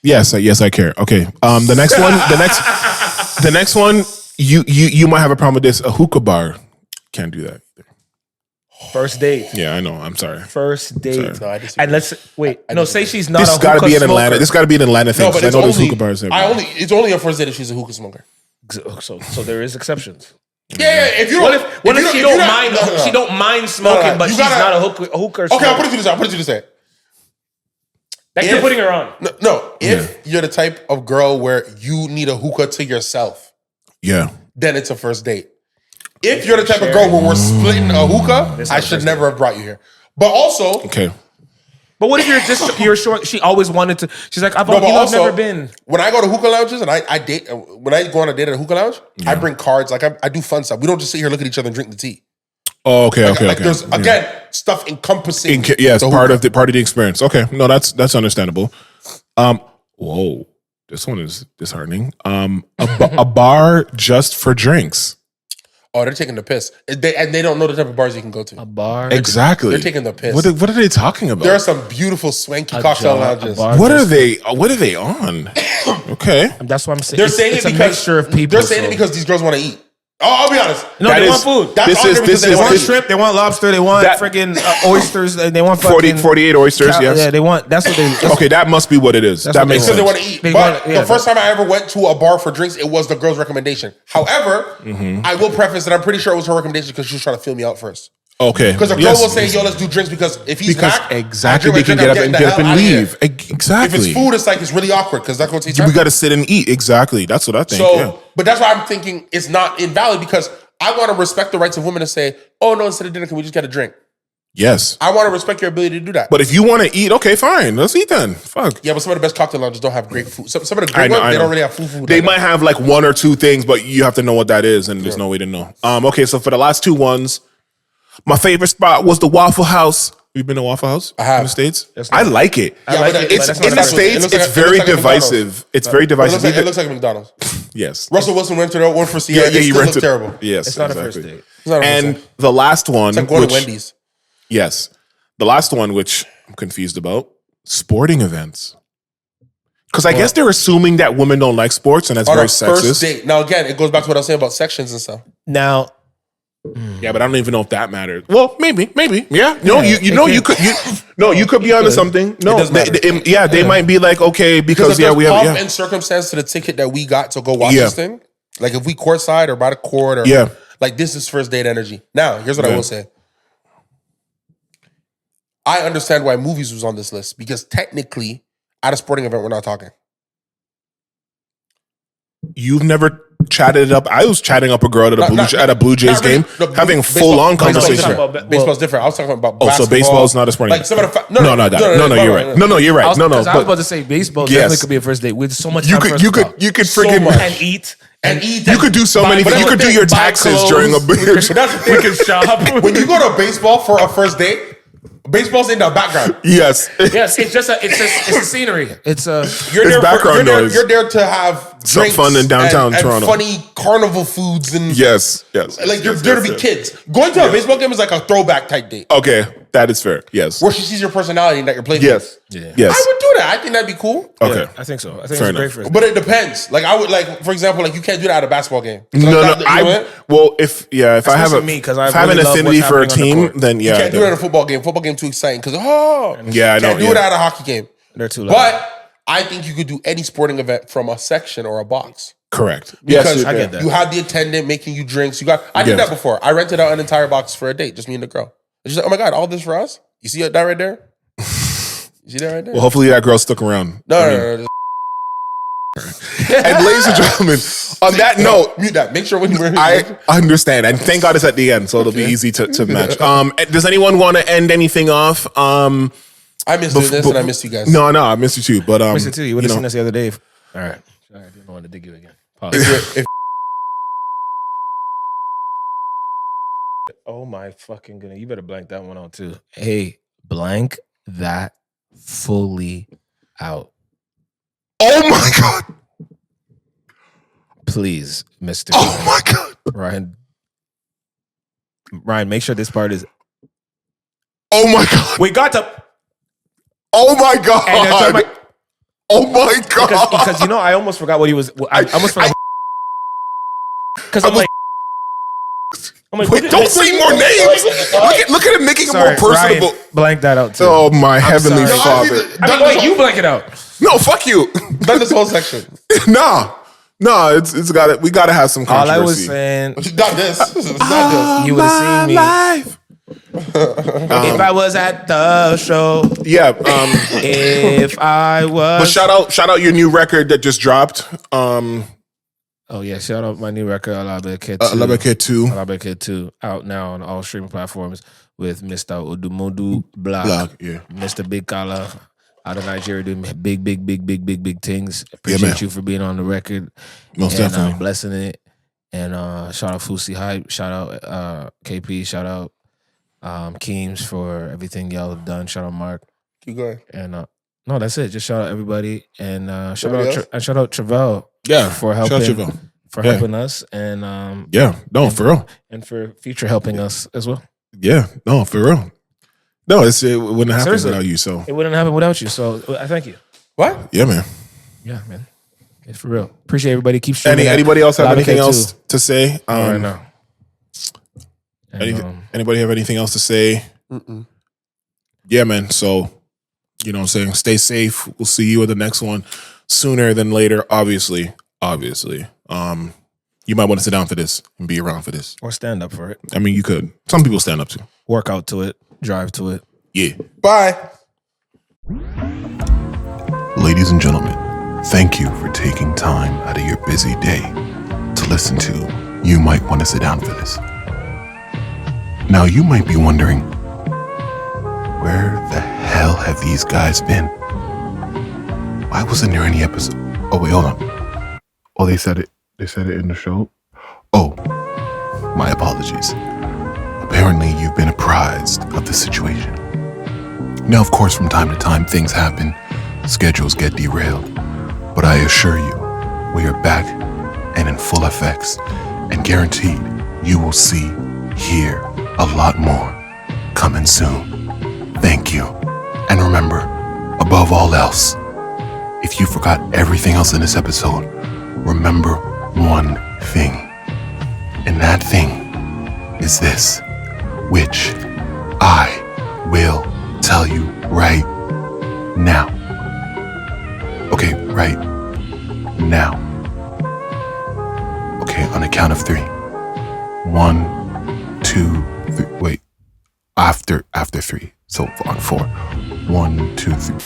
yes, I care. Okay. The next one, you might have a problem with this. A hookah bar can't do that either. first date. Yeah, I know. I'm sorry. First date. No, I disagree. And let's wait. No, say she's not This a has got to hookah be in smoker. Atlanta. This got to be an Atlanta thing. No, but 'cause I it's know there's only, hookah bars everywhere. it's only a first date if she's a hookah smoker. So there is exceptions. Yeah. If you What don't, if she don't mind? She don't mind smoking, but You she's gotta- not a hooker. Okay, I'll smoker. put it to this. Like you're putting her on. No, if you're the type of girl where you need a hookah to yourself, Yeah. then it's a first date. If you're the type of girl where we're splitting a hookah, I should never have brought you here. But also, Okay. But what if you're short? She always wanted to. She's like, I've never been. when I go to hookah lounges and I date, when I go on a date at a hookah lounge, I bring cards. Like I do fun stuff. We don't just sit here, look at each other, and drink the tea. Oh, okay. Like there's again stuff encompassing. It's the part hookah. of the experience. Okay, no, that's understandable. Whoa, this one is disheartening. A bar just for drinks. Oh, they're taking the piss. And they don't know the type of bars you can go to. A bar. Exactly. They're taking the piss. What are they talking about? There are some beautiful swanky cocktail lounges. What are they on? Okay. That's what I'm saying. They're saying it's it a because mixture of people. They're saying it because these girls want to eat. Oh, I'll be honest. No, That they is- want food. That's This on is- there because this They is- want this- shrimp. They want lobster. They want That- freaking oysters. They want 48 oysters, yes. Yeah, they want. That's what they. Okay, that must be what it is. That's That what they makes Because sense. they want to eat. They But want- yeah, the first time I ever went to a bar for drinks, it was the girl's recommendation. However, I will preface that I'm pretty sure it was her recommendation because she was trying to feel me out first. Okay. Because the girl will say, yo, let's do drinks because if he's back, exactly, I they drink can my get drink, up I'm and getting the hell leave. outta here. Exactly. If it's food, it's like it's really awkward because that's going to take time. We got to sit and eat. Exactly. That's what I think. So, yeah. but that's why I'm thinking it's not invalid because I want to respect the rights of women to say, oh, no, instead of dinner, can we just get a drink? Yes. I want to respect your ability to do that. But if you want to eat, okay, fine. Let's eat then. Fuck. Yeah, but some of the best cocktail lounges don't have great food. Some of the I great know, ones, I they know. don't really have food. They might have like one or two things, but you have to know what that is, and there's no way to know. Okay, so for the last two ones, my favorite spot was the Waffle House. You've been to Waffle House? I have. In the States? That's I not- like it. Yeah, like but it, It's but that's in not the a- States, it looks it's like- very it looks like McDonald's. divisive. It's very It divisive. looks like McDonald's. Yes. Russell Wilson went to one for Sierra. Yeah, It he still rented. looked terrible. Yes. It's not a exactly. first date. It's not a first And date. the last one, It's like going which, to Wendy's. yes, the last one, which I'm confused about, sporting events. Because I guess they're assuming that women don't like sports, and that's On very a first sexist. date. Now, again, it goes back to what I was saying about sections and stuff. Now, Yeah, but I don't even know if that matters. Well, maybe. Yeah. No, Yeah, you could be onto something. No, does matter. they might be like, okay, because Because if we there's have pomp and circumstance to the ticket that we got to go watch Yeah. this thing, like if we courtside or by the court or Yeah. like this is first date energy. Now, here's what I Yeah. will say. I understand why movies was on this list because technically at a sporting event, we're not talking. You've never chatted it up. I was chatting up a girl at a Blue Jays not really. game, No, having baseball- full on baseball's conversation. different. Baseball's different. I was talking about Oh, basketball. so baseball's not a sporting Like event. some of the No, you're right. No, you're right. No, I was but about to say baseball Yes. definitely could be a first date with so much you time for us could to talk. So freaking much. and eat. and eat. you could do so Buy many things. You could do your buy taxes clothes. during a But that's the thing. We can shop. When you go to baseball for a first date, baseball's in the background. Yes. Yes, it's a scenery. It's a You're It's there background noise. You're there to have drinks fun in downtown and Toronto. funny carnival foods and Yes. like you're there to be kids. Going to a baseball game is like a throwback type date. Okay, that is fair. Yes. Where she sees your personality that you're playing. Yes. Yeah. Yes. I would do that. I think that'd be cool. Okay. Yeah, I think so. I think Fair it's great enough. for us. But it depends. Like I would like, for example, like you can't do that at a basketball game. No. Like that, you know what? Well, if I have Especially me, 'cause I if I have an really love affinity what's for a happening on the team, court. then You yeah. can't do it at a football game. Football game too exciting because Yeah, I know. can't do it at a hockey game. They're too loud. But I think you could do any sporting event from a section or a box. Correct. Because I get that. you had the attendant making you drinks. I did Yes. that before. I rented out an entire box for a date, just me and the girl. And she's like, "Oh my god, all this for us? You see that right there? You see that right there? Well, hopefully that girl stuck around. no. And ladies and gentlemen, on that note, Mute that. Make sure when you're I understand, and thank God it's at the end, so it'll be easy to match. Does anyone want to end anything off? I miss doing this, and I miss you guys. No, I miss you too. But Listen to you. Would have know, seen us the other day. All right. Sorry, I didn't want to dig you again. Pause. If Oh my fucking goodness. You better blank that one out too. Hey, blank that fully out. oh my God, Please, Mr. oh my God, Ryan. Ryan, make sure this part is. oh my God, We got to. oh my God, And that's my, oh my God. because you know, I almost forgot what he was. I almost forgot. Because I'm like. Wait, don't say more names. Look at him making it more personable. Ryan, blank that out too. Oh my heavenly sorry. Father! I mean, wait, you blank it out. No, fuck you. done this whole section. No, it's got it. We got to have some All controversy. I was saying, Not this. It's not you would have seen me Life. if I was at the show. Yeah. If I was. But shout out your new record that just dropped. Oh yeah, shout out my new record, Alabe Kid 2. Alabe 2. Alabe Kid 2 out now on all streaming platforms with Mr. Odumodu Black, Yeah. Mr. Big Kala out of Nigeria doing big things. Appreciate man. you for being on the record. Most and, definitely. blessing it. And shout out Fusi Hype, shout out KP, shout out Keems for everything y'all have done. Shout out Mark. Keep going. And no, that's it. Just shout out everybody and shout Anybody out shout out Trivelle. Yeah. For Shout helping out Trivelle. for helping us and Yeah. No, for real. and for future helping us as well. Yeah. No, for real. No, it wouldn't happen Seriously. without you. So It wouldn't happen without you. So I thank you. What? yeah, man. Yeah, man. It's for real. Appreciate everybody. Keep streaming. that. Anybody else have Lobby anything Cat else 2 to say? right now. And, Anybody have anything else to say? Yeah, man. So, you know what I'm saying? Stay safe. We'll see you at the next one sooner than later, obviously. You might want to sit down for this and be around for this. or stand up for it. I mean, you could. Some people stand up to. Work out to it. Drive to it. Yeah. Bye. Ladies and gentlemen, thank you for taking time out of your busy day to listen to You Might Want to Sit Down for This. Now, you might be wondering, where the hell have these guys been? Why wasn't there any episode? Oh, wait, hold on. Oh, they said it. They said it in the show? Oh, my apologies. Apparently, you've been apprised of the situation. Now, of course, from time to time, things happen. Schedules get derailed. But I assure you, we are back and in full effects, and guaranteed you will see, hear a lot more coming soon. Thank you. And remember, above all else, if you forgot everything else in this episode, remember one thing. And that thing is this, which I will tell you right now. Okay, right now. Okay, on the count of 3. 1, 2, 3. Wait. After 3. So on 4. 1, 2, 3.